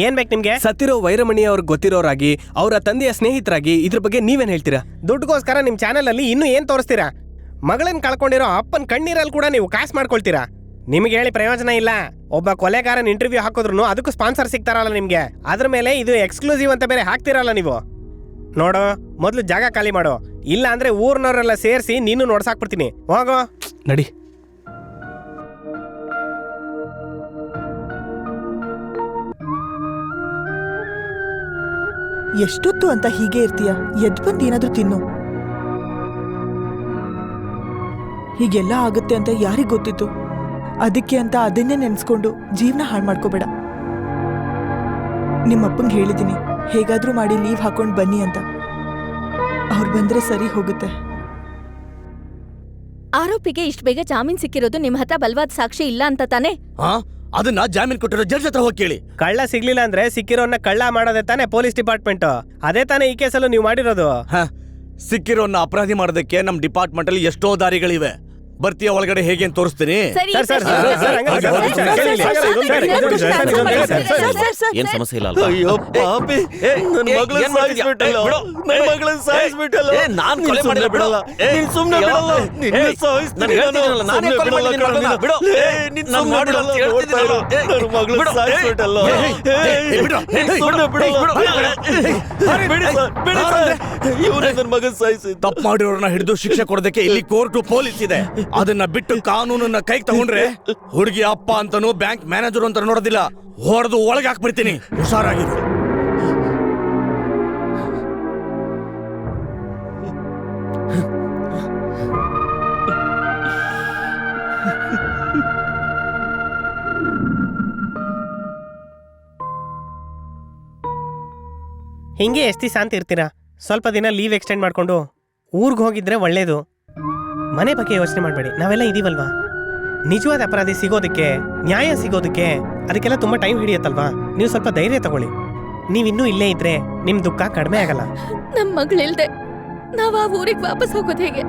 ಏನ್ ಬೇಕು ನಿಮ್ಗೆ? ಸತ್ತಿರೋ ವೈರಮಣಿ ಅವ್ರಿಗೆ ಗೊತ್ತಿರೋರಾಗಿ, ಅವರ ತಂದೆಯ ಸ್ನೇಹಿತರಾಗಿ ಇದ್ರ ಬಗ್ಗೆ ನೀವೇನ್ ಹೇಳ್ತೀರಾ? ದುಡ್ಡುಗೋಸ್ಕರ ನಿಮ್ ಚಾನೆಲ್ ಅಲ್ಲಿ ಇನ್ನೂ ಏನ್ ತೋರಿಸ್ತೀರಾ? ಮಗಳನ್ನ ಕಳ್ಕೊಂಡಿರೋ ಅಪ್ಪನ್ ಕಣ್ಣೀರಲ್ಲಿ ಕೂಡ ನೀವು ಕಾಸು ಮಾಡ್ಕೊಳ್ತೀರಾ. ನಿಮ್ಗೆ ಹೇಳಿ ಪ್ರಯೋಜನ ಇಲ್ಲ. ಒಬ್ಬ ಕೊಲೆಗಾರನ್ ಇಂಟರ್ವ್ಯೂ ಹಾಕಿದ್ರು ಅದಕ್ಕೂ ಸ್ಪಾನ್ಸರ್ ಸಿಗ್ತಾರಲ್ಲ ನಿಮ್ಗೆ. ಅದ್ರ ಮೇಲೆ ಇದು ಎಕ್ಸ್ಕ್ಲೂಸಿವ್ ಅಂತ ಬೇರೆ ಹಾಕ್ತಿರಲ್ಲ ನೀವು. ನೋಡು, ಮೊದ್ಲು ಜಾಗ ಖಾಲಿ ಮಾಡು, ಇಲ್ಲ ಅಂದ್ರೆ ಊರ್ನವರೆಲ್ಲ ಸೇರಿಸಿ ನೀನು ನೋಡ್ಸಾಕ್ಬಿಡ್ತೀನಿ. ಹೋಗೋ ನಡಿ. ಎಷ್ಟೊತ್ತು ಅಂತ ಹೀಗೆ ಇರ್ತೀಯ? ಎದ್ ಬಂದು ಏನಾದ್ರೂ ತಿನ್ನು. ಹೀಗೆಲ್ಲ ಆಗುತ್ತೆ ಅಂತ ಯಾರಿಗ್ ಗೊತ್ತಿತ್ತು? ಅದಕ್ಕೆ ಅಂತ ಅದನ್ನೇ ನೆನ್ಸ್ಕೊಂಡು ಜೀವನ ಹಾಳು ಮಾಡ್ಕೋಬೇಡ. ನಿಮ್ಮಪ್ಪಂಗೆ ಹೇಳಿದ್ದೀನಿ, ಹೇಗಾದ್ರೂ ಮಾಡಿ ಲೀವ್ ಹಾಕೊಂಡು ಬನ್ನಿ ಅಂತ. ಅವ್ರು ಬಂದ್ರೆ ಸರಿ ಹೋಗುತ್ತೆ. ಆರೋಪಿಗೆ ಇಷ್ಟು ಬೇಗ ಜಾಮೀನ್ ಸಿಕ್ಕಿರೋದು ನಿಮ್ ಹತ್ರ ಬಲವಾದ ಸಾಕ್ಷಿ ಇಲ್ಲ ಅಂತ ತಾನೇ? ಅದನ್ನ ಜಾಮೀನ್ ಕೊಟ್ಟಿರೋ ಜಡ್ಜ್ ಹತ್ರ ಹೋಗಿ ಕೇಳಿ. ಕಳ್ಳ ಸಿಗ್ಲಿಲ್ಲ ಅಂದ್ರೆ ಸಿಕ್ಕಿರೋನ್ನ ಕಳ್ಳ ಮಾಡೋದೇ ತಾನೇ ಪೊಲೀಸ್ ಡಿಪಾರ್ಟ್ಮೆಂಟ್. ಅದೇ ತಾನೇ ಈ ಕೇಸಲ್ಲೂ ನೀವು ಮಾಡಿರೋದು. ಸಿಕ್ಕಿರೋನ್ನ ಅಪರಾಧಿ ಮಾಡೋದಕ್ಕೆ ನಮ್ ಡಿಪಾರ್ಟ್ಮೆಂಟ್ ಅಲ್ಲಿ ಎಷ್ಟೋ ದಾರಿಗಳಿವೆ. ಬರ್ತೀಯ ಒಳಗಡೆ ಹೇಗೆ ಅಂತ ತೋರಿಸ್ತೀನಿ. ಸರಿ, ಸರ್, ಏನ್ ಸಮಸ್ಯೆ ಇಲ್ಲ ಅಲ್ವಾ? ಅಯ್ಯೋ ಪಾಪಿ, ನನ್ ಮಗಳನ್ನ ಏನ್ ಮಾಡ್ತಿದ್ಯಾ? ಸಾಯಿಸ್ಬಿಟ್ಟಲ್ಲ. ಬಿಡು. ನನ್ ಮಗಳನ್ನ ಸಾಯಿಸ್ಬಿಟ್ಟಲ್ಲ. ನಾನ್ ಕೊಲೆ ಮಾಡಿಲ್ಲ, ಬಿಡಲ್ಲ. ನೀನ್ ಸುಮ್ನೆ ಬಿಡಲ್ಲ. ನಿನ್ನ ಸಾಯಿಸ್ತೀನಿ ನಾನು ಹೇಳ್ತಿದ್ದೀನಲ್ಲ, ನಾನೇ ಸುಮ್ನೆ ಕೊಲೆ ಮಾಡಿದ್ದೀನಿ, ಬಿಡಲ್ಲ ಮಗಳನ್ನ. ಬಿಡು. ನೀನ್ ನಾನು ಸುಮ್ನೆ ಮಾಡಿಲ್ಲ ಬಿಡಲ್ಲ, ಅಂತ ಹೇಳ್ತಿದ್ದೀನಲ್ಲ. ನೋಡ್ತಾ ಇರು. ನನ್ ಮಗಳನ್ನ ಬಿಡು. ಸಾಯಿಸ್ಬಿಟ್ಟಲ್ಲ. ನೀನ್ ಸುಮ್ನೆ ಬಿಡಲ್ಲ. ಬಿಡಿ ಸರ್, ಬಿಡಿ ಸರ್. ಇವ್ನೇ ನನ್ ಮಗನ್ ಸಾಯಿಸಿದ್ದು. ತಪ್ಪು ಮಾಡಿರೋರ್ನ ಹಿಡಿದು ಶಿಕ್ಷೆ ಕೊಡೋದಕ್ಕೆ ಇಲ್ಲಿ ಕೋರ್ಟ್ ಪೊಲೀಸ್ ಇದೆ. ಅದನ್ನ ಬಿಟ್ಟು ಕಾನೂನನ್ನ ಕೈಗೆ ತಗೊಂಡ್ರೆ ಹುಡುಗಿ ಅಪ್ಪ ಅಂತಾನು ಬ್ಯಾಂಕ್ ಮ್ಯಾನೇಜರ್ ಅಂತ ನೋಡೋದಿಲ್ಲ, ಹೊಡೆದು ಒಳಗೆ ಹಾಕ್ಬಿಡ್ತೀನಿ. ಹುಷಾರಾಗಿರು. ಹಿಂಗೆ ಎಷ್ಟು ದಿವಸ ಅಂತ ಇರ್ತೀರಾ? ಸ್ವಲ್ಪ ದಿನ ಲೀವ್ ಎಕ್ಸ್ಟೆಂಡ್ ಮಾಡ್ಕೊಂಡು ಊರಿಗೆ ಹೋಗಿದ್ರೆ ಒಳ್ಳೇದು. ಮನೆ ಬಗ್ಗೆ ಯೋಚನೆ ಮಾಡಬೇಡಿ, ನಾವೆಲ್ಲ ಇದೀವಲ್ವಾ. ನಿಜವಾದ ಅಪರಾಧಿ ಸಿಗೋದಕ್ಕೆ, ನ್ಯಾಯ ಸಿಗೋದಕ್ಕೆ ಅದಕ್ಕೆಲ್ಲ ತುಂಬಾ ಟೈಮ್ ಹಿಡಿಯತ್ತಲ್ವಾ. ನೀವು ಸ್ವಲ್ಪ ಧೈರ್ಯ ತಗೊಳ್ಳಿ. ನೀವಿನ್ನೂ ಇಲ್ಲೇ ಇದ್ರೆ ನಿಮ್ ದುಃಖ ಕಡಿಮೆ ಆಗಲ್ಲ. ನಮ್ ಮಗಳಿಲ್ದೆ ನಾವ್ ಆ ಊರಿಗೆ ವಾಪಸ್ ಹೋಗೋದು ಹೇಗೆ?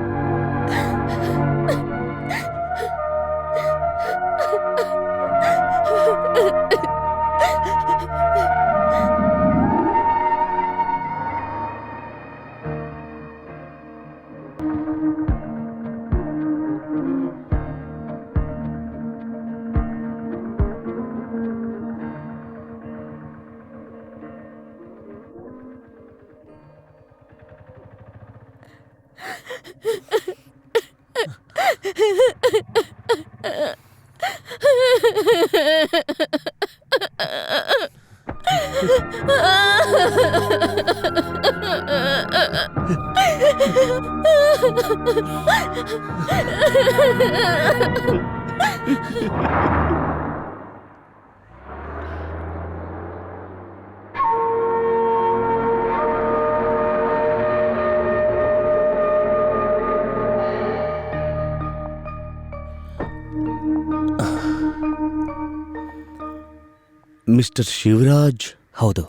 ಮಿಸ್ಟರ್ ಶಿವರಾಜ್. ಹೌದು,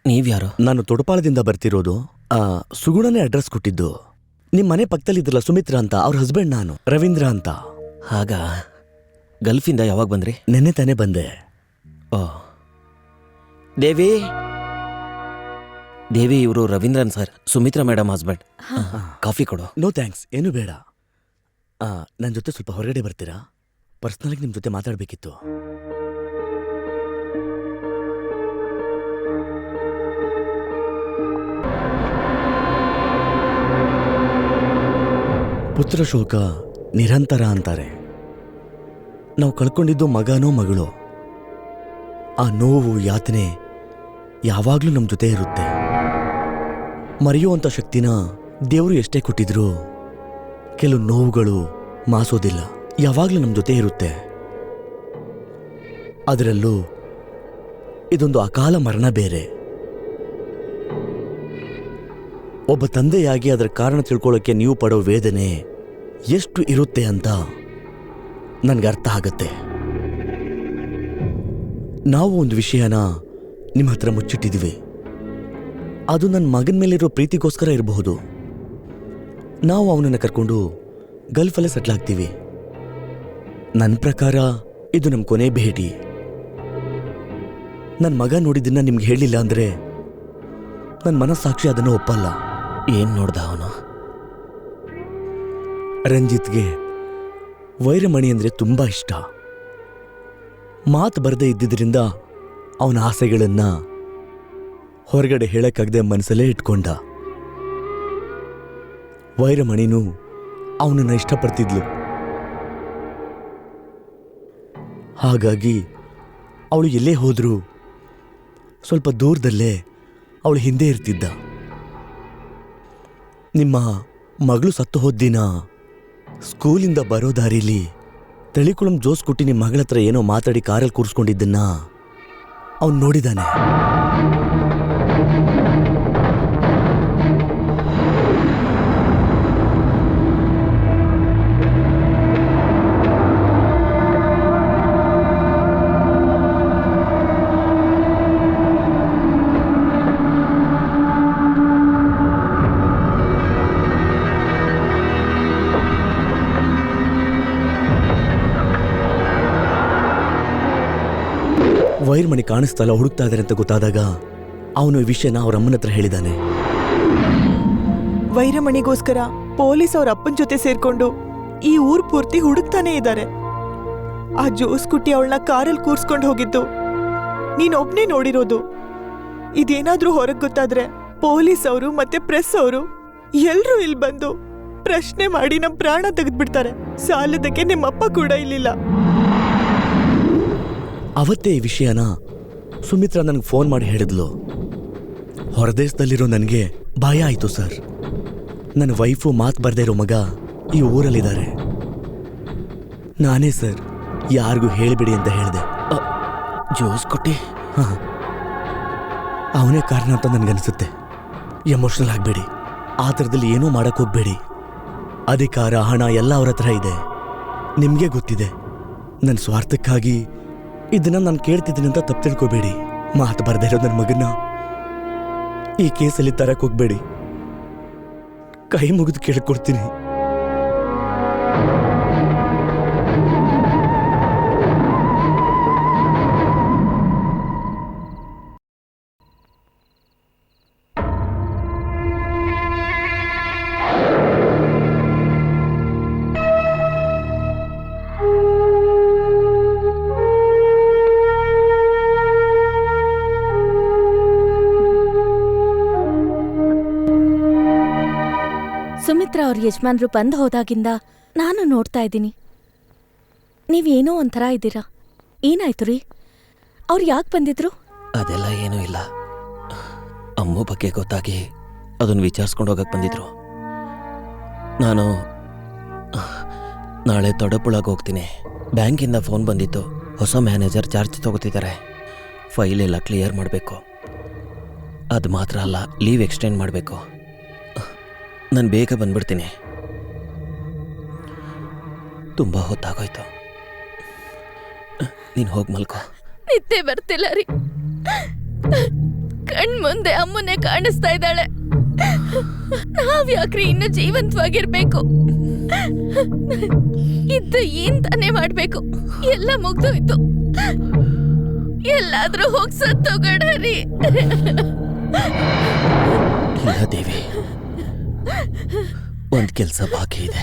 ನೀವ್ಯಾರು? ನಾನು ತೊಡಪಾಳದಿಂದ ಬರ್ತಿರೋದು. ಸುಗುಣನೇ ಅಡ್ರೆಸ್ ಕೊಟ್ಟಿದ್ದು. ನಿಮ್ ಮನೆ ಪಕ್ಕದಲ್ಲಿದ್ರಲ್ಲ ಸುಮಿತ್ರಾ ಅಂತ, ಅವ್ರ ಹಸ್ಬೆಂಡ್ ನಾನು, ರವೀಂದ್ರ ಅಂತ. ಆಗ ಗಲ್ಫಿಂದ ಯಾವಾಗ ಬಂದ್ರಿ? ನೆನ್ನೆ ತಾನೇ ಬಂದೆ. ಓ ದೇವಿ, ದೇವಿ ಇವರು Ravindran sir, Sumitra madam husband. Coffee ಕೊಡು. ನೋ ಥ್ಯಾಂಕ್ಸ್, ಏನು ಬೇಡ. ನನ್ನ ಜೊತೆ ಸ್ವಲ್ಪ ಹೊರಗಡೆ ಬರ್ತೀರಾ? ಪರ್ಸ್ನಲಾಗಿ ನಿಮ್ ಜೊತೆ ಮಾತಾಡ್ಬೇಕಿತ್ತು. ಪುತ್ರ ಶೋಕ ನಿರಂತರ ಅಂತಾರೆ. ನಾವು ಕಳ್ಕೊಂಡಿದ್ದು ಮಗನೋ ಮಗಳೋ, ಆ ನೋವು ಯಾತನೆ ಯಾವಾಗ್ಲೂ ನಮ್ಮ ಜೊತೆ ಇರುತ್ತೆ. ಮರೆಯುವಂಥ ಶಕ್ತಿನ ದೇವರು ಎಷ್ಟೇ ಕೊಟ್ಟಿದ್ರು ಕೆಲವು ನೋವುಗಳು ಮಾಸೋದಿಲ್ಲ, ಯಾವಾಗ್ಲೂ ನಮ್ಮ ಜೊತೆ ಇರುತ್ತೆ. ಅದರಲ್ಲೂ ಇದೊಂದು ಅಕಾಲ ಮರಣ ಬೇರೆ. ಒಬ್ಬ ತಂದೆಯಾಗಿ ಅದರ ಕಾರಣ ತಿಳ್ಕೊಳ್ಳೋಕೆ ನೀವು ಪಡೋ ವೇದನೆ ಎಷ್ಟು ಇರುತ್ತೆ ಅಂತ ನನ್ಗೆ ಅರ್ಥ ಆಗತ್ತೆ. ನಾವು ಒಂದು ವಿಷಯನ ನಿಮ್ಮ ಹತ್ರ ಮುಚ್ಚಿಟ್ಟಿದ್ದೀವಿ. ಅದು ನನ್ನ ಮಗನ ಮೇಲಿರೋ ಪ್ರೀತಿಗೋಸ್ಕರ ಇರಬಹುದು. ನಾವು ಅವನನ್ನು ಕರ್ಕೊಂಡು ಗಲ್ಫಲ್ಲೇ ಸೆಟ್ಲ್ ಆಗ್ತೀವಿ. ನನ್ನ ಪ್ರಕಾರ ಇದು ನಮ್ಮ ಕೊನೆ ಭೇಟಿ. ನನ್ನ ಮಗ ನೋಡಿದ್ದನ್ನ ನಿಮ್ಗೆ ಹೇಳಿಲ್ಲ ಅಂದ್ರೆ ನನ್ನ ಮನಸ್ಸಾಕ್ಷಿ ಅದನ್ನು ಒಪ್ಪಲ್ಲ. ಏನ್ ನೋಡ್ದ ಅವನು? ರಂಜಿತ್ಗೆ ವೈರಮಣಿ ಅಂದರೆ ತುಂಬ ಇಷ್ಟ. ಮಾತು ಬರದೇ ಇದ್ದಿದ್ದರಿಂದ ಅವನ ಆಸೆಗಳನ್ನು ಹೊರಗಡೆ ಹೇಳಕ್ಕಾಗದೆ ಮನಸ್ಸಲ್ಲೇ ಇಟ್ಕೊಂಡ. ವೈರಮಣಿನೂ ಅವನನ್ನು ಇಷ್ಟಪಡ್ತಿದ್ಲು. ಹಾಗಾಗಿ ಅವಳು ಎಲ್ಲೇ ಹೋದರೂ ಸ್ವಲ್ಪ ದೂರದಲ್ಲೇ ಅವಳು ಹಿಂದೆ ಇರ್ತಿದ್ದ. ನಿಮ್ಮ ಮಗಳು ಸತ್ತು ಹೋದ್ದಿನ ಸ್ಕೂಲಿಂದ ಬರೋ ದಾರಿಲಿ ತಳಿಕುಳಂ ಜೋಸ್ ಕುಟ್ಟಿ ನಿಮ್ಮ ಮಗಳ ಹತ್ರ ಏನೋ ಮಾತಾಡಿ ಕಾರಲ್ಲಿ ಕೂರಿಸ್ಕೊಂಡಿದ್ದನ್ನ ಅವನು ನೋಡಿದಾನೆ. ವೈರ್ಮಣಿ ಕಾಣಿಸ್ತಲ್ಲ, ಹುಡುಕ್ತಾ ಇದ್ದಾರೆ ಅಂತ ಗೊತ್ತಾದಾಗ ಅವನು ಈ ವಿಷಯನ ಅವ್ರ ಅಮ್ಮನ ಹತ್ರ ಹೇಳಿದಾನೆ. ವೈರಮಣಿಗೋಸ್ಕರ ಪೊಲೀಸ್ ಅವ್ರ ಅಪ್ಪನ ಜೊತೆ ಸೇರ್ಕೊಂಡು ಈ ಊರ್ ಪೂರ್ತಿ ಹುಡುಕ್ತಾನೆ ಇದ್ದಾರೆ. ಆ ಜೋಸ್ ಕುಟ್ಟಿ ಅವಳನ್ನ ಕಾರಲ್ಲಿ ಕೂರ್ಸ್ಕೊಂಡು ಹೋಗಿದ್ದು ನೀನೊಬ್ನೇ ನೋಡಿರೋದು. ಇದೇನಾದ್ರೂ ಹೊರಗ್ ಗೊತ್ತಾದ್ರೆ ಪೊಲೀಸ್ ಅವರು ಮತ್ತೆ ಪ್ರೆಸ್ ಅವರು ಎಲ್ರೂ ಇಲ್ಲಿ ಬಂದು ಪ್ರಶ್ನೆ ಮಾಡಿ ನಮ್ ಪ್ರಾಣ ತೆಗೆದ್ಬಿಡ್ತಾರೆ. ಸಾಲದಕ್ಕೆ ನಿಮ್ಮಪ್ಪ ಕೂಡ ಇಲ್ಲಿಲ್ಲ. ಅವತ್ತೇ ಈ ವಿಷಯನ ಸುಮಿತ್ರಾ ನನಗೆ ಫೋನ್ ಮಾಡಿ ಹೇಳಿದ್ಲು. ಹೊರದೇಶದಲ್ಲಿರೋ ನನಗೆ ಭಯ ಆಯಿತು ಸರ್. ನನ್ನ ವೈಫು ಮಾತು ಬರ್ದೇ ಇರೋ ಮಗ ಈ ಊರಲ್ಲಿದ್ದಾರೆ. ನಾನೇ ಸರ್ ಯಾರಿಗೂ ಹೇಳಿಬಿಡಿ ಅಂತ ಹೇಳಿದೆ. ಜೋಸ್ ಕೊಟ್ಟಿ? ಹಾಂ, ಅವನೇ ಕಾರಣ ಅಂತ ನನಗನ್ಸುತ್ತೆ. ಎಮೋಷ್ನಲ್ ಆಗಬೇಡಿ, ಆ ಥರದಲ್ಲಿ ಏನೂ ಮಾಡಕ್ಕೆ ಹೋಗ್ಬೇಡಿ. ಅಧಿಕಾರ, ಹಣ ಎಲ್ಲ ಅವ್ರ ಹತ್ರ ಇದೆ. ನಿಮಗೆ ಗೊತ್ತಿದೆ. ನನ್ನ ಸ್ವಾರ್ಥಕ್ಕಾಗಿ ಇದನ್ನ ನಾನು ಕೇಳ್ತಿದ್ದೀನಿ ಅಂತ ತಪ್ಪು ತಿಳ್ಕೊಬೇಡಿ. ಮಾತು ಬರ್ದೇ ಇರೋ ನನ್ನ ಮಗನ್ನ ಈ ಕೇಸಲ್ಲಿ ತರಕ್ಕೆ ಹೋಗ್ಬೇಡಿ. ಕೈ ಮುಗಿದು ಕೇಳ್ಕೊಡ್ತೀನಿ. ಸುಮಿತ್ರಾ ಅವ್ರ ಯಜಮಾನ್ರು ಬಂದು ಹೋದಾಗಿಂದ ನಾನು ನೋಡ್ತಾ ಇದ್ದೀನಿ. ನೀವೇನೋ ಒಂಥರ ಇದ್ದೀರಾ. ಏನಾಯ್ತು ರೀ? ಅವ್ರು ಯಾಕೆ ಬಂದಿದ್ರು? ಅದೆಲ್ಲ ಏನೂ ಇಲ್ಲ. ಅಮ್ಮು ಬಗ್ಗೆ ಗೊತ್ತಾಗಿ ಅದನ್ನು ವಿಚಾರಿಸ್ಕೊಂಡು ಹೋಗಕ್ಕೆ ಬಂದಿದ್ರು. ನಾನು ನಾಳೆ ದೊಡ್ಡಪುಳಗೆ ಹೋಗ್ತೀನಿ. ಬ್ಯಾಂಕಿಂದ ಫೋನ್ ಬಂದಿತ್ತು. ಹೊಸ ಮ್ಯಾನೇಜರ್ ಚಾರ್ಜ್ ತಗೋತಿದ್ದಾರೆ. ಫೈಲ್ ಎಲ್ಲ ಕ್ಲಿಯರ್ ಮಾಡಬೇಕು. ಅದು ಮಾತ್ರ ಅಲ್ಲ, ಲೀವ್ ಎಕ್ಸ್ಟೆಂಡ್ ಮಾಡಬೇಕು. ನಾನು ಬೇಗ ಬಂದ್ಬಿಡ್ತೀನಿ. ತುಂಬ ಹೊತ್ತಾಗೋಯ್ತು. ನೀನು ಹೋಗಿ ಮಲ್ಕೋ. ನಿದ್ದೆ ಬರ್ತಿಲ್ಲ ರೀ. ಕಣ್ ಮುಂದೆ ಅಮ್ಮನೇ ಕಾಣಿಸ್ತಾ ಇದ್ದಾಳೆ. ನಾವ್ಯಾಕ್ರಿ ಇನ್ನು ಜೀವಂತವಾಗಿರ್ಬೇಕು? ಇದ್ದು ಏನ್ ತಾನೇ ಮಾಡ್ಬೇಕು? ಎಲ್ಲ ಮುಗ್ದೋಯ್ತು. ಎಲ್ಲಾದ್ರೂ ಹೋಗಿ ಸತ್ತೋಗಡ್ರಿ. ಇಲ್ಲ ದೇವಿ, ಒಂದ್ ಕೆಲ್ಸ ಬಾಕಿ ಇದೆ.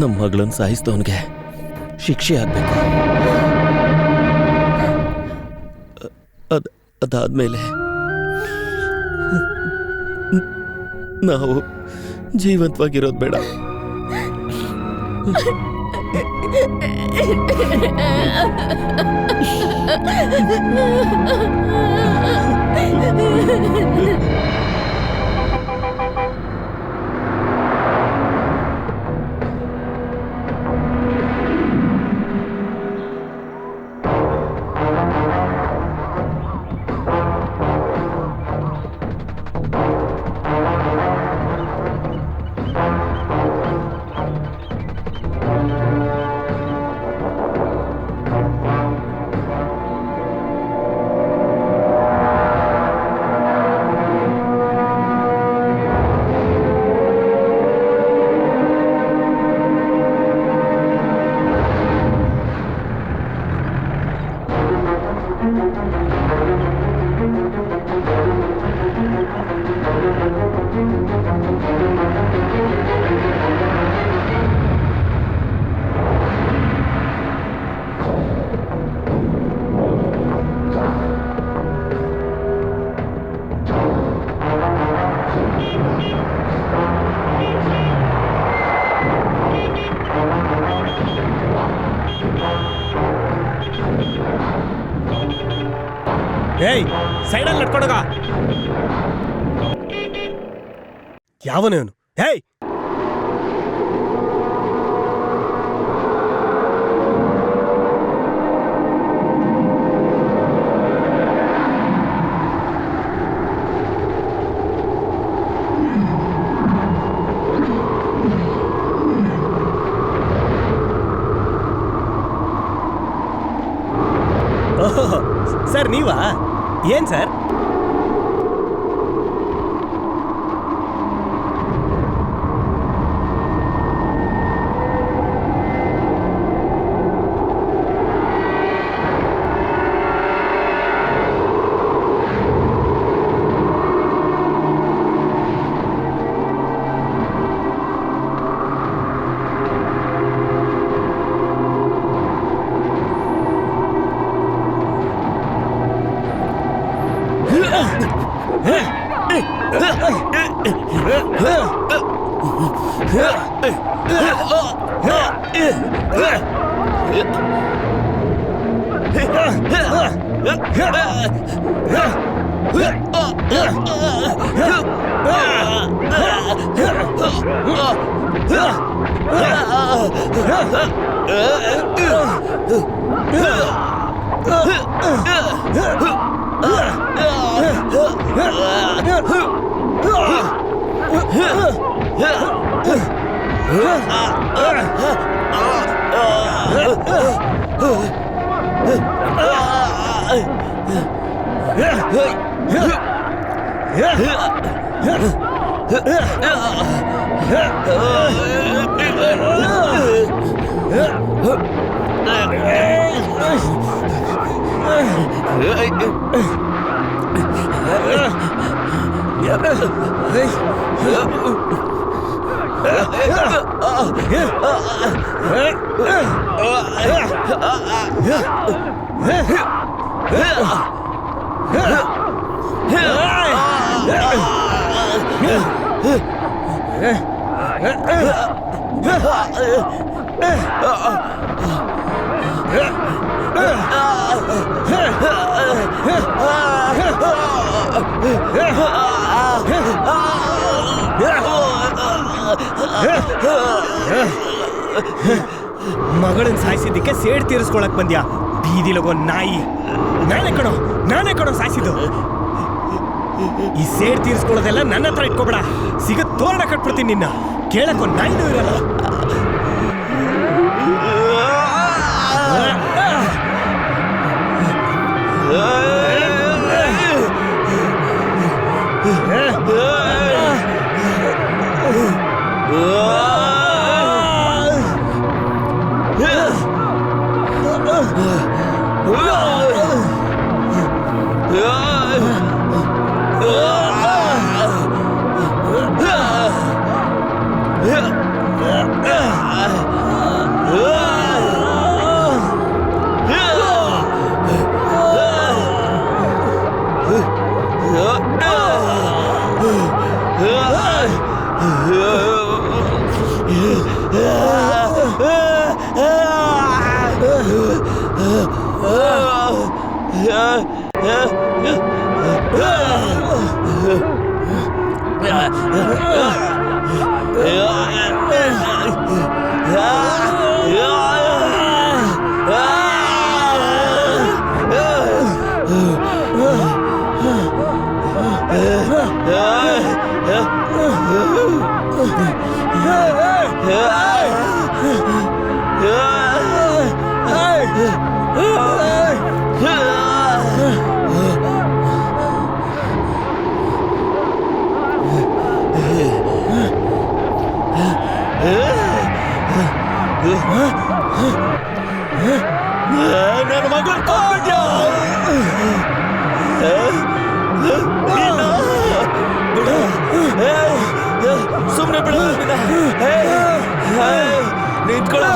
ನಮ್ಮ ಮಗಳನ್ನ ಸಾಯಿಸಿದವನ್ಗೆ ಶಿಕ್ಷೆ ಆಗ್ಬೇಕು. ಅದಾದ್ಮೇಲೆ ನಾವು ಜೀವಂತವಾಗಿರೋದು ಬೇಡ. ಏಯ್, ಸೈಡಲ್ಲಿ ನಡ್ಕೊಂಡೋಗ. ಯಾವನೇವನು? ಹೇಯ್, ಸರ್ ನೀವಾ? ಏನ್ ಸರ್? ಮಗಳನ್ನ ಸಾಯಿಸಿದ್ದಕ್ಕೆ ಸೇಡ್ ತೀರಿಸ್ಕೊಳಕ್ ಬಂದ್ಯಾ ಬೀದಿಲಗೋ ನಾಯಿ. ನಾನೇ ಕಣೋ ಸಾಯಿಸಿದ್ದು. ಈ ಸೇಡ್ ತೀರಿಸ್ಕೊಳ್ಳೋದೆಲ್ಲ ನನ್ನ ಹತ್ರ ಇಟ್ಕೋಬೇಡ. ಸಿಗ ತೋರಣ ಕಟ್ಬಿಡ್ತೀನಿ ನಿನ್ನ. ಕೇಳಕ್ಕೋ ನಾಯಿನೂ ಇರಲ್ಲ. ನನ್ನ ಮಗಳು ಸುಮ್ಮನೆ ಬಿಡ ನಿಂತ್ಕೊಳ್ಳ.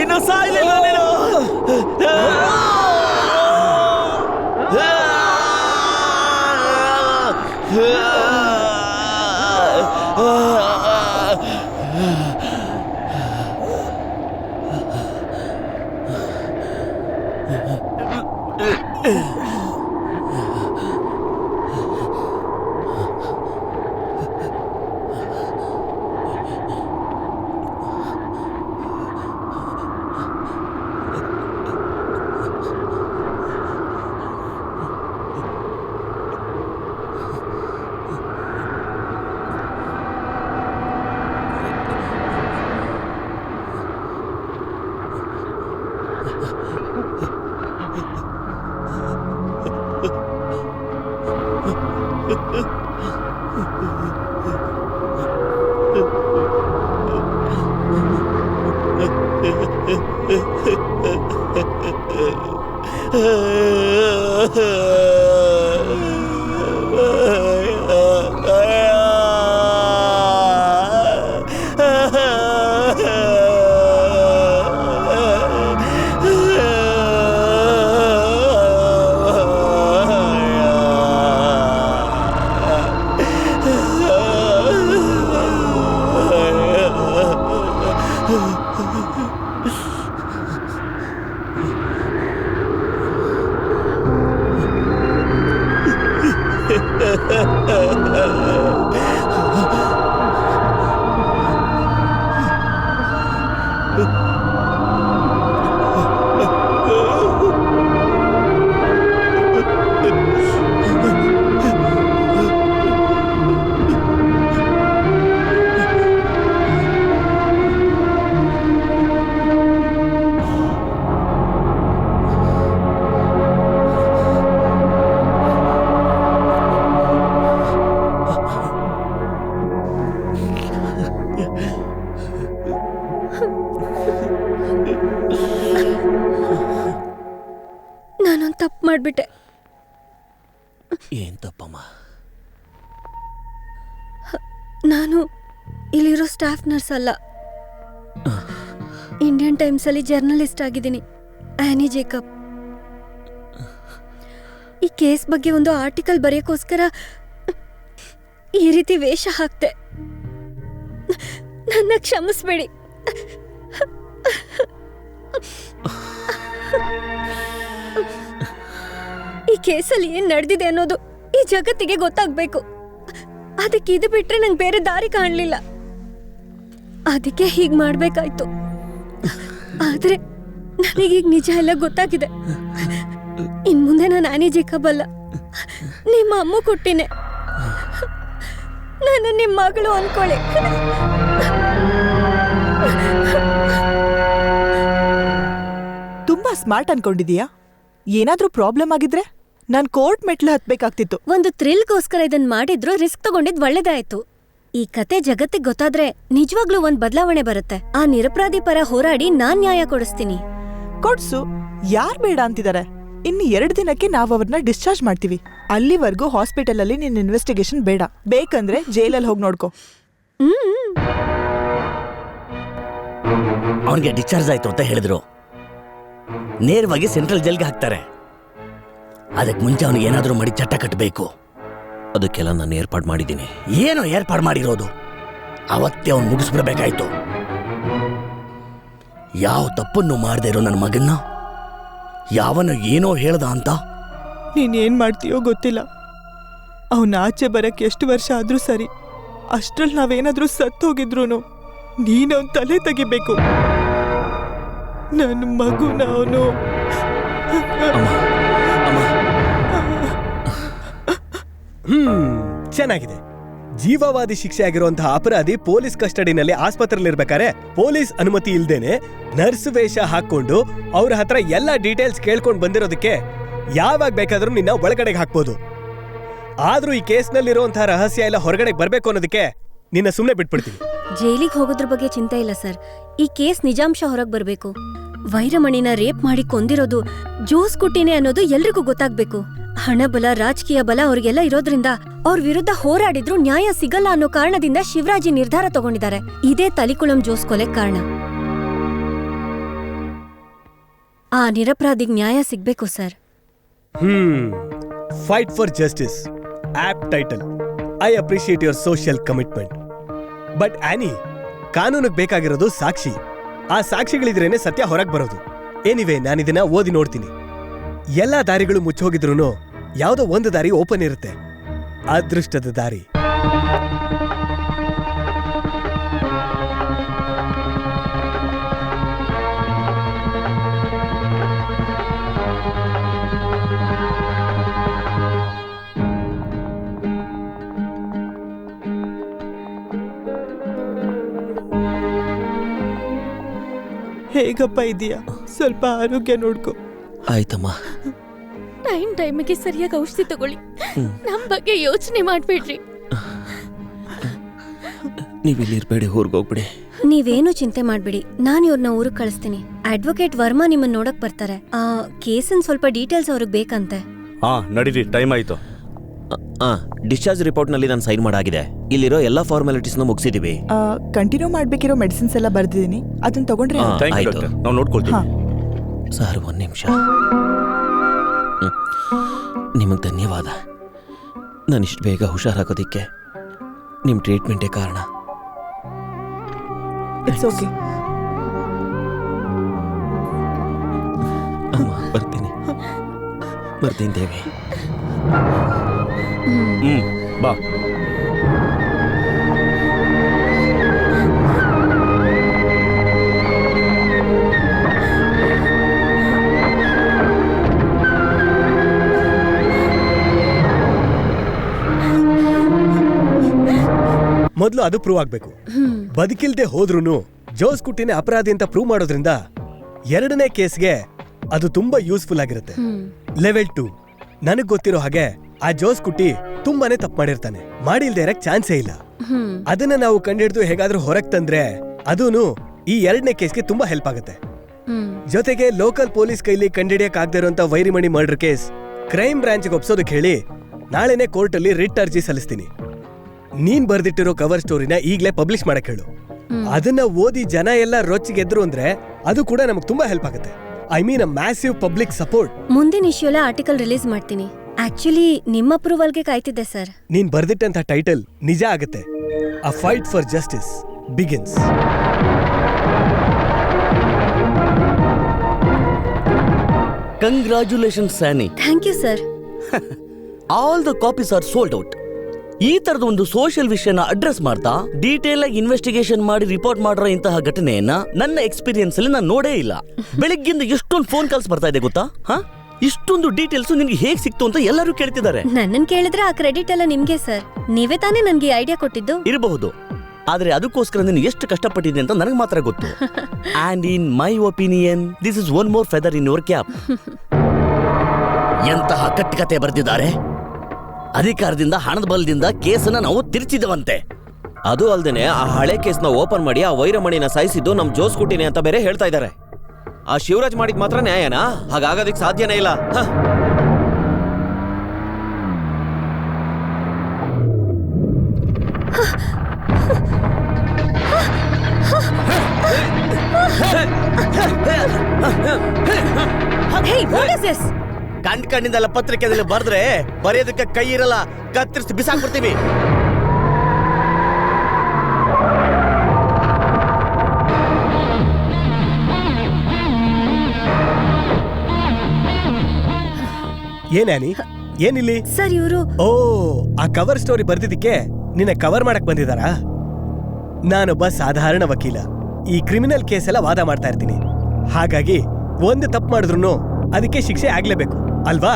ಇನ್ನು ಸಾಯ್ಲಿಲ್ವಾ ನೀನು? ನಾನೊಂದು ತಪ್ಪು ಮಾಡಿಬಿಟ್ಟೆ. ಏನ್ ತಪ್ಪಮ್ಮ? ನಾನು ಇಲ್ಲಿರೋ ಸ್ಟಾಫ್ ನರ್ಸ್ ಅಲ್ಲ, ಇಂಡಿಯನ್ ಟೈಮ್ಸಲ್ಲಿ ಜರ್ನಲಿಸ್ಟ್ ಆಗಿದ್ದೀನಿ, ಆನಿ ಜೇಕಬ್. ಈ ಕೇಸ್ ಬಗ್ಗೆ ಒಂದು ಆರ್ಟಿಕಲ್ ಬರೆಯೋಕ್ಕೋಸ್ಕರ ಈ ರೀತಿ ವೇಷ ಹಾಕ್ತೆ. ನನ್ನ ಕ್ಷಮಿಸ್ಬೇಡಿ. ಈ ಕೇಸಲ್ಲಿ ಏನ್ ನಡೆದಿದೆ ಅನ್ನೋದು ಈ ಜಗತ್ತಿಗೆ ಗೊತ್ತಾಗ್ಬೇಕು. ಅದಕ್ಕೆ ಇದು ಬಿಟ್ರೆ ನಂಗೆ ಬೇರೆ ದಾರಿ ಕಾಣಲಿಲ್ಲ. ಅದಕ್ಕೆ ಹೀಗ್ ಮಾಡ್ಬೇಕಾಯ್ತು. ಆದ್ರೆ ನನಗೀಗ ನಿಜ ಎಲ್ಲ ಗೊತ್ತಾಗಿದೆ. ಇನ್ ಮುಂದೆ ನಾನು ಆನಿ ಜೇಕಬ್ ಅಲ್ಲ, ನಿಮ್ಮ ಅಮ್ಮ ಕೊಟ್ಟಿನೇ. ನಾನು ನಿಮ್ಮ ಮಗಳು ಅನ್ಕೊಳ್ಳಿ. ತುಂಬಾ ಸ್ಮಾರ್ಟ್ ಅನ್ಕೊಂಡಿದೀಯಾ? ಏನಾದ್ರೂ ಪ್ರಾಬ್ಲಮ್ ಆಗಿದ್ರೆ ನಾನ್ ಕೋರ್ಟ್ ಮೆಟ್ಲು ಹತ್ಬೇಕಾಗ್ತಿತ್ತು. ಒಂದು ಥ್ರಿಲ್ಗೋಸ್ಕರ ಇದನ್ ಮಾಡಿದ್ರು ರಿಸ್ಕ್ ತಗೊಂಡಿದ್ ಒಳ್ಳೇದಾಯ್ತು. ಈ ಕತೆ ಜಗತ್ತಿಗೆ ಗೊತ್ತಾದ್ರೆ ನಿಜವಾಗ್ಲೂ ಒಂದ್ ಬದಲಾವಣೆ ಬರುತ್ತೆ. ಆ ನಿರಪರಾಧಿ ಪರ ಹೋರಾಡಿ ನಾನ್ ನ್ಯಾಯ ಕೊಡಿಸ್ತೀನಿ. ಕೊಡ್ಸು, ಯಾರ್ ಬೇಡ ಅಂತಿದ್ದಾರೆ. ಇನ್ನು 2 ದಿನಕ್ಕೆ ನಾವ್ ಅವ್ರನ್ನ ಡಿಸ್ಚಾರ್ಜ್ ಮಾಡ್ತೀವಿ. ಅಲ್ಲಿವರೆಗೂ ಹಾಸ್ಪಿಟಲ್ ಅಲ್ಲಿ ನಿನ್ ಇನ್ವೆಸ್ಟಿಗೇಷನ್ ಬೇಡ. ಬೇಕಂದ್ರೆ ಜೈಲಲ್ಲಿ ಹೋಗಿ ನೋಡ್ಕೊ. ಅವನಿಗೆ ಡಿಸ್ಚಾರ್ಜ್ ಆಯ್ತು ಅಂತ ಹೇಳಿದ್ರು. ನೇರವಾಗಿ ಸೆಂಟ್ರಲ್ ಜೈಲ್ಗೆ ಹಾಕ್ತಾರೆ. ಅದಕ್ಕೆ ಮುಂಚೆ ಅವನಿಗೆ ಏನಾದ್ರೂ ಮಾಡಿ ಚಟ್ಟ ಕಟ್ಟಬೇಕು. ಅದಕ್ಕೆಲ್ಲ ನಾನು ಏರ್ಪಾಡು ಮಾಡಿದ್ದೀನಿ. ಏನೋ ಏರ್ಪಾಡು ಮಾಡಿರೋದು, ಅವತ್ತೇ ಅವನು ಮುಗಿಸ್ಬಿಡ್ಬೇಕಾಯ್ತು. ಯಾವ ತಪ್ಪನ್ನು ಮಾಡದೇ ಇರೋ ನನ್ನ ಮಗನ್ನ ಯಾವನ ಏನೋ ಹೇಳ್ದ ಅಂತ. ನೀನ್ ಏನ್ ಮಾಡ್ತೀಯೋ ಗೊತ್ತಿಲ್ಲ. ಅವನ ಆಚೆ ಬರಕ್ಕೆ ಎಷ್ಟು ವರ್ಷ ಆದ್ರೂ ಸರಿ, ಅಷ್ಟ್ರಲ್ಲಿ ನಾವೇನಾದ್ರೂ ಸತ್ತೋಗಿದ್ರು ನೀನವನ್ ತಲೆ ತೆಗಿಬೇಕು. ನನ್ನ ಮಗುನ ಅವನು. ಚೆನ್ನಾಗಿದೆ. ಜೀವಾವಧಿ ಶಿಕ್ಷೆ ಆಗಿರುವಂತಹ ಅಪರಾಧಿ ಪೊಲೀಸ್ ಕಸ್ಟಡಿನಲ್ಲಿ ಆಸ್ಪತ್ರೆಯಲ್ಲಿರ್ಬೇಕಾದ್ರೆ ಪೊಲೀಸ್ ಅನುಮತಿ ಇಲ್ದೇನೆ ನರ್ಸ್ ವೇಷ ಹಾಕೊಂಡು ಅವ್ರ ಹತ್ರ ಎಲ್ಲಾ ಡೀಟೇಲ್ಸ್ ಕೇಳ್ಕೊಂಡು ಬಂದಿರೋದಕ್ಕೆ ಯಾವಾಗ ಬೇಕಾದ್ರೂ ನಿನ್ನ ಒಳಗಡೆಗೆ ಹಾಕ್ಬೋದು. ಆದ್ರೂ ಈ ಕೇಸ್ನಲ್ಲಿರುವಂತಹ ರಹಸ್ಯ ಎಲ್ಲ ಹೊರಗಡೆ ಬರ್ಬೇಕು ಅನ್ನೋದಕ್ಕೆ ನಿನ್ನ ಸುಮ್ಮನೆ ಬಿಟ್ಬಿಡ್ತೀನಿ. ಜೈಲಿಗೆ ಹೋಗೋದ್ರ ಬಗ್ಗೆ ಚಿಂತೆ ಇಲ್ಲ ಸರ್. ಈ ಕೇಸ್ ನಿಜಾಂಶ ಹೊರಗೆ ಬರ್ಬೇಕು. ವೈರಮಣಿನ ರೇಪ್ ಮಾಡಿ ಕೊಂದಿರೋದು ಜೋಸ್ ಕುಟ್ಟಿನೇ ಅನ್ನೋದು ಎಲ್ರಿಗೂ ಗೊತ್ತಾಗ್ಬೇಕು. ಹಣಬಲ, ರಾಜಕೀಯ ಬಲ ಅವ್ರಿಗೆಲ್ಲ ಇರೋದ್ರಿಂದ ಅವ್ರ ವಿರುದ್ಧ ಹೋರಾಡಿದ್ರು ನ್ಯಾಯ ಸಿಗಲ್ಲ ಅನ್ನೋ ಕಾರಣದಿಂದ ಶಿವರಾಜಿ ನಿರ್ಧಾರ ತಗೊಂಡಿದ್ದಾರೆ. ಇದೇ ತಲಿಕುಳಂ ಜೋಸ್ ಕೊಲೆ ಕಾರಣ. ಆ ನಿರಪರಾಧಿಗೆ ನ್ಯಾಯ ಸಿಗ್ಬೇಕು sir. Fight for justice, apt title. I appreciate your social commitment. But Annie, ಕಾನೂನಿಗೆ ಬೇಕಾಗಿರೋದು ಸಾಕ್ಷಿ. ಆ ಸಾಕ್ಷಿಗಳಿದ್ರೇನೆ ಸತ್ಯ ಹೊರಗೆ ಬರೋದು. ಏನಿವೆ, ನಾನಿದನ್ನ ಓದಿ ನೋಡ್ತೀನಿ. ಎಲ್ಲಾ ದಾರಿಗಳು ಮುಚ್ಚೋಗಿದ್ರು ಯಾವುದೋ ಒಂದು ದಾರಿ ಓಪನ್ ಇರುತ್ತೆ, ಅದೃಷ್ಟದ ದಾರಿ. ಹೇಗಪ್ಪ ಇದೀಯಾ? ಸ್ವಲ್ಪ ಆರೋಗ್ಯ ನೋಡ್ಕೊ. ಆಯ್ತಮ್ಮ. ಟೈಮಿಗೆ ಸರಿಯಾಗಿ ಔಷಧಿ ತಗೊಳ್ಳಿ. ನಮ್ ಬಗ್ಗೆ ಯೋಚನೆ ಮಾಡ್ಬೇಡ್ರಿ. ನೀವಿಲ್ಲಿ ಇರ್ಬೇಡಿ, ಊರ್ಗೋಗ್ಬಿಡಿ. ನೀವೇನು ಚಿಂತೆ ಮಾಡ್ಬಿಡಿ, ನಾನು ಇವ್ರನ್ನ ಊರಿಗೆ ಕಳಿಸ್ತೀನಿ. ಅಡ್ವೊಕೇಟ್ ವರ್ಮಾ ನಿಮ್ಮನ್ನ ನೋಡಕ್ ಬರ್ತಾರೆ. ಕೇಸಿನ ಸ್ವಲ್ಪ ಡೀಟೇಲ್ಸ್ ಅವ್ರಿಗೆ ಬೇಕಂತೆ. ಹಾ ನಡೀರಿ, ಟೈಮ್ ಆಯ್ತು. ಡಿಸ್ಚಾರ್ಜ್ ರಿಪೋರ್ಟ್ನಲ್ಲಿ ನಾನು ಸೈನ್ ಮಾಡಾಗಿದೆ. ಇಲ್ಲಿರೋ ಎಲ್ಲ ಫಾರ್ಮಾಲಿಟೀಸ್ನ ಮುಗಿಸಿದೀವಿ. ಕಂಟಿನ್ಯೂ ಮಾಡ್ಬೇಕಿರೋ ಮೆಡಿಸಿನ್ಸ್ ಎಲ್ಲ ಬರ್ದಿದ್ದೀನಿ, ಅದನ್ನ ತಗೊಂಡ್ರೆ ಥ್ಯಾಂಕ್ ಯು ಆಯ್ತು. ಡಾಕ್ಟರ್, ನಾವು ನೋಡ್ಕೊಳ್ತೀವಿ. ಹಾ. ಸರ್, ಒಂದು ನಿಮಿಷ. ನಿಮಗೆ ಧನ್ಯವಾದ. ನಾನು ಇಷ್ಟು ಬೇಗ ಹುಷಾರಾಗೋದಿಕ್ಕೆ ನಿಮ್ಮ ಟ್ರೀಟ್ಮೆಂಟೇ ಕಾರಣ. It's okay. ಅಮ್ಮ, ಬರ್ತೀನಿ ದೇವಿ. ಬಾ. ಮೊದಲು ಅದು ಪ್ರೂವ್ ಆಗ್ಬೇಕು. ಬದುಕಿಲ್ದೆ ಹೋದ್ರೂನು ಜೋಸ್ ಕುಟ್ಟಿನೇ ಅಪರಾಧಿ ಅಂತ ಪ್ರೂವ್ ಮಾಡೋದ್ರಿಂದ ಎರಡನೇ ಕೇಸ್ಗೆ ಅದು ತುಂಬಾ ಯೂಸ್ಫುಲ್ ಆಗಿರುತ್ತೆ. ಲೆವೆಲ್ 2. ನನಗ್ ಗೊತ್ತಿರೋ ಹಾಗೆ ಆ ಜೋಸ್ ಕುಟ್ಟಿ ತುಂಬಾನೇ ತಪ್ಪು ಮಾಡಿರ್ತಾನೆ, ಮಾಡಿಲ್ದೇ ಇರಕ್ ಚಾನ್ಸೇ ಇಲ್ಲ. ಅದನ್ನ ನಾವು ಕಂಡಿಡ್ದು ಹೇಗಾದ್ರೂ ಹೊರಗ್ ತಂದ್ರೆ ಅದೂನು ಈ ಎರಡನೇ ಕೇಸ್ಗೆ ತುಂಬಾ ಹೆಲ್ಪ್ ಆಗುತ್ತೆ. ಜೊತೆಗೆ ಲೋಕಲ್ ಪೊಲೀಸ್ ಕೈಲಿ ಕಂಡಿಡಿಯಕ್ ಆಗದೆ ಇರುವಂತ ವೈರಿಮಣಿ ಮರ್ಡರ್ ಕೇಸ್ ಕ್ರೈಮ್ ಬ್ರಾಂಚ್ಗೆ ಒಪ್ಸೋದಕ್ಕೆ ಹೇಳಿ ನಾಳೆನೆ ಕೋರ್ಟ್ ಅಲ್ಲಿ ರಿಟ್ ಅರ್ಜಿ ಸಲ್ಲಿಸ್ತೀನಿ. ನೀನ್ ಬರ್ದಿಟ್ಟಿರೋ ಕವರ್ ಸ್ಟೋರಿನ ಈಗ್ಲೇ ಪಬ್ಲಿಷ್ ಮಾಡಕ್ ಹೇಳು. ಅದನ್ನ ಓದಿ ಜನ ಎಲ್ಲ ರೊಚ್ಚಿಗೆದ್ರು ಅಂದ್ರೆ ಅದು ಕೂಡ ನಮಗ್ ತುಂಬಾ ಹೆಲ್ಪ್ ಆಗುತ್ತೆ. I mean a massive public support. ಮುಂದಿನ ಇಶ್ಯೂಲ ಆರ್ಟಿಕಲ್ ರಿಲೀಸ್ ಮಾಡ್ತೀನಿ. ಆಕ್ಚುಲಿ ನಿಮ್ಮ ಅಪ್ರೂವಲ್ಗೆ ಕಾಯ್ತಿದ್ದೆ ಸರ್. ನೀನ್ ಬರ್ದಿಟ್ಟಂತ ಟೈಟಲ್ ನಿಜ ಆಗುತ್ತೆ. A fight for justice begins. Congratulation ಸ್ಯಾನಿ. Thank you sir. All the copies are sold out. ಈ ತರದ ಒಂದು ಸೋಷಿಯಲ್ ವಿಷಯನ ಅಡ್ರೆಸ್ ಮಾಡ್ತಾ ಡೀಟೇಲ್ ಆಗಿ ಇನ್ವೆಸ್ಟಿಗೇಷನ್ ಮಾಡಿ ರಿಪೋರ್ಟ್ ಮಾಡಿರೋ ಇಂತಹ ಘಟನೆಯನ್ನ ನನ್ನ ಎಕ್ಸ್ಪೀರಿಯನ್ಸ್ ಅಲ್ಲಿ ನಾನು ನೋಡೇ ಇಲ್ಲ. ಬೆಳಗ್ಗಿಂದ ಎಷ್ಟೊಂದು ಫೋನ್ ಕಾಲ್ಸ್ ಬರ್ತಾ ಇದೆ ಗೊತ್ತಾ? ಇಷ್ಟೊಂದು ಡೀಟೇಲ್ಸ್ ನಿನ್ಗೆ ಹೇಗ್ ಸಿಕ್ತು ಅಂತ ಎಲ್ಲರೂ ಕೇಳ್ತಿದ್ದಾರೆ. ನನ್ನನ್ ಕೇಳಿದ್ರೆ ಆ ಕ್ರೆಡಿಟ್ ಎಲ್ಲ ನಿಮ್ಗೆ ಸರ್. ನೀವೇ ತಾನೇ ನನ್ಗೆ ಐಡಿಯಾ ಕೊಟ್ಟಿದ್ದು. ಇರಬಹುದು, ಆದ್ರೆ ಅದಕ್ಕೋಸ್ಕರ ನೀನು ಎಷ್ಟು ಕಷ್ಟಪಟ್ಟಿದೆ ಅಂತ ನನಗೆ ಮಾತ್ರ ಗೊತ್ತು. And in my opinion this is one more feather in your cap. ಎಂತಹ ಕಟ್ಟುಕತೆ ಬರೆದಿದ್ದಾರೆ. ಅಧಿಕಾರದಿಂದ ಹಣದ ಬಲದಿಂದ ಕೇಸನ್ನ ನಾವು ತಿರ್ಚಿದವಂತೆ. ಅದು ಅಲ್ದೇನೆ ಆ ಹಳೆ ಕೇಸ್ನ ಓಪನ್ ಮಾಡಿ ಆ ವೈರಮಣಿನ ಸಾಯಿಸಿದ್ದು ನಮ್ ಜೋಸ್ ಕುಟ್ಟಿನೇ ಅಂತ ಬೇರೆ ಹೇಳ್ತಾ ಇದ್ದಾರೆ. ಆ ಶಿವರಾಜ್ ಮಾಡಿದ್ ಮಾತ್ರ ನ್ಯಾಯನಾ? ಹಾಗಾಗೋದಿಕ್ ಸಾಧ್ಯನೇ ಇಲ್ಲ. ಕಣ್ಣಿಂದೆಲ್ಲ ಪತ್ರಿಕೆದಲ್ಲಿ ಬರ್ದ್ರೆ ಬರೆಯೋದಕ್ಕೆ ಕೈ ಇರಲ್ಲ, ಕತ್ತರಿಸಿ ಬಿಸಾಕ್ಬಿಡ್ತೀವಿ. ಏನ್ಯಾನಿ, ಏನಿಲ್ಲಿ? ಸರ್ ಇವರು ಓ, ಆ ಕವರ್ ಸ್ಟೋರಿ ಬರ್ದಿದ್ದಕ್ಕೆ ನಿನ್ನ ಕವರ್ ಮಾಡಕ್ ಬಂದಿದ್ದಾರಾ? ನಾನೊಬ್ಬ ಸಾಧಾರಣ ವಕೀಲ. ಈ ಕ್ರಿಮಿನಲ್ ಕೇಸ್ ಎಲ್ಲ ವಾದ ಮಾಡ್ತಾ ಇರ್ತೀನಿ. ಹಾಗಾಗಿ ಒಂದು ತಪ್ಪು ಮಾಡಿದ್ರು ಅದಕ್ಕೆ ಶಿಕ್ಷೆ ಆಗ್ಲೇಬೇಕು ಅಲ್ವಾ?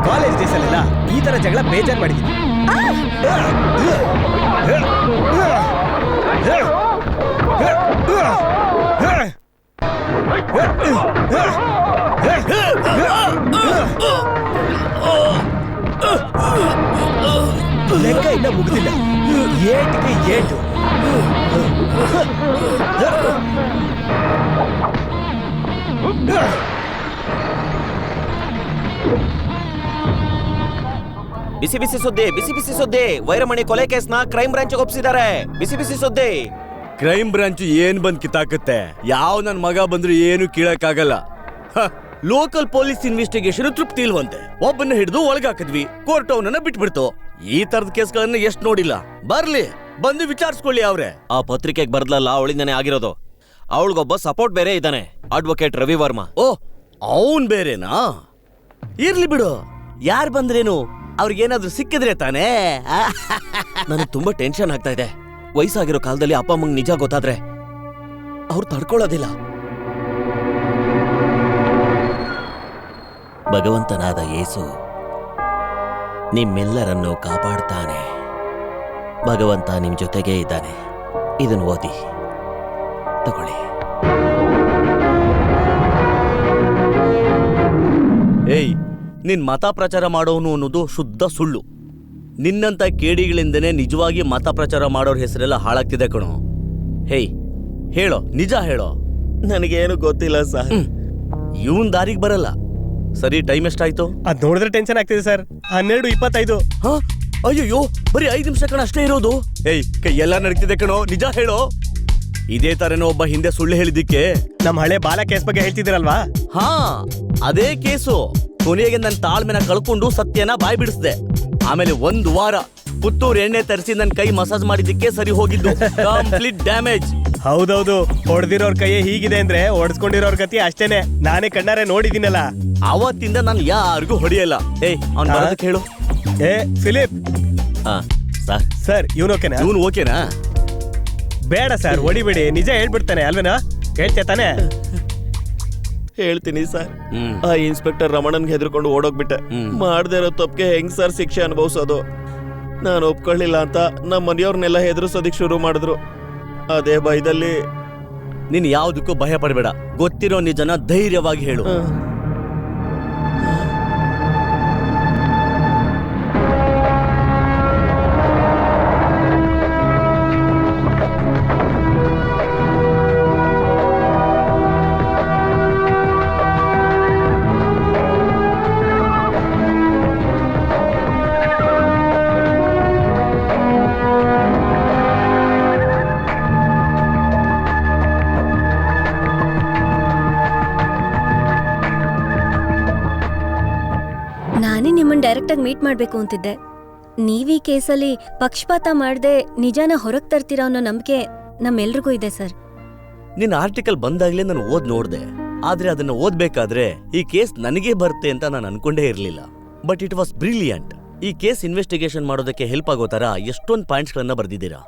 ಕಾಲೇಜ್ ಡೇಸ್ ಅಲ್ಲೆಲ್ಲ ಈ ತರ ಜಗಳ ಬೇಜಾರ್ ಮಾಡಿದ್ದೀನಿ. ಲೆಕ್ಕ ಇನ್ನ ಮುಗಿದಿಲ್ಲ. ಏಟಿಗೆ ಏಟು. ಬಿಸಿ ಬಿಸಿ ಸುದ್ದಿ, ಬಿಸಿ ಬಿಸಿ ಸುದ್ದಿ. ವೈರಮಣಿ ಕೊಲೆ ಕೇಸ್ನ ಕ್ರೈಮ್ ಬ್ರಾಂಚ್ ಒಪ್ಪಿಸಿದ್ದಾರೆ. ಬಿಸಿ ಬಿಸಿ ಸುದ್ದಿ. ಕ್ರೈಮ್ ಬ್ರಾಂಚ್ ಏನ್ ಬಂದ್ ಕಿತ್ತಾಕತ್ತೆ? ಯಾವ ನನ್ ಮಗ ಬಂದ್ರು ಏನು ಕೀಳಕ್ಕಾಗಲ್ಲ. ಲೋಕಲ್ ಪೊಲೀಸ್ ಇನ್ವೆಸ್ಟಿಗೇಷನ್ ತೃಪ್ತಿ ಇಲ್ವಂತೆ. ಒಬ್ಬನ್ನ ಹಿಡಿದು ಒಳಗಾಕಿದ್ವಿ, ಕೋರ್ಟ್ ಅವನನ್ನ ಬಿಟ್ಬಿಡ್ತು. ಈ ತರದ ಕೇಸ್ಗಳನ್ನ ಎಷ್ಟು ನೋಡಿಲ್ಲ. ಬರ್ಲಿ, ಬಂದು ವಿಚಾರಿಸ್ಕೊಳ್ಳಿ ಅವ್ರೆ. ಆ ಪತ್ರಿಕೆಗೆ ಬರ್ದಲ್ಲ, ಅವಳಿಂದಾನೆ ಆಗಿರೋದು. ಅವಳಿಗೊಬ್ಬ ಸಪೋರ್ಟ್ ಬೇರೆ ಇದ್ದಾನೆ, ಅಡ್ವೊಕೇಟ್ ರವಿ ವರ್ಮಾ. ಓ, ಅವನ್ ಬೇರೆನಾ? ಇರ್ಲಿ ಬಿಡು, ಯಾರು ಬಂದ್ರೇನು, ಅವ್ರಿಗೇನಾದ್ರೂ ಸಿಕ್ಕಿದ್ರೆ ತಾನೇ. ನನಗೆ ತುಂಬಾ ಟೆನ್ಷನ್ ಆಗ್ತಾ ಇದೆ. ವಯಸ್ಸಾಗಿರೋ ಕಾಲದಲ್ಲಿ ಅಪ್ಪ ಅಮ್ಮಂಗ್ ನಿಜ ಗೊತ್ತಾದ್ರೆ ಅವ್ರು ತಡ್ಕೊಳ್ಳೋದಿಲ್ಲ. ಭಗವಂತನಾದ ಯೇಸು ನಿಮ್ಮೆಲ್ಲರನ್ನು ಕಾಪಾಡ್ತಾನೆ. ಭಗವಂತ ನಿಮ್ ಜೊತೆಗೇ ಇದ್ದಾನೆ. ಇದನ್ನು ಓದಿ ತಗೊಳ್ಳಿ. ಏಯ್, ನೀನ್ ಮತ ಪ್ರಚಾರ ಮಾಡೋನು ಅನ್ನೋದು ಶುದ್ಧ ಸುಳ್ಳು. ನಿನ್ನಂತ ಕೇಡಿಗಳಿಂದನೇ ನಿಜವಾಗಿ ಮತ ಪ್ರಚಾರ ಮಾಡೋರ್ ಹೆಸರೆಲ್ಲ ಹಾಳಾಗ್ತಿದೆ ಕಣೋ. ಹೇಯ್ ಹೇಳೋ, ನಿಜ ಹೇಳೋ. ನನಗೇನು ಗೊತ್ತಿಲ್ಲ ಸರ್. ಇವನ್ ದಾರಿಗೆ ಬರಲ್ಲ. ಸರಿ, ಟೈಮ್ ಎಷ್ಟಾಯ್ತು? ಅದ್ ನೋಡಿದ್ರೆ ಟೆನ್ಷನ್ ಆಗ್ತಿದೆ ಸರ್. 12:25. ಹಾ, ಅಯ್ಯಯ್ಯೋ, ಬರೀ 5 ನಿಮಿಷ ಕಣ ಅಷ್ಟೇ ಇರೋದು. ಏಯ್, ಕೈಯೆಲ್ಲ ನಡೀತಿದೆ ಕಣೋ, ನಿಜ ಹೇಳೋ. ಇದೇ ತರನೋ ಒಬ್ಬ ಹಿಂದೆ ಸುಳ್ಳು ಹೇಳಿದ್ದಕ್ಕೆ ನಮ್ ಹಳೆ ಬಾಲ ಕೇಸ್ ಬಗ್ಗೆ ಹೇಳ್ತಿದ್ದೀರಲ್ವಾ? ಹಾ, ಅದೇ ಕೇಸು. ಕೊನೆಗೆ ನನ್ನ ತಾಳ್ಮೆನ ಕಳ್ಕೊಂಡು ಸತ್ಯನ ಬಾಯ್ ಬಿಡಿಸ್ದೆ. ಆಮೇಲೆ 1 ವಾರ ಪುತ್ತೂರ್ ಎಣ್ಣೆ ತರಿಸಿ ನನ್ನ ಕೈ ಮಸಾಜ್ ಮಾಡಿದ್ದಕ್ಕೆ ಸರಿ ಹೋಗಿದ್ದು. Complete damage. ಹೌದೌದು, ಹೊಡೆದಿರೋರ್ ಕೈ ಹೀಗಿದೆ ಅಂದ್ರೆ ಹೊಡೆಸ್ಕೊಂಡಿರೋರ್ ಗತಿ ಅಷ್ಟೇನೆ. ನಾನೇ ಕಣ್ಣಾರೆ ನೋಡಿದ್ದೀನಲ್ಲ. ಅವತ್ತಿಂದ ನಾನು ಯಾರಿಗೂ ಹೊಡೆಯಲ್ಲ. ಏಯ್, ಅವ್ನ್ ಬರೋದಕ್ಕೆ ಹೇಳು. ಏ ಫಿಲಿಪ್. ಸರ್, ಸರ್ ಇವನು ಓಕೆನಾ? ಇವನು ಓಕೆನಾ? ಬೇಡ ಸರ್, ಹೊಡಿಬೇಡಿ. ನಿಜ ಹೇಳ್ಬಿಡ್ತಾನೆ ಅಲ್ವೇನಾ? ಹೇಳ್ತೇ ತಾನೆ? ಹೇಳ್ತೀನಿ ಸರ್. ಆ ಇನ್ಸ್ಪೆಕ್ಟರ್ ರಮಣನ್ಗೆ ಹೆದರ್ಕೊಂಡು ಓಡೋಗ್ಬಿಟ್ಟೆ. ಮಾಡದೇ ಇರೋ ತಪ್ಪಿಗೆ ಹೆಂಗ್ ಸರ್ ಶಿಕ್ಷೆ ಅನುಭವಿಸೋದು? ನಾನು ಒಪ್ಕೊಳ್ಳಿಲ್ಲ ಅಂತ ನಮ್ಮ ಮನೆಯವ್ರನ್ನೆಲ್ಲ ಹೆದರ್ಸೋದಿಕ್ ಶುರು ಮಾಡಿದ್ರು. ಅದೇ ಭಯದಲ್ಲಿ ನೀನ್ ಯಾವ್ದಕ್ಕೂ ಭಯ ಪಡಬೇಡ. ಗೊತ್ತಿರೋ ನಿಜನ ಧೈರ್ಯವಾಗಿ ಹೇಳು. ನಾನೇ ನಿಮ್ಮನ್ನ ಡೈರೆಕ್ಟ್ ಆಗಿ ಮೀಟ್ ಮಾಡ್ಬೇಕು ಅಂತಿದ್ದೆ. ನೀವ್ ಈ ಕೇಸಲ್ಲಿ ಪಕ್ಷಪಾತ ಮಾಡದೆ ನಿಜಾನ ಹೊರಗ್ ತರ್ತೀರಾ ಅನ್ನೋ ನಂಬಿಕೆ ನಮ್ಮೆಲ್ರಿಗೂ ಇದೆ ಸರ್. ನಿನ್ನ ಆರ್ಟಿಕಲ್ ಬಂದಾಗ್ಲೇ ನಾನು ನೋಡ್ದೆ. ಆದ್ರೆ ಅದನ್ನ ಓದ್ಬೇಕಾದ್ರೆ ಈ ಕೇಸ್ ನನಗೇ ಬರುತ್ತೆ ಅಂತ ನಾನು ಅನ್ಕೊಂಡೇ ಇರ್ಲಿಲ್ಲ. But it was brilliant. ಈ ಕೇಸ್ ಇನ್ವೆಸ್ಟಿಗೇಷನ್ ಮಾಡೋದಕ್ಕೆ ಹೆಲ್ಪ್ ಆಗೋ ತರ ಎಷ್ಟೊಂದು ಪಾಯಿಂಟ್ಸ್ ಗಳನ್ನ ಬರ್ದಿದ್ದೀರಾ.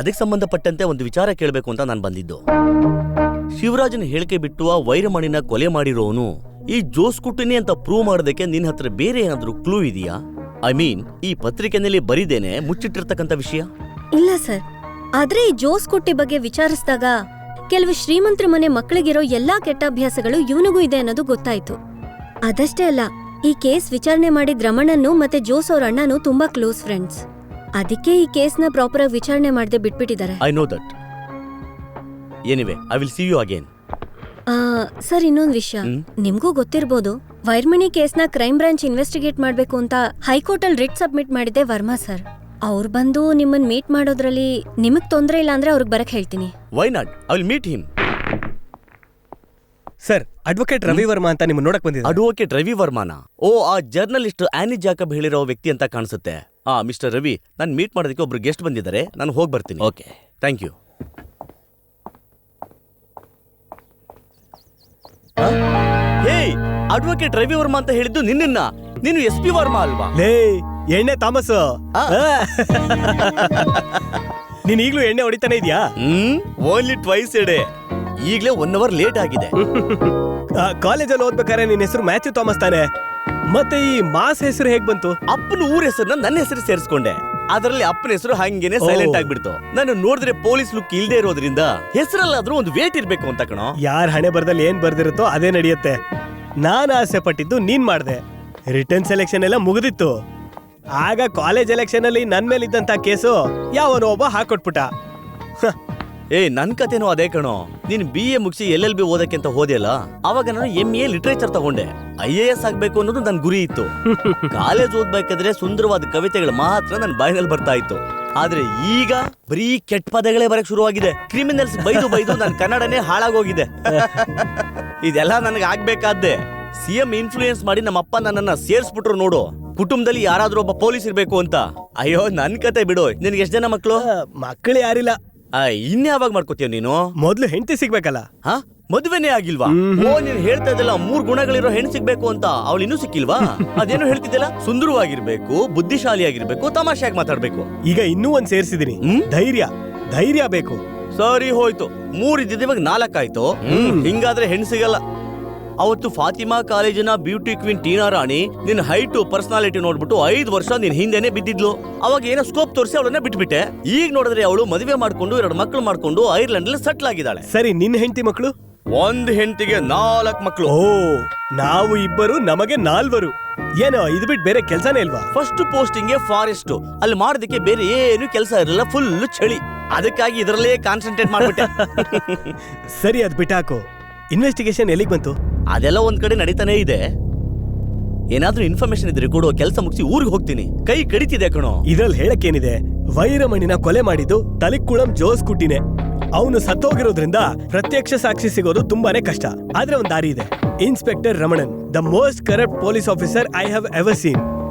ಅದಕ್ಕೆ ಸಂಬಂಧಪಟ್ಟಂತೆ ಒಂದು ವಿಚಾರ ಕೇಳಬೇಕು ಅಂತ ನಾನು ಬಂದಿದ್ದು. ಶಿವರಾಜನ ಹೇಳಿಕೆ ಬಿಟ್ಟು ಆ ವೈರಮಣಿನ ಕೊಲೆ ಮಾಡಿರೋನು ಈ ಜೋಸ್ ಕುಟ್ಟಿನಿ ಅಂತ ಪ್ರೂವ್ ಮಾಡೋದಕ್ಕೆ ನಿನ್ನ ಹತ್ರ ಬೇರೆ ಏನಾದ್ರೂ ಕ್ಲೂ ಇದೆಯಾ? ಐ ಮೀನ್, ಈ ಪತ್ರಿಕೆನಲ್ಲಿ ಬರೀದೇನೆ ಮುಚ್ಚಿಟ್ಟಿರ್ತಕ್ಕಂಥ ವಿಷಯ? ಇಲ್ಲ ಸರ್, ಆದ್ರೆ ಈ ಜೋಸ್ ಕುಟ್ಟಿ ಬಗ್ಗೆ ವಿಚಾರಿಸಿದಾಗ ಕೆಲವು ಶ್ರೀಮಂತರ ಮನೆ ಮಕ್ಕಳಿಗಿರೋ ಎಲ್ಲಾ ಕೆಟ್ಟ ಅಭ್ಯಾಸಗಳು ಇವನಿಗೂ ಇದೆ ಅನ್ನೋದು ಗೊತ್ತಾಯ್ತು. ಅದಷ್ಟೇ ಅಲ್ಲ, ಈ ಕೇಸ್ ವಿಚಾರಣೆ ಮಾಡಿದ ರಮಣನ್ನು ಮತ್ತೆ ಜೋಸ್ ಅವ್ರ ಅಣ್ಣನು ತುಂಬಾ ಕ್ಲೋಸ್ ಫ್ರೆಂಡ್ಸ್. ಅದಕ್ಕೆ ಈ ಕೇಸ್ನ ಪ್ರಾಪರ್ ಆಗಿ ವಿಚಾರಣೆ ಮಾಡದೆ ಬಿಟ್ಬಿಟ್ಟಿದ್ದಾರೆ. I know that. Anyway, I will see you again. Sir, ಇನ್ನೊಂದು ವಿಷಯ ನಿಮ್ಗೂ ಗೊತ್ತಿರ್ಬೋದು. ವೈರ್ಮಣಿ ಕೇಸ್ನ ಕ್ರೈಮ್ ಬ್ರಾಂಚ್ ಇನ್ವೆಸ್ಟಿಗೇಟ್ ಮಾಡ್ಬೇಕು ಅಂತ ಹೈಕೋರ್ಟ್ ಅಲ್ಲಿ ರಿಟ್ ಸಬ್ಮಿಟ್ ಮಾಡಿದೆ ವರ್ಮಾ ಸರ್. ಅವ್ರು ಬಂದು ನಿಮ್ಮನ್ನ ಮೀಟ್ ಮಾಡೋದ್ರಲ್ಲಿ ನಿಮಗ್ ತೊಂದ್ರೆ ಇಲ್ಲ ಅಂದ್ರೆ ಅವ್ರಿಗೆ ಬರಕ್ ಹೇಳ್ತೀನಿ. Why not? I will meet him. Sir, advocate Ravi Varma ಅಂತ ನಿಮ್ಮನ್ನ ನೋಡಕ್ ಬಂದಿದ್ದೆ. ಅಡ್ವೊಕೇಟ್ ರವಿ ವರ್ಮಾನ? ಓ, ಆ ಜರ್ನಲಿಸ್ಟ್ ಆನಿ ಜಾಕಬ್ ಹೇಳಿರೋ ವ್ಯಕ್ತಿ ಅಂತ ಕಾಣಿಸುತ್ತೆ. ಮಿಸ್ಟರ್ ರವಿ, ನಾನು ಮೀಟ್ ಮಾಡೋದಕ್ಕೆ ಒಬ್ರು ಗೆಸ್ಟ್ ಬಂದಿದ್ದಾರೆ. ನಾನು ಹೋಗಿ ಬರ್ತೀನಿ. Okay, thank you. Hey, advocate Ravi Varma ಅಂತ ಹೇಳಿದ್ದು ನಿನ್ನ. ನೀನು SP ವರ್ಮಾ ಅಲ್ವಾ? ಲೇ ಎಣ್ಣೆ ಥಾಮಸ್, ನೀನ್ ಈಗ್ಲೂ ಎಣ್ಣೆ ಹೊಡಿತಾನೆ ಇದೆಯಾ? Only twice A day. ಈಗಲೇ 1 ಅವರ್ ಲೇಟ್ ಆಗಿದೆ. ಕಾಲೇಜಲ್ಲಿ ಓದ್ಬೇಕಾದ್ರೆ ನಿನ್ ಹೆಸರು ಮ್ಯಾಥ್ಯೂ ಥಾಮಸ್ ತಾನೆ? ಮತ್ತೆ ಈ ಮಾಸ್ ಹೆಸರು ಹೇಗ್ ಬಂತು? ಅಪ್ಪನ ಊರ ಹೆಸರನ್ನ ನನ್ನ ಹೆಸರು ಸೇರಿಸ್ಕೊಂಡೆ. ಅದರಲ್ಲಿ ಅಪ್ಪನ ಹೆಸರು ಹಂಗೇನೆ ಸೈಲೆಂಟ್ ಆಗ್ಬಿಡ್ತು. ನಾನು ನೋಡಿದ್ರೆ ಪೊಲೀಸ್ ಲುಕ್ ಇಲ್ದೇ ಇರೋದ್ರಿಂದ ಹೆಸರಲ್ಲಾದ್ರೂ ಒಂದು ವೇಟ್ ಇರ್ಬೇಕು ಅಂತ ಕಣೋ. ಯಾರ್ ಹಣೆ ಬರ್ದಲ್ಲಿ ಏನ್ ಬರ್ದಿರುತ್ತೋ ಅದೇ ನಡೆಯುತ್ತೆ. ನಾನ್ ಆಸೆ ಪಟ್ಟಿದ್ದು ನೀನ್ ಮಾಡ್ದೆ. ರಿಟರ್ನ್ ಸೆಲೆಕ್ಷನ್ ಎಲ್ಲ ಮುಗಿದಿತ್ತು. ಆಗ ಕಾಲೇಜ್ ಎಲೆಕ್ಷನ್ ಅಲ್ಲಿ ನನ್ ಮೇಲೆ ಇದ್ದಂತ ಕೇಸು ಯಾವನೋ ಒಬ್ಬ ಹಾಕೊಟ್ಬಿಟ್ಟ. ನನ್ ಕತೆನೋ ಅದೇ ಕಣೋ. ನೀನ್ BA ಮುಗಿಸಿ LLB ಓದಕ್ಕೆ ಅಂತ ಹೋದೆಯಲ್ಲ, ಅವಾಗ ನಾನು MA ಲಿಟರೇಚರ್ ತಗೊಂಡೆ. IAS ಆಗ್ಬೇಕು ಅನ್ನೋದು ನನ್ ಗುರಿ ಇತ್ತು. ಕಾಲೇಜ್ ಓದ್ಬೇಕಾದ್ರೆ ಸುಂದರವಾದ ಕವಿತೆಗಳು ಮಾತ್ರ ನನ್ ಬಾಯಿನಲ್ಲಿ ಬರ್ತಾ ಇತ್ತು. ಆದ್ರೆ ಈಗ ಬರೀ ಕೆಟ್ಟ ಪದಗಳೇ ಬರಕ್ ಶುರುವಾಗಿದೆ. ಕ್ರಿಮಿನಲ್ಸ್ ಬೈದು ಬೈದು ನನ್ ಕನ್ನಡನೇ ಹಾಳಾಗೋಗಿದೆ. ಇದೆಲ್ಲ ನನಗೆ ಆಗ್ಬೇಕಾದ್ದೆ. CM ಇನ್ಫ್ಲೂಯೆನ್ಸ್ ಮಾಡಿ ನಮ್ಮಪ್ಪ ನನ್ನನ್ನ ಸೇರ್ಸ್ಬಿಟ್ರು ನೋಡು. ಕುಟುಂಬದಲ್ಲಿ ಯಾರಾದ್ರೂ ಒಬ್ಬ ಪೊಲೀಸ್ ಇರ್ಬೇಕು ಅಂತ. ಅಯ್ಯೋ, ನನ್ ಕತೆ ಬಿಡು. ನಿನ್ಗೆ ಎಷ್ಟ್ ಜನ ಮಕ್ಳು? ಮಕ್ಕಳು ಯಾರಿಲ್ಲ. ಇನ್ಯಾವಾಗ ಮಾಡ್ಕೋತೀಯ ನೀನು? ಮೊದ್ಲು ಹೆಂಡತಿ ಸಿಗ್ಬೇಕಲ್ಲ. ಮದುವೆನೇ ಆಗಿಲ್ವಾ? ಓ, ನೀನ್ ಹೇಳ್ತಾ ಇದ್ದಲ್ಲ 3 ಗುಣಗಳಿರೋ ಹೆಣ್ಣು ಸಿಗ್ಬೇಕು ಅಂತ. ಅವಳು ಇನ್ನೂ ಸಿಕ್ಕಿಲ್ವಾ? ಅದೇನು ಹೇಳ್ತಿದ್ದಲ್ಲ, ಸುಂದರವಾಗಿರ್ಬೇಕು, ಬುದ್ಧಿಶಾಲಿಯಾಗಿರ್ಬೇಕು, ತಮಾಷೆಯಾಗಿ ಮಾತಾಡ್ಬೇಕು. ಈಗ ಇನ್ನೂ ಒಂದ್ ಸೇರ್ಸಿದೀನಿ, ಧೈರ್ಯ ಬೇಕು. ಸರಿ ಹೋಯ್ತು, 3 ಇದ್ದಿದ್ದು ಇವಾಗ 4 ಆಯ್ತು. ಹಿಂಗಾದ್ರೆ ಹೆಣ್ಣು ಸಿಗಲ್ಲ. ಅವತ್ತು ಫಾತಿಮಾ ಕಾಲೇಜಿನ ಬ್ಯೂಟಿ ಕ್ವೀನ್ ಟೀನಾ ರಾಣಿ ನಿನ್ ಹೈಟ್ ಪರ್ಸನಾಲಿಟಿ ನೋಡ್ಬಿಟ್ಟು 5 ವರ್ಷ ನಿನ್ ಹಿಂದೆನೆ ಬಿದ್ದಿದ್ಲು. ಅವಾಗ ಏನೋ ಸ್ಕೋಪ್ ತೋರಿಸಿ ಅವಳನ್ನ ಬಿಟ್ಬಿಟ್ಟೆ. ಈಗ ನೋಡಿದ್ರೆ ಅವಳು ಮದುವೆ ಮಾಡ್ಕೊಂಡು 2 ಮಕ್ಕಳು ಮಾಡ್ಕೊಂಡು ಐರ್ಲೆಂಡ್ ಅಲ್ಲಿ ಸೆಟ್ಲ್ ಆಗಿದ್ದಾಳೆ. ಸರಿ, ನಿನ್ ಹೆಂಡತಿ ಮಕ್ಕಳು? ಒಂದು ಹೆಂಡತಿಗೆ 4 ಮಕ್ಕಳು. ಓ, ನಾವು ಇಬ್ಬರು, ನಮಗೆ 4. ಏನೋ ಇದು ಬಿಟ್ಟು ಬೇರೆ ಕೆಲ್ಸನೇ ಇಲ್ವಾ? ಫಸ್ಟ್ ಪೋಸ್ಟಿಂಗ್ ಫಾರೆಸ್ಟ್, ಅಲ್ಲಿ ಮಾಡೋದಕ್ಕೆ ಬೇರೆ ಏನು ಕೆಲಸ ಇರಲಿಲ್ಲ, ಫುಲ್ ಚಳಿ. ಅದಕ್ಕಾಗಿ ಇದರಲ್ಲೇ ಕಾನ್ಸಂಟ್ರೇಟ್ ಮಾಡ್ಬಿಟ್ಟೆ. ಸರಿ, ಅದ್ ಬಿಟ್ಟಾಕು. ಇನ್ವೆಸ್ಟಿಗೇಷನ್ ಎಲ್ಲಿಗೆ ಬಂತು? ಅದೆಲ್ಲ ಒಂದ್ ಕಡೆ ನಡೀತಾನೆ ಇದೆ. ಏನಾದ್ರೂ ಇನ್ಫಾರ್ಮೇಶನ್ ಇದ್ರೆ ಕೊಡು, ಕೆಲಸ ಮುಗಿಸಿ ಊರಿಗೆ ಹೋಗ್ತೀನಿ. ಕೈ ಕಡಿತಿದೆ ಕಣೋ. ಇದ್ರಲ್ಲಿ ಹೇಳಕ್ಕೇನಿದೆ, ವೈರಮಣಿನ ಕೊಲೆ ಮಾಡಿದ್ದು ತಲಿಕುಳಂ ಜೋಸ್ ಕುಟ್ಟಿನೇ. ಅವನು ಸತ್ತೋಗಿರೋದ್ರಿಂದ ಪ್ರತ್ಯಕ್ಷ ಸಾಕ್ಷಿ ಸಿಗೋದು ತುಂಬಾನೇ ಕಷ್ಟ. ಆದ್ರೆ ಒಂದ್ ದಾರಿ ಇದೆ. Inspector Ramanan, the most corrupt police officer I have ever seen.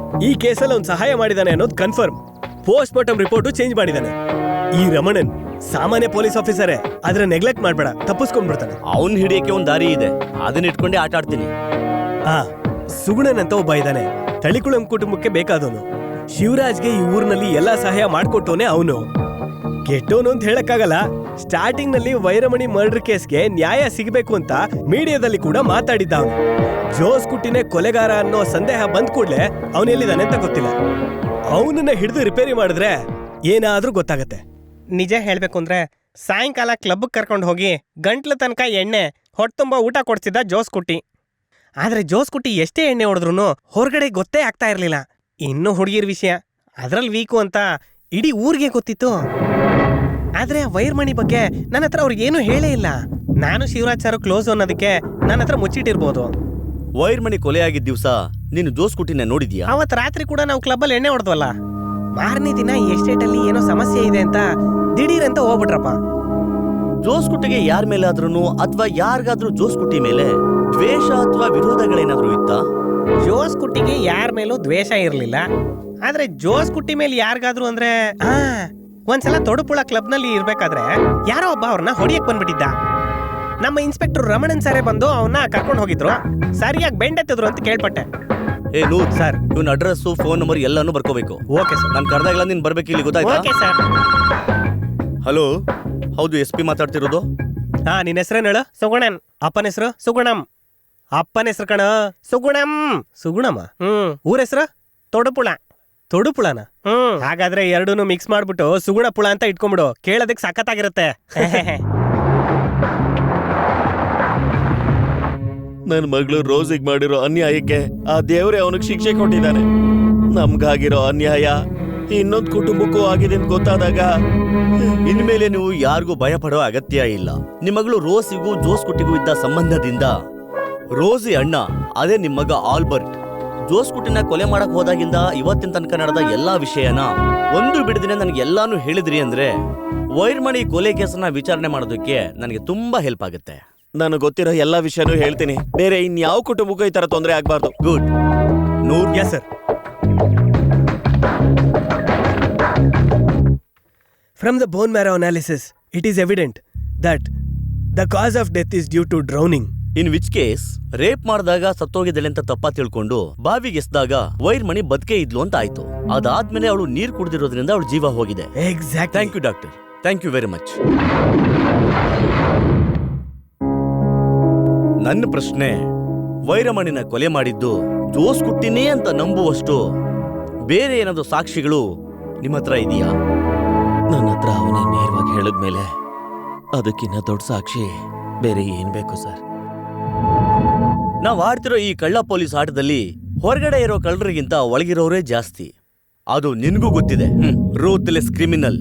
ಈ ಕೇಸಲ್ಲಿ ಅವ್ನು ಸಹಾಯ ಮಾಡಿದಾನೆ ಅನ್ನೋದು confirm. Post mortem report change ಮಾಡಿದಾನೆ. ಈ ರಮಣನ್ ಸಾಮಾನ್ಯ ಪೊಲೀಸ್ ಆಫೀಸರೇ, ಆದ್ರೆ ನೆಗ್ಲೆಕ್ಟ್ ಮಾಡ್ಬೇಡ, ತಪ್ಪಿಸ್ಕೊಂಡ್ಬಿಡ್ತಾನೆ. ಅವನ್ ಹಿಡಿಯಕ್ಕೆ ಒಂದ್ ದಾರಿ ಇದೆ, ಅದನ್ನ ಇಟ್ಕೊಂಡೆ ಆಟ ಆಡ್ತೀನಿ. ಸುಗುಣನ್ ಅಂತ ಒಬ್ಬ ಇದ್ದಾನೆ, ತಳಿಕುಳಂ ಕುಟುಂಬಕ್ಕೆ ಬೇಕಾದವನು. ಶಿವರಾಜ್ಗೆ ಈ ಊರಿನಲ್ಲಿ ಎಲ್ಲಾ ಸಹಾಯ ಮಾಡ್ಕೊಟ್ಟವನೇ ಅವನು. ಕೆಟ್ಟವನು ಅಂತ ಹೇಳಕ್ಕಾಗಲ್ಲ. ಸ್ಟಾರ್ಟಿಂಗ್ ನಲ್ಲಿ ವೈರಮಣಿ ಮರ್ಡರ್ ಕೇಸ್ಗೆ ನ್ಯಾಯ ಸಿಗಬೇಕು ಅಂತ ಮೀಡಿಯಾದಲ್ಲಿ ಕೂಡ ಮಾತಾಡಿದ್ದ ಅವನು. ಜೋಸ್ ಕುಟ್ಟಿನೇ ಕೊಲೆಗಾರ ಅನ್ನೋ ಸಂದೇಹ ಬಂದ್ ಕೂಡ್ಲೆ ಅವನೆಲ್ಲಿದ್ದಾನೆ ಅಂತ ಗೊತ್ತಿಲ್ಲ. ಅವನನ್ನ ಹಿಡಿದು ರಿಪೇರಿ ಮಾಡಿದ್ರೆ ಏನಾದ್ರೂ ಗೊತ್ತಾಗತ್ತೆ. ನಿಜ ಹೇಳ್ಬೇಕು ಅಂದ್ರೆ ಸಾಯಂಕಾಲ ಕ್ಲಬ್ ಕರ್ಕೊಂಡು ಹೋಗಿ ಗಂಟ್ಲ ತನಕ ಎಣ್ಣೆ ಹೊಟ್ಟೆ ಊಟ ಕೊಡ್ತಿದ್ದ ಜೋಸ್ ಕುಟ್ಟಿ. ಆದ್ರೆ ಜೋಸ್ ಕುಟ್ಟಿ ಎಷ್ಟೇ ಎಣ್ಣೆ ಹೊಡೆದ್ರು ಹೊರಗಡೆ ಗೊತ್ತೇ ಆಗ್ತಾ ಇರ್ಲಿಲ್ಲ. ಇನ್ನು ಹುಡುಗಿರ್ ವಿಷಯ ಅದ್ರಲ್ಲಿ ವೀಕು ಅಂತ ಇಡೀ ಊರಿಗೆ ಗೊತ್ತಿತ್ತು. ಆದ್ರೆ ಆ ವೈರ್ಮಣಿ ಬಗ್ಗೆ ನನ್ನ ಹತ್ರ ಅವ್ರಿಗೇನು ಹೇಳೇ ಇಲ್ಲ. ನಾನು ಶಿವರಾಜ್ ಸರ್ ಕ್ಲೋಸ್ ಅನ್ನೋದಕ್ಕೆ ನನ್ನ ಹತ್ರ ಮುಚ್ಚಿಟ್ಟಿರ್ಬೋದು. ವೈರ್ಮಣಿ ಕೊಲೆ ಆಗಿದ್ದ ದಿವಸ ನೀನು ಜೋಸ್ ಕುಟ್ಟಿನ ನೋಡಿದ್ಯಾ? ಅವತ್ ರಾತ್ರಿ ಕೂಡ ನಾವು ಕ್ಲಬ್ಬಲ್ಲಿ ಎಣ್ಣೆ ಹೊಡೆದ್ವಲ್ಲ. ಮಾರನೇ ದಿನ ಎಸ್ಟೇಟ್ ಅಲ್ಲಿ ಏನೋ ಸಮಸ್ಯೆ ಇದೆ ಅಂತ ದಿಢೀರ್ ಅಂತ ಹೋಗ್ಬಿಟ್ರಪ್ಪ. ಜೋಸ್ ಕುಟ್ಟಿಗೆ ಯಾರ ಮೇಲಾದ್ರೂ ಅಥವಾ ಯಾರಿಗಾದ್ರೂ ಜೋಸ್ ಕುಟ್ಟಿ ಮೇಲೆ ದ್ವೇಷ ಅಥವಾ ವಿರೋಧಗಳೇನಾದ್ರೂ ಇತ್ತಾ? ಜೋಸ್ ಕುಟ್ಟಿಗೆ ಯಾರ ಮೇಲೂ ದ್ವೇಷ ಇರ್ಲಿಲ್ಲ. ಆದ್ರೆ ಜೋಸ್ ಕುಟ್ಟಿ ಮೇಲೆ ಯಾರಿಗಾದ್ರು ಅಂದ್ರೆ ಒಂದ್ಸಲ ತೊಡುಪುಳ ಕ್ಲಬ್ ನಲ್ಲಿ ಇರ್ಬೇಕಾದ್ರೆ ಯಾರೋ ಒಬ್ಬ ಅವ್ರನ್ನ ಹೊಡಿಯಕ್ ಬಂದ್ಬಿಟ್ಟಿದ್ದ. ನಮ್ಮ ಇನ್ಸ್ಪೆಕ್ಟರ್ ರಮಣನ್ ಸಾರೇ ಬಂದು ಅವನ್ನ ಕರ್ಕೊಂಡು ಹೋಗಿದ್ರು. ಸರಿಯಾಗಿ ಬೆಂಡೆತ್ತಿದ್ರು ಅಂತ ಕೇಳ್ಪಟ್ಟೆ. ಏ ನೂತ್ ಸರ್, ಇವನ್ ಅಡ್ರೆಸ್, ಫೋನ್ ನಂಬರ್ ಎಲ್ಲಾನು ಬರ್ಕೋಬೇಕು. Okay sir. ನಾನು ಕರೆದಾಗಲ್ಲ ನೀನ್ ಬರ್ಬೇಕು, ಇಲ್ಲಿ ಗೊತ್ತಾಯ್ತಾ? Okay sir. ಹಲೋ, ಹೌದು, SP ಮಾತಾಡ್ತಿರೋದು? ನಿನ್ನ ಹೆಸರೇನು ಹೇಳು? ಸುಗುಣನ್. ಅಪ್ಪನ ಹೆಸರು ಸುಗುಣಂ. ಅಪ್ಪನ ಹೆಸರು ಕಣ ಸುಗುಣಂ. ಸುಗುಣಮ್ಮ. ಊರ ಹೆಸರು ತೊಡುಪುಳ. ತೊಡುಪುಳನ? ಹಾಗಾದ್ರೆ ಎರಡೂನು ಮಿಕ್ಸ್ ಮಾಡ್ಬಿಟ್ಟು ಸುಗುಣ ಪುಳ ಅಂತ ಇಟ್ಕೊಂಡ್ಬಿಡು, ಕೇಳೋದಕ್ಕೆ ಸಖತ್ತಾಗಿರುತ್ತೆ. ನನ್ನ ಮಗಳು ರೋಸಿಗೆ ಮಾಡಿರೋ ಅನ್ಯಾಯಕ್ಕೆ ಆ ದೇವರೇ ಅವನಿಗೆ ಶಿಕ್ಷೆ ಕೊಟ್ಟಿದ್ದಾನೆ. ನಮ್ಗಾಗಿರೋ ಅನ್ಯಾಯ ಇನ್ನೊಂದು ಕುಟುಂಬಕ್ಕೂ ಆಗಿದೆ ಅಂತ ಗೊತ್ತಾದಾಗ ಇನ್ಮೇಲೆ ನೀವು ಯಾರಿಗೂ ಭಯ ಪಡೋ ಅಗತ್ಯ ಇಲ್ಲ. ನಿಮ್ಮ ಮಗಳು ರೋಸಿಗೂ ಜೋಸ್ ಕುಟ್ಟಿಗೂ ಇದ್ದ ಸಂಬಂಧದಿಂದ ರೋಸಿ ಅಣ್ಣ, ಅದೇ ನಿಮ್ಮ ಮಗ ಆಲ್ಬರ್ಟ್, ಜೋಸ್ ಕುಟ್ಟಿನ ಕೊಲೆ ಮಾಡಕ್ ಹೋದಾಗಿಂದ ಇವತ್ತಿನ ತನಕ ನಡೆದ ಎಲ್ಲಾ ವಿಷಯನ ಒಂದು ಬಿಡದಿನ ನನಗೆ ಎಲ್ಲಾನು ಹೇಳಿದ್ರಿ ಅಂದ್ರೆ ವೈರ್ಮಣಿ ಕೊಲೆ ಕೇಸನ್ನ ವಿಚಾರಣೆ ಮಾಡೋದಕ್ಕೆ ನನಗೆ ತುಂಬಾ ಹೆಲ್ಪ್ ಆಗುತ್ತೆ. ನನಗೆ ಗೊತ್ತಿರೋ ಎಲ್ಲಾ ವಿಷಯನೂ ಹೇಳ್ತೀನಿ. ಬೇರೆ ಇನ್ಯಾವ ಕುಟುಂಬಕ್ಕೂ ಈ ತರ ತೊಂದರೆ ಆಗ್ಬಾರ್ದು. Good. Noor? Yes sir. From the bone marrow analysis, it is evident that the cause of death is due to drowning. In which case rape ಮಾಡಿದಾಗ ಸತ್ತೋಗಿದ್ದಾಳೆ ಅಂತ ತಪ್ಪ ತಿಳ್ಕೊಂಡು ಬಾವಿಗೆ ಎಸ್ದಾಗ ವೈರ್ಮಣಿ ಬದುಕೆ ಇದ್ಲು ಅಂತ ಆಯ್ತು. ಅದಾದ್ಮೇಲೆ ಅವಳು ನೀರು ಕುಡಿದಿರೋದ್ರಿಂದ ಅವಳು ಜೀವ ಹೋಗಿದೆ. Exactly. Thank you doctor, thank you very much. ನನ್ನ ಪ್ರಶ್ನೆ, ವೈರಮಣಿನ ಕೊಲೆ ಮಾಡಿದ್ದು ಜೋಸ್ ಕುಟ್ಟಿನೇ ಅಂತ ನಂಬುವಷ್ಟು ಬೇರೆ ಏನಾದ್ರು ಸಾಕ್ಷಿಗಳು ನಿಮ್ಮ ಹತ್ರ ಇದೆಯಾ? ನನ್ನ ಹತ್ರ ಅವನೇ ನೇರವಾಗಿ ಹೇಳಿದ್ಮೇಲೆ ಅದಕ್ಕಿನ್ನ ದೊಡ್ಡ ಸಾಕ್ಷಿ ಬೇರೆ ಏನ್ ಬೇಕು ಸರ್? ನಾವ್ ಆಡ್ತಿರೋ ಈ ಕಳ್ಳ ಪೊಲೀಸ್ ಆಟದಲ್ಲಿ ಹೊರಗಡೆ ಇರೋ ಕಳ್ಳರಿಗಿಂತ ಒಳಗಿರೋರೇ ಜಾಸ್ತಿ. ಅದು ನಿನ್ಗೂ ಗೊತ್ತಿದೆ. Ruthless criminal.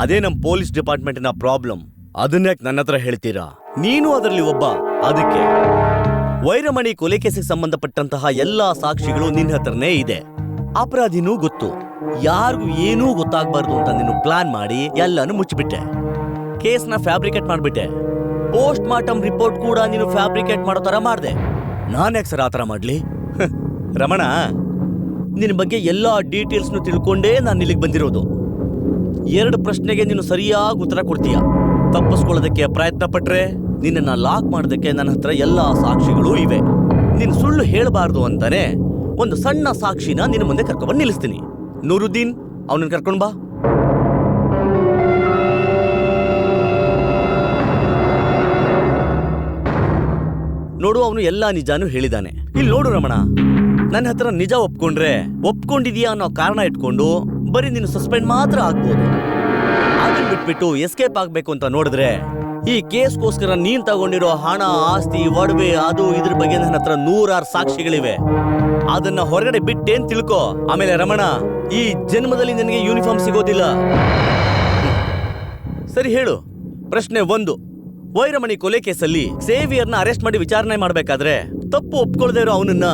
ಅದೇ ನಮ್ ಪೊಲೀಸ್ ಡಿಪಾರ್ಟ್ಮೆಂಟಿನ ಪ್ರಾಬ್ಲಮ್. ಅದನ್ಯಾಕ್ ನನ್ನ ಹತ್ರ ಹೇಳ್ತೀರಾ? ನೀನು ಅದರಲ್ಲಿ ಒಬ್ಬ. ಅದಕ್ಕೆ ವೈರಮಣಿ ಕೊಲೆ ಕೇಸಿಗೆ ಸಂಬಂಧಪಟ್ಟಂತಹ ಎಲ್ಲಾ ಸಾಕ್ಷಿಗಳು ನಿನ್ನ ಹತ್ರನೇ ಇದೆ. ಅಪರಾಧಿನೂ ಗೊತ್ತು. ಯಾರಿಗೂ ಏನೂ ಗೊತ್ತಾಗ್ಬಾರ್ದು ಅಂತ ನೀನು ಪ್ಲಾನ್ ಮಾಡಿ ಎಲ್ಲಾನು ಮುಚ್ಚಿಬಿಟ್ಟೆ. ಕೇಸ್ನ ಫ್ಯಾಬ್ರಿಕೇಟ್ ಮಾಡ್ಬಿಟ್ಟೆ. ಪೋಸ್ಟ್ ಮಾರ್ಟಮ್ ರಿಪೋರ್ಟ್ ಕೂಡ ನೀನು ಫ್ಯಾಬ್ರಿಕೇಟ್ ಮಾಡೋ ತರ ಮಾಡ್ದೆ. ನಾನ್ಯಾಕೆ ಸರ್ ಆ ತರ ಮಾಡ್ಲಿ? ರಮಣ, ನಿನ್ನ ಬಗ್ಗೆ ಎಲ್ಲಾ ಡೀಟೇಲ್ಸ್ನು ತಿಳ್ಕೊಂಡೇ ನಾನು ಇಲ್ಲಿಗೆ ಬಂದಿರೋದು. 2 ಪ್ರಶ್ನೆಗೆ ನೀನು ಸರಿಯಾಗಿ ಉತ್ತರ ಕೊಡ್ತೀಯ. ತಪ್ಪಿಸ್ಕೊಳ್ಳೋದಕ್ಕೆ ಪ್ರಯತ್ನ ಪಟ್ರೆ ನಿನ್ನನ್ನ ಲಾಕ್ ಮಾಡೋದಕ್ಕೆ ನನ್ನ ಹತ್ರ ಎಲ್ಲಾ ಸಾಕ್ಷಿಗಳೂ ಇವೆ. ನೀನು ಸುಳ್ಳು ಹೇಳಬಾರ್ದು ಅಂತಾನೆ ಒಂದು ಸಣ್ಣ ಸಾಕ್ಷಿನ ನಿನ್ನ ಮುಂದೆ ಕರ್ಕೊಂಡ್ಬಂದು ನಿಲ್ಲಿಸ್ತೀನಿ. ನೂರುದ್ದೀನ್, ಅವನನ್ನ ಕರ್ಕೊಂಡ್ ಬಾ. ನೋಡು, ಅವನು ಎಲ್ಲಾ ನಿಜಾನು ಹೇಳಿದಾನೆ. ಇಲ್ಲಿ ನೋಡು ರಮಣ, ನನ್ನ ಹತ್ರ ನಿಜ ಒಪ್ಕೊಂಡಿದೀಯಾ ಅನ್ನೋ ಕಾರಣ ಇಟ್ಕೊಂಡು ಬರೀ ನೀನು ಸಸ್ಪೆಂಡ್ ಮಾತ್ರ ಆಗ್ಬೋದು. ಅದನ್ನ ಬಿಟ್ಬಿಟ್ಟು ಎಸ್ಕೇಪ್ ಆಗ್ಬೇಕು ಅಂತ ನೋಡಿದ್ರೆ ಈ ಕೇಸ್ಗೋಸ್ಕರ ನೀನ್ ತಗೊಂಡಿರೋ ಹಣ, ಆಸ್ತಿ, ಒಡವೆ, ಅದು ಇದ್ರ ಬಗ್ಗೆ ನನ್ನ ಹತ್ರ 100 ಸಾಕ್ಷಿಗಳಿವೆ. ಅದನ್ನ ಹೊರಗಡೆ ಬಿಟ್ಟೇನ್ ತಿಳ್ಕೊ. ಆಮೇಲೆ ರಮಣ, ಈ ಜನ್ಮದಲ್ಲಿ ನಿನಗೆ ಯೂನಿಫಾರ್ಮ್ ಸಿಗೋದಿಲ್ಲ. ಸರಿ ಹೇಳು. ಪ್ರಶ್ನೆ 1, ವೈರಮಣಿ ಕೊಲೆ ಕೇಸಲ್ಲಿ ಸೇವಿಯರ್ನ ಅರೆಸ್ಟ್ ಮಾಡಿ ವಿಚಾರಣೆ ಮಾಡ್ಬೇಕಾದ್ರೆ ತಪ್ಪು ಒಪ್ಕೊಳ್ದೇ ಇರೋ ಅವನನ್ನ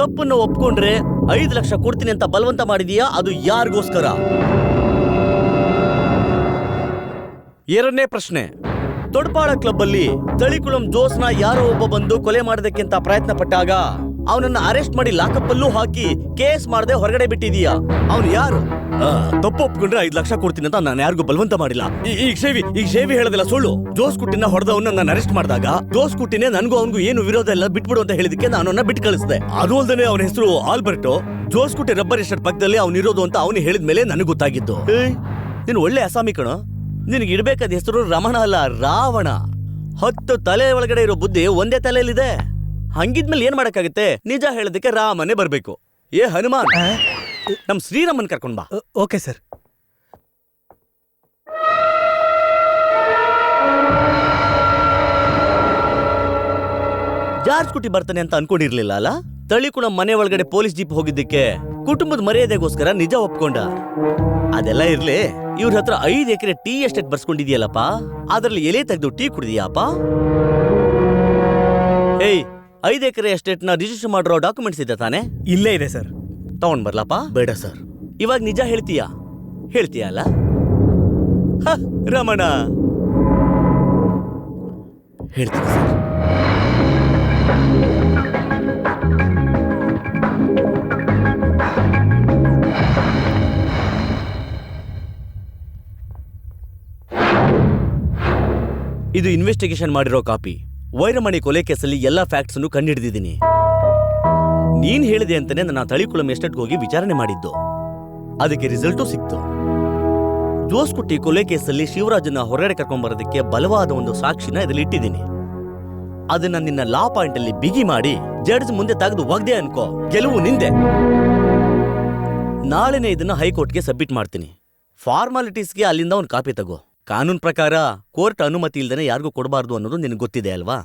ತಪ್ಪನ್ನ ಒಪ್ಕೊಂಡ್ರೆ 5 ಲಕ್ಷ ಕೊಡ್ತೀನಿ ಅಂತ ಬಲವಂತ ಮಾಡಿದೀಯಾ? ಅದು ಯಾರಿಗೋಸ್ಕರ? 2ನೇ ಪ್ರಶ್ನೆ, ತೊಡ್ಪಾಳ ಕ್ಲಬ್ ಅಲ್ಲಿ ತಳಿಕುಳಂ ಜೋಸ್ನ ಯಾರೋ ಒಬ್ಬ ಬಂದು ಕೊಲೆ ಮಾಡೋದಕ್ಕೆ ಅಂತ ಪ್ರಯತ್ನ ಪಟ್ಟಾಗ ಅವನನ್ನ ಅರೆಸ್ಟ್ ಮಾಡಿ ಲಾಕಪ್ ಅಲ್ಲೂ ಹಾಕಿ ಕೇಸ್ ಮಾಡದೆ ಹೊರಗಡೆ ಬಿಟ್ಟಿದೀಯಾ? ಅವನು ಯಾರು? ತಪ್ಪು ಒಪ್ಕೊಂಡ್ರೆ 5 ಲಕ್ಷ ಕೊಡ್ತೀನಿ ಅಂತ ನಾನು ಯಾರಿಗೂ ಬಲವಂತ ಮಾಡಿಲ್ಲ. ಈಗ ಶೇವಿ ಹೇಳೋದಿಲ್ಲ ಸುಳ್ಳು. ಜೋಸ್ ಕುಟ್ಟಿನ ಹೊಡೆದವನ್ನ ನಾನು ಅರೆಸ್ಟ್ ಮಾಡಿದಾಗ ಜೋಸ್ ಕುಟ್ಟಿನೇ ನನಗೂ ಅವನಿಗೂ ಏನು ವಿರೋಧ ಇಲ್ಲ, ಬಿಟ್ಬಿಡು ಅಂತ ಹೇಳಿದಕ್ಕೆ ನಾನು ಅವನ್ನ ಬಿಟ್ಟು ಕಳಿಸಿದೆ. ಅದು ಅಲ್ದೇನೆ ಅವನ ಹೆಸರು ಆಲ್ಬರ್ಟೋ. ಜೋಸ್ ಕುಟ್ಟಿ ರಬ್ಬರ್ ಎಸ್ಟೇಟ್ ಪಕ್ಕದಲ್ಲಿ ಅವನಿರೋದು ಅಂತ ಅವನು ಹೇಳಿದ ಮೇಲೆ ನನಗೆ ಗೊತ್ತಾಗಿದ್ದು. ನೀನು ಒಳ್ಳೆ ಅಸಾಮಿ ಕಣೋ. ನಿನಗೆ ಇಡ್ಬೇಕಾದ ಹೆಸರು ರಮಣ ಅಲ್ಲ, ರಾವಣ. 10 ತಲೆ ಒಳಗಡೆ ಇರೋ ಬುದ್ಧಿ ಒಂದೇ ತಲೆಯಲ್ಲಿದೆ. ಹಂಗಿದ್ಮೇಲೆ ಏನ್ ಮಾಡಕ್ಕಾಗುತ್ತೆ? ನಿಜ ಹೇಳೋದಕ್ಕೆ ರಾಮನೇ ಬರ್ಬೇಕು. ಹನುಮಾನ್, ನಮ್ ಶ್ರೀರಾಮನ್ ಕರ್ಕೊಂಡ್ ಬಾ. Okay sir. ಜಾರ್ಜ್ ಕುಟಿ ಬರ್ತಾನೆ ಅಂತ ಅನ್ಕೊಂಡಿರ್ಲಿಲ್ಲ ಅಲ್ಲ? ತಳಿಕುಳ ಮನೆ ಒಳಗಡೆ ಪೊಲೀಸ್ ಜೀಪ್ ಹೋಗಿದ್ದಕ್ಕೆ ಕುಟುಂಬದ ಮರ್ಯಾದೆಗೋಸ್ಕರ ನಿಜ ಒಪ್ಕೊಂಡ. ಅದೆಲ್ಲ ಇರ್ಲಿ, ಇವ್ರ ಹತ್ರ 5 ಎಕರೆ ಟೀ ಎಸ್ಟೇಟ್ ಬರ್ಸ್ಕೊಂಡಿದ್ಯಲ್ಲಪ್ಪ, ಅದ್ರಲ್ಲಿ ಎಲೆ ತೆಗೆದು ಟೀ ಕುಡಿದೀಯಪ್ಪ? 5 ಎಕರೆ ಎಸ್ಟೇಟ್ ನ ರಿಜಿಸ್ಟರ್ ಮಾಡಿರೋ ಡಾಕ್ಯುಮೆಂಟ್ಸ್ ಇದೆ ತಾನೆ? ಇಲ್ಲೇ ಇದೆ ಸರ್. ತಗೊಂಡ್ ಬರ್ಲಪ್ಪ? ಬೇಡ ಸರ್. ಇವಾಗ ನಿಜ ಹೇಳ್ತೀಯಾ ಅಲ್ಲ ರಮಣ? ಹೇಳ್ತೀನಿ ಸರ್. ಇದು ಇನ್ವೆಸ್ಟಿಗೇಷನ್ ಮಾಡಿರೋ ಕಾಪಿ. ವೈರಮಣಿ ಕೊಲೆ ಕೇಸಲ್ಲಿ ಎಲ್ಲಾ ಫ್ಯಾಕ್ಟ್ಸ್ ಅನ್ನು ಕಂಡುಹಿಡಿದಿದ್ದೀನಿ. ನೀನ್ ಹೇಳಿದೆ ಅಂತಾನೆ ನನ್ನ ತಳಿಕುಳಂ ಎಸ್ಟೇಟ್ಗೆ ಹೋಗಿ ವಿಚಾರಣೆ ಮಾಡಿದ್ದು. ಅದಕ್ಕೆ ರಿಸಲ್ಟು ಸಿಕ್ತು. ಜೋಸ್ ಕುಟ್ಟಿ ಕೊಲೆ ಕೇಸಲ್ಲಿ ಶಿವರಾಜನ್ನ ಹೊರಗಡೆ ಕರ್ಕೊಂಡ್ ಬರೋದಕ್ಕೆ ಬಲವಾದ ಒಂದು ಸಾಕ್ಷಿನ ಇದರಲ್ಲಿ ಇಟ್ಟಿದ್ದೀನಿ. ಅದನ್ನ ನಿನ್ನ ಲಾ ಪಾಯಿಂಟ್ ಅಲ್ಲಿ ಬಿಗಿ ಮಾಡಿ ಜಡ್ಜ್ ಮುಂದೆ ತೆಗೆದು ಒಗ್ದೆ ಅನ್ಕೋ, ಗೆಲುವು ನಿಂದೆ. ನಾಳೆನೆ ಇದನ್ನ ಹೈಕೋರ್ಟ್ಗೆ ಸಬ್ಮಿಟ್ ಮಾಡ್ತೀನಿ. ಫಾರ್ಮಾಲಿಟೀಸ್ಗೆ ಅಲ್ಲಿಂದ ಒಂದು ಕಾಪಿ ತಗೋ. ಕಾನೂನ್ ಪ್ರಕಾರ ಕೋರ್ಟ್ ಅನುಮತಿ ಇಲ್ದೇನೆ ಯಾರಿಗೂ ಕೊಡಬಾರ್ದು ಅನ್ನೋದು ನಿನಗೆ ಗೊತ್ತಿದೆ ಅಲ್ವಾ?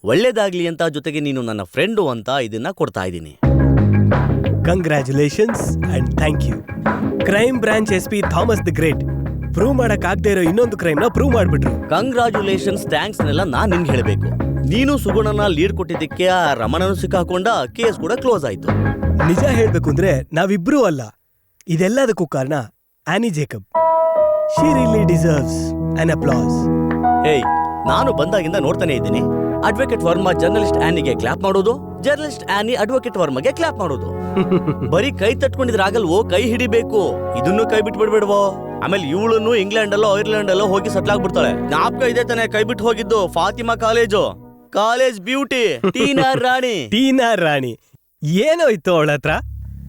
ಒಳ್ಳೇದಾಗ್ಲಿ ಅಂತ, ಜೊತೆಗೆ ನೀನು ನನ್ನ ಫ್ರೆಂಡು ಅಂತ ಇದನ್ನ ಕೊಡ್ತಾ ಇದ್ದೀನಿ. Congratulations and thank you. Crime branch SP Thomas the great prove ಮಾಡಕ್ ಆಗದೆ ಇರೋ ಇನ್ನೊಂದು ಕ್ರೈಮ್ ನ ಪ್ರೂವ್ ಮಾಡ್ಬಿಟ್ರು. ಕಂಗ್ರಾಚುಲೇಷನ್ಸ್, ಥ್ಯಾಂಕ್ಸ್ ನೆಲ್ಲ ನಾನ್ ನಿಂಗೆ ಹೇಳಬೇಕು. ನೀನು ಸುಗುಣನ ಲೀಡ್ ಕೊಟ್ಟಿದ್ದಕ್ಕೆ ಆ ರಮಣನು ಸಿಕ್ಕಾಕೊಂಡ, ಕೇಸ್ ಕೂಡ ಕ್ಲೋಸ್ ಆಯ್ತು. ನಿಜ ಹೇಳ್ಬೇಕು ಅಂದ್ರೆ ನಾವಿಬ್ರೂ ಅಲ್ಲ, ಇದೆಲ್ಲದಕ್ಕೂ ಕಾರಣ ಆನಿ Jacob. She really deserves an applause. ನಾನು ಬಂದಾಗಿಂದ ನೋಡ್ತಾನೆ ಇದ್ದೀನಿ. ಅಡ್ವೊಕೇಟ್ ವರ್ಮಾ ಜರ್ನಲಿಸ್ಟ್ ಆನಿಗೆ ಕ್ಲಾಪ್ ಮಾಡೋದು, ಜರ್ನಲಿಸ್ಟ್ ಆನಿ ಅಡ್ವೊಕೇಟ್ ವರ್ಮಾಗೆ ಕ್ಲಾಪ್ ಮಾಡೋದು. ಬರೀ ಕೈ ತಟ್ಕೊಂಡಿದ್ರೆ ಆಗಲ್ವೋ, ಕೈ ಹಿಡಿಬೇಕು. ಇದನ್ನು ಕೈ ಬಿಟ್ಬಿಡ್ಬೇಡವೋ. ಆಮೇಲೆ ಇವಳನ್ನು ಇಂಗ್ಲೆಂಡ್ ಅಲ್ಲೋ ಐರ್ಲೆಂಡ್ ಅಲ್ಲೋ ಹೋಗಿ ಸೆಟ್ಲ್ ಆಗ್ಬಿಡ್ತಾಳೆ. ಜ್ಞಾಪಕ ಇದೆ ತಾನೆ ಕೈ ಬಿಟ್ಟು ಹೋಗಿದ್ದು? ಫಾತಿಮಾ ಕಾಲೇಜ್ ಬ್ಯೂಟಿ ಟೀನಾ ರಾಣಿ ಏನೋ ಇತ್ತು ಅವಳ ಹತ್ರ.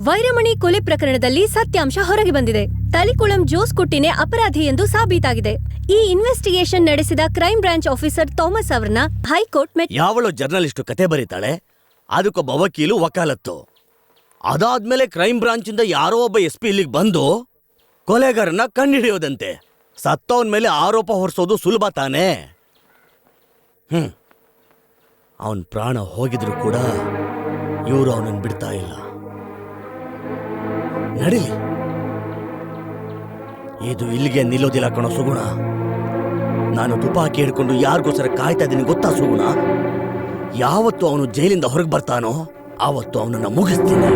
ವೈರಮಣಿ ಕೊಲೆ ಪ್ರಕರಣದಲ್ಲಿ ಸತ್ಯಾಂಶ ಹೊರಗೆ ಬಂದಿದೆ. ತಳಿಕುಳಂ ಜೋಸ್ ಕುಟ್ಟಿನೇ ಅಪರಾಧಿ ಎಂದು ಸಾಬೀತಾಗಿದೆ. ಈ ಇನ್ವೆಸ್ಟಿಗೇಷನ್ ನಡೆಸಿದ ಕ್ರೈಮ್ ಬ್ರಾಂಚ್ ಆಫೀಸರ್ ಥಾಮಸ್ ಅವರನ್ನ ಹೈಕೋರ್ಟ್ ಯಾವಳು ಜರ್ನಲಿಸ್ಟ್ ಕತೆ ಬರೀತಾಳೆ, ಅದಕ್ಕೊಬ್ಬ ವಕೀಲು ವಕಾಲತ್ತು. ಅದಾದ್ಮೇಲೆ ಕ್ರೈಮ್ ಬ್ರಾಂಚ್ ಇಂದ ಯಾರೋ ಒಬ್ಬ SP ಇಲ್ಲಿಗೆ ಬಂದು ಕೊಲೆಗಾರನ್ನ ಕಂಡುಹಿಡಿಯೋದಂತೆ. ಸತ್ತವನ್ ಮೇಲೆ ಆರೋಪ ಹೊರಿಸೋದು ಸುಲಭ ತಾನೇ? ಅವನ್ ಪ್ರಾಣ ಹೋಗಿದ್ರು ಕೂಡ ಇವರು ಅವನನ್ನು ಬಿಡ್ತಾ ಇಲ್ಲ. ನಡೀಲಿ, ಇದು ಇಲ್ಲಿಗೆ ನಿಲ್ಲೋದಿಲ್ಲ ಕಣೋ ಸುಗುಣ. ನಾನು ತುಪಾಕಿ ಹಿಡ್ಕೊಂಡು ಯಾರಿಗೋಸ್ಕರ ಕಾಯ್ತಾ ಇದ್ದೀನಿ ಗೊತ್ತಾ ಸುಗುಣ? ಯಾವತ್ತು ಅವನು ಜೈಲಿಂದ ಹೊರಗೆ ಬರ್ತಾನೋ ಆವತ್ತು ಅವನನ್ನ ಮುಗಿಸ್ತೀನಿ.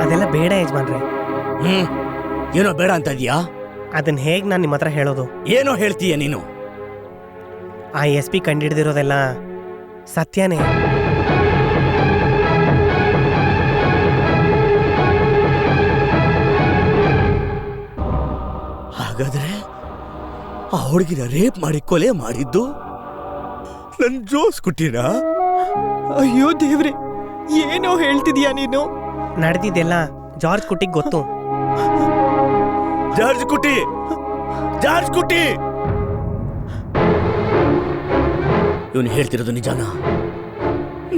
ಅದೆಲ್ಲ ಬೇಡ ಯಜಮಾನ್ರೆ. ಏನೋ ಬೇಡ ಅಂತ ಇದೀಯಾ? ಅದನ್ನ ಹೇಗ್ ನಾನು ನಿಮ್ಮ ಹತ್ರ ಹೇಳೋದು? ಏನೋ ಹೇಳ್ತೀಯ ನೀನು? ಆ SP ಕಂಡಿಡ್ದಿರೋದೆಲ್ಲ ಸತ್ಯನೇ. ಹಾಗಾದ್ರೆ ಆ ಹುಡುಗಿನ ರೇಪ್ ಮಾಡಿ ಕೊಲೆ ಮಾಡಿದ್ದು ನನ್ ಜೋಸ್ ಕುಟ್ಟಿನ? ಅಯ್ಯೋ ದೇವ್ರೆ, ಏನೋ ಹೇಳ್ತಿದ್ಯಾ ನೀನು? ನಡೆದಿದ್ದೆಲ್ಲ ಜಾರ್ಜ್ ಕುಟ್ಟಿಗೆ ಗೊತ್ತು. ಜಾರ್ಜ್ ಕುಟ್ಟಿ ಇವನು ಹೇಳ್ತಿರೋದು ನಿಜಾನ?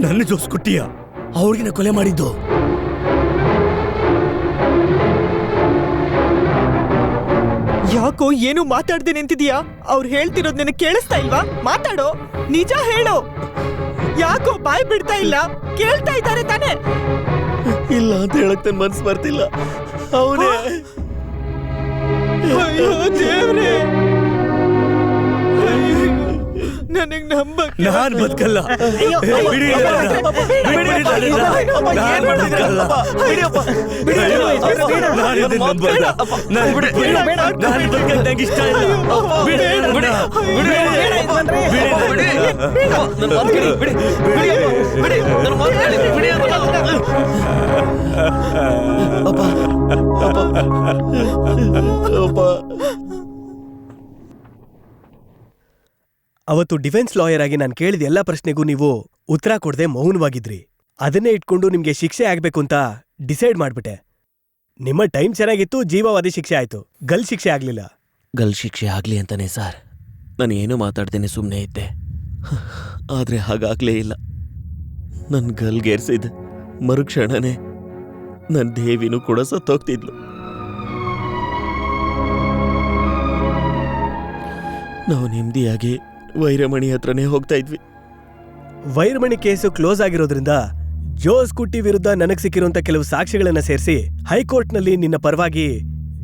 ನನ್ನ ಜೋಸ್ ಕುಟ್ಟಿಯ ಆ ಹುಡುಗಿನ ಕೊಲೆ ಮಾಡಿದ್ದು? ಯಾಕೋ ಏನು ಮಾತಾಡ್ದೆ ನಿಂತಿದ್ಯಾ? ಅವ್ರು ಹೇಳ್ತಿರೋದ್ ನಿನಗೆ ಕೇಳಿಸ್ತಾ ಇಲ್ವಾ? ಮಾತಾಡೋ, ನಿಜ ಹೇಳೋ. ಯಾಕೋ ಬಾಯ್ ಬಿಡ್ತಾ ಇಲ್ಲ? ಕೇಳ್ತಾ ಇದ್ದಾರೆ ತಾನೇ? ಇಲ್ಲ ಅಂತ ಹೇಳಕ್ ನನ್ ಮನ್ಸು ಬರ್ತಿಲ್ಲ. ಅವನೇ ಅಯ್ಯೋ ದೇವ್ರೇ, ನನಗ್ ನಂಬಕ್ ನಾನ್ ಬದುಕಲ್ಲ. ಬಿಡಿ ನನ್ನನ್ನ. ಬಿಡಿ ನನ್ನನ್ನ. ನಾನ್ ಬದುಕಲ್ಲ. ನಾನ್ ಇದನ್ನ ನಂಬಲ್ಲ. ನಾನ್ ಬದುಕಕ್ ನಂಗೆ ಇಷ್ಟ ಇಲ್ಲ. ಬಿಡಿ ನನ್ನನ್ನ. ಅವತ್ತು ಡಿಫೆನ್ಸ್ ಲಾಯರ್ ಆಗಿ ನಾನು ಕೇಳಿದ ಎಲ್ಲಾ ಪ್ರಶ್ನೆಗೂ ನೀವು ಉತ್ತರ ಕೊಡದೆ ಮೌನವಾಗಿದ್ರಿ. ಅದನ್ನೇ ಇಟ್ಕೊಂಡು ನಿಮ್ಗೆ ಶಿಕ್ಷೆ ಆಗ್ಬೇಕು ಅಂತ ಡಿಸೈಡ್ ಮಾಡ್ಬಿಟ್ಟೆ. ನಿಮ್ಮ ಟೈಮ್ ಚೆನ್ನಾಗಿತ್ತು, ಜೀವಾವಧಿ ಶಿಕ್ಷೆ ಆಯ್ತು, ಗಲ್ ಶಿಕ್ಷೆ ಆಗ್ಲಿಲ್ಲ. ಗಲ್ ಶಿಕ್ಷೆ ಆಗ್ಲಿ ಅಂತಾನೆ ಸರ್ ನಾನು ಏನು ಮಾತಾಡ್ತೇನೆ ಸುಮ್ಮನೆ ಇದ್ದೆ. ಆದ್ರೆ ಹಾಗಾಗ್ಲೇ ಇಲ್ಲ. ನನ್ ಗಲ್ಗೇರ್ಸಿದ ಮರುಕ್ಷಣನೇ ನನ್ನ ದೇವಿನೂ ಕೂಡ ಸತ್ತೋಗ್ತಿದ್ಲು. ನಾವು ನೆಮ್ಮದಿಯಾಗಿ ವೈರಮಣಿ ಹತ್ರನೇ ಹೋಗ್ತಾ ಇದ್ವಿ. ವೈರಮಣಿ ಕೇಸು ಕ್ಲೋಸ್ ಆಗಿರೋದ್ರಿಂದ ಜೋಸ್ ಕುಟ್ಟಿ ವಿರುದ್ಧ ನನಗ್ ಸಿಕ್ಕಿರುವಂತ ಕೆಲವು ಸಾಕ್ಷಿಗಳನ್ನ ಸೇರಿಸಿ ಹೈಕೋರ್ಟ್ನಲ್ಲಿ ನಿನ್ನ ಪರವಾಗಿ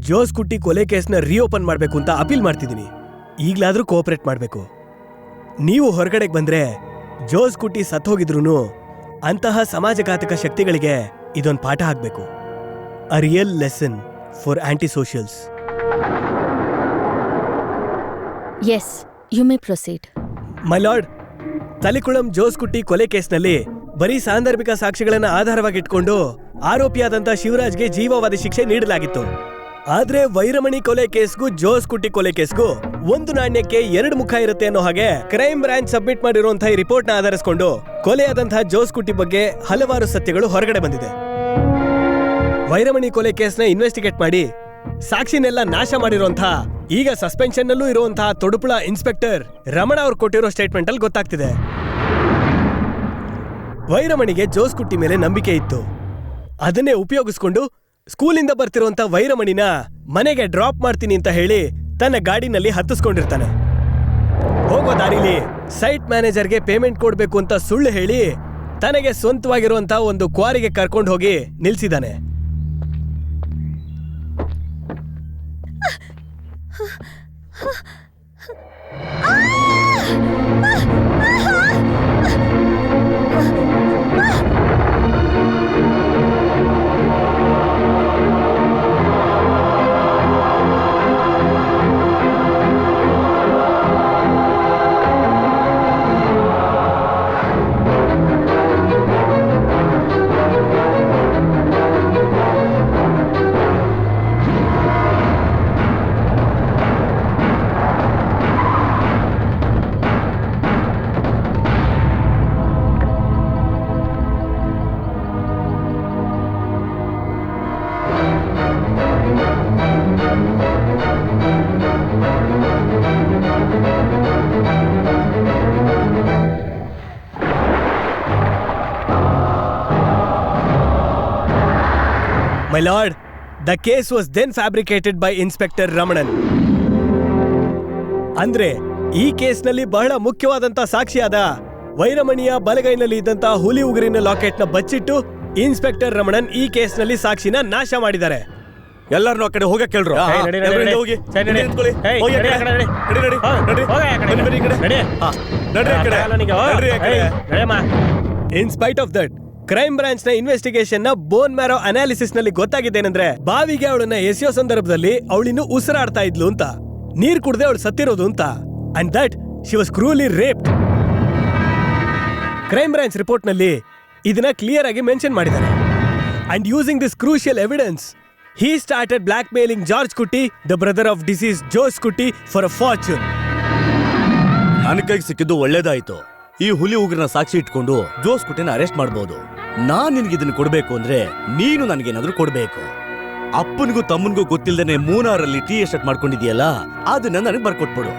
ಜೋಸ್ ಕುಟ್ಟಿ ಕೊಲೆ ಕೇಸ್ನ ರೀಓಪನ್ ಮಾಡ್ಬೇಕು ಅಂತ ಅಪೀಲ್ ಮಾಡ್ತಿದ್ದೀನಿ. ಈಗ್ಲಾದ್ರೂ ಕೋಆಪರೇಟ್ ಮಾಡ್ಬೇಕು. ನೀವು ಹೊರಗಡೆಗೆ ಬಂದ್ರೆ ಜೋಸ್ ಕುಟ್ಟಿ ಸತ್ತೋಗಿದ್ರು ಅಂತಹ ಸಮಾಜಘಾತಕ ಶಕ್ತಿಗಳಿಗೆ ಇದೊಂದು ಪಾಠ ಆಗ್ಬೇಕು. A real lesson for anti socials. Yes, you may proceed. My lord, Thalikulam Jose Kutty ಕೊಲೆ ಕೇಸ್ನಲ್ಲಿ ಬರೀ ಸಾಂದರ್ಭಿಕ ಸಾಕ್ಷಿಗಳನ್ನ ಆಧಾರವಾಗಿಟ್ಕೊಂಡು ಆರೋಪಿಯಾದಂತ ಶಿವರಾಜ್ಗೆ ಜೀವಾವಧಿ ಶಿಕ್ಷೆ ನೀಡಲಾಗಿತ್ತು. ಆದ್ರೆ ವೈರಮಣಿ ಕೊಲೆ ಕೇಸ್ಗೂ ಜೋಸ್ ಕುಟ್ಟಿ ಕೊಲೆ ಕೇಸ್ಗೂ ಒಂದು ನಾಣ್ಯಕ್ಕೆ ಎರಡು ಮುಖ ಇರುತ್ತೆ ಅನ್ನೋ ಹಾಗೆ ಕ್ರೈಮ್ ಬ್ರಾಂಚ್ ಸಬ್ಮಿಟ್ ಮಾಡಿರುವಂತಹ ಈ ರಿಪೋರ್ಟ್ ನ ಆಧರಿಸಿಕೊಂಡು ಕೊಲೆಯಾದಂತಹ ಜೋಸ್ ಕುಟ್ಟಿ ಬಗ್ಗೆ ಹಲವಾರು ಸತ್ಯಗಳು ಹೊರಗಡೆ ಬಂದಿದೆ. ವೈರಮಣಿ ಕೊಲೆ ಕೇಸ್ನ ಇನ್ವೆಸ್ಟಿಗೇಟ್ ಮಾಡಿ ಸಾಕ್ಷಿನೆಲ್ಲ ನಾಶ ಮಾಡಿರುವಂತಹ, ಈಗ ಸಸ್ಪೆನ್ಷನ್ ನಲ್ಲೂ ಇರುವಂತಹ ತೊಡುಪುಳ ಇನ್ಸ್ಪೆಕ್ಟರ್ ರಮಣ ಅವ್ರು ಕೊಟ್ಟಿರೋ ಸ್ಟೇಟ್ಮೆಂಟ್ ಅಲ್ಲಿ ಗೊತ್ತಾಗ್ತಿದೆ. ವೈರಮಣಿಗೆ ಜೋಸ್ ಕುಟ್ಟಿ ಮೇಲೆ ನಂಬಿಕೆ ಇತ್ತು. ಅದನ್ನೇ ಉಪಯೋಗಿಸ್ಕೊಂಡು ಸ್ಕೂಲಿಂದ ಬರ್ತಿರುವಂತ ವೈರಮಣಿನ ಮನೆಗೆ ಡ್ರಾಪ್ ಮಾಡ್ತೀನಿ ಅಂತ ಹೇಳಿ ತನ್ನ ಗಾಡಿನಲ್ಲಿ ಹತ್ತಿಸ್ಕೊಂಡಿರ್ತಾನೆ. ಹೋಗೋ ದಾರಿಲಿ ಸೈಟ್ ಮ್ಯಾನೇಜರ್ಗೆ ಪೇಮೆಂಟ್ ಕೊಡ್ಬೇಕು ಅಂತ ಸುಳ್ಳು ಹೇಳಿ ತನಗೆ ಸ್ವಂತವಾಗಿರುವಂತ ಒಂದು ಕ್ವಾರಿಗೆ ಕರ್ಕೊಂಡು ಹೋಗಿ ನಿಲ್ಸಿದಾನೆ. My lord, the case was then fabricated by Inspector Ramanan. ಅಂದ್ರೆ ಈ ಕೇಸ್ನಲ್ಲಿ ಬಹಳ ಮುಖ್ಯವಾದಂತ ಸಾಕ್ಷಿಯಾದ ವೈರಮಣಿಯ ಬಲಗೈನಲ್ಲಿ ಇದ್ದಂತ ಹುಲಿ ಉಗುರಿನ ಲಾಕೆಟ್ನ ಬಚ್ಚಿಟ್ಟು ಇನ್ಸ್ಪೆಕ್ಟರ್ ರಮಣನ್ ಈ ಕೇಸ್ನಲ್ಲಿ ಸಾಕ್ಷಿನ ನಾಶ ಮಾಡಿದ್ದಾರೆ. ಎಲ್ಲರನ್ನೂ ಆ ಕಡೆ ಹೋಗಕ್ಕೆ ಕೇಳ್ರು. ಹೋಗಿ in spite of that, crime branch ನ ಇನ್ವೆಸ್ಟಿಗೇಷನ್ ನ ಬೋನ್ ಮ್ಯಾರೋ ಅನಾಲಿಸಿಸ್ ನಲ್ಲಿ ಗೊತ್ತಾಗಿದ್ದೇನೆಂದ್ರೆ ಬಾವಿಗೆ ಅವಳನ್ನ ಎಸೆಯೋ ಸಂದರ್ಭದಲ್ಲಿ ಅವಳಿನ್ನು ಉಸಿರಾಡ್ತಾ ಇದ್ಲು ಅಂತ, ನೀರ್ ಕುಡ್ದೆ ಅವಳು ಸತ್ತಿರೋದು ಅಂತ. And that she was cruelly raped. Crime branch report ನಲ್ಲಿ ಇದನ್ನ ಕ್ಲಿಯರ್ ಆಗಿ ಮೆನ್ಷನ್ ಮಾಡಿದ್ದಾರೆ. And using this crucial evidence he started blackmailing George Kutti, the brother of deceased Jose Kutti, for a fortune. ನನ್ನ ಕೈಗೆ ಸಿಕ್ಕಿದ್ದು ಒಳ್ಳೇದಾಯ್ತು. ಈ ಹುಲಿ ಉಗ್ರನ ಸಾಕ್ಷಿ ಇಟ್ಕೊಂಡು ಜೋಸ್ ಕುಟ್ಟಿನ ಅರೆಸ್ಟ್ ಮಾಡಬಹುದು. ನಾನ್ ನಿನ್ಗೆ ಇದನ್ನ ಕೊಡ್ಬೇಕು ಅಂದ್ರೆ ನೀನು ನನಗೇನಾದ್ರೂ ಕೊಡ್ಬೇಕು. ಅಪ್ಪನಿಗೂ ತಮ್ಮನಿಗೂ ಗೊತ್ತಿಲ್ಲದೇನೆ ಮೂನಾರಲ್ಲಿ ಟೀ ಎಸ್ಟೇಟ್ ಮಾಡ್ಕೊಂಡಿದ್ಯಲ್ಲ, ಅದನ್ನ ನನಗೆ ಬರ್ಕೊಟ್ಬಿಡು.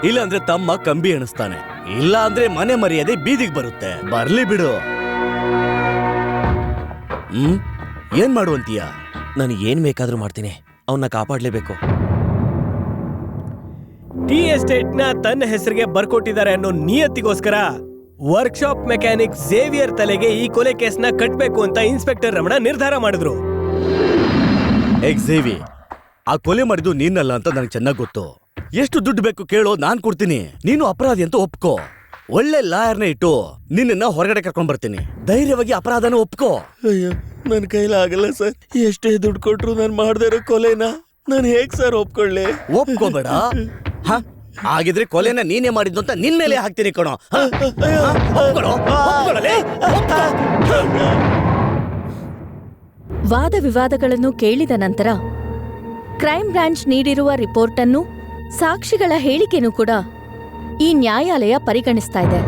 ಇಲ್ಲ ಅಂದ್ರೆ ತಮ್ಮ ಕಂಬಿ ಎಣಿಸ್ತಾನೆ, ಇಲ್ಲ ಅಂದ್ರೆ ಮನೆ ಮರ್ಯಾದೆ ಬೀದಿಗೆ ಬರುತ್ತೆ. ಬರ್ಲಿ ಬಿಡು. ಏನ್ ಮಾಡುವಂತೀಯ? ನಾನು ಏನ್ ಬೇಕಾದ್ರೂ ಮಾಡ್ತೀನಿ, ಅವನ್ನ ಕಾಪಾಡ್ಲೇಬೇಕು. ಟೀ ಎಸ್ಟೇಟ್ ನ ತನ್ನ ಹೆಸರಿಗೆ ಬರ್ಕೊಟ್ಟಿದ್ದಾರೆ ಅನ್ನೋ ನಿಯತ್ತಿಗೋಸ್ಕರ ವರ್ಕ್ಶಾಪ್ ಮೆಕ್ಯಾನಿಕ್ ಝೇವಿಯರ್ ತಲೆಗೆ ಈ ಕೊಲೆ ಕೇಸ್ನ ಕಟ್ಬೇಕು ಅಂತ ಇನ್ಸ್ಪೆಕ್ಟರ್ ರಮಣ ನಿರ್ಧಾರ ಮಾಡಿದ್ರು. ಎಕ್ಸೇವಿ, ಆ ಕೊಲೆ ಮಾಡಿದ್ದು ನೀನಲ್ಲ ಅಂತ ನನಗೆ ಚೆನ್ನಾಗಿ ಗೊತ್ತು. ಎಷ್ಟು ದುಡ್ಡು ಬೇಕು ಕೇಳೋ, ನಾನ್ ಕೊಡ್ತೀನಿ. ನೀನು ಅಪರಾಧಿ ಅಂತ ಒಪ್ಕೋ. ಒಳ್ಳೆ ಲಾಯರ್ನ ಇಟ್ಟು ನಿನ್ನ ಹೊರಗಡೆ ಕರ್ಕೊಂಡ್ ಬರ್ತೀನಿ. ಧೈರ್ಯವಾಗಿ ಅಪರಾಧನ ಒಪ್ಕೋ. ಅಯ್ಯೋ, ನನ್ನ ಕೈಲಾಗಲ್ಲ ಸರ್. ಎಷ್ಟೇ ದುಡ್ಡು ಕೊಟ್ರು ನಾನು ಮಾಡದೇ ಇರೋ ಕೊಲೆನ ನಾನು ಹೇಗ್ ಸರ್ ಒಪ್ಕೊಳ್ಳಿ? ಒಪ್ಕೋಬೇಡ. ಹ, ಹಾಗಿದ್ರೆ ಕೊಲೆನ ನೀನೇ ಮಾಡಿದ್ದು ಅಂತ ನಿನ್ ಮೇಲೆ ಹಾಕ್ತೀನಿ ಕಣೋ. ವಾದ ವಿವಾದಗಳನ್ನು ಕೇಳಿದ ನಂತರ ಕ್ರೈಮ್ ಬ್ರಾಂಚ್ ನೀಡಿರುವ ರಿಪೋರ್ಟ್ ಅನ್ನು, ಸಾಕ್ಷಿಗಳ ಹೇಳಿಕೆನೂ ಕೂಡ ಈ ನ್ಯಾಯಾಲಯ ಪರಿಗಣಿಸ್ತಾ ಇದೆ.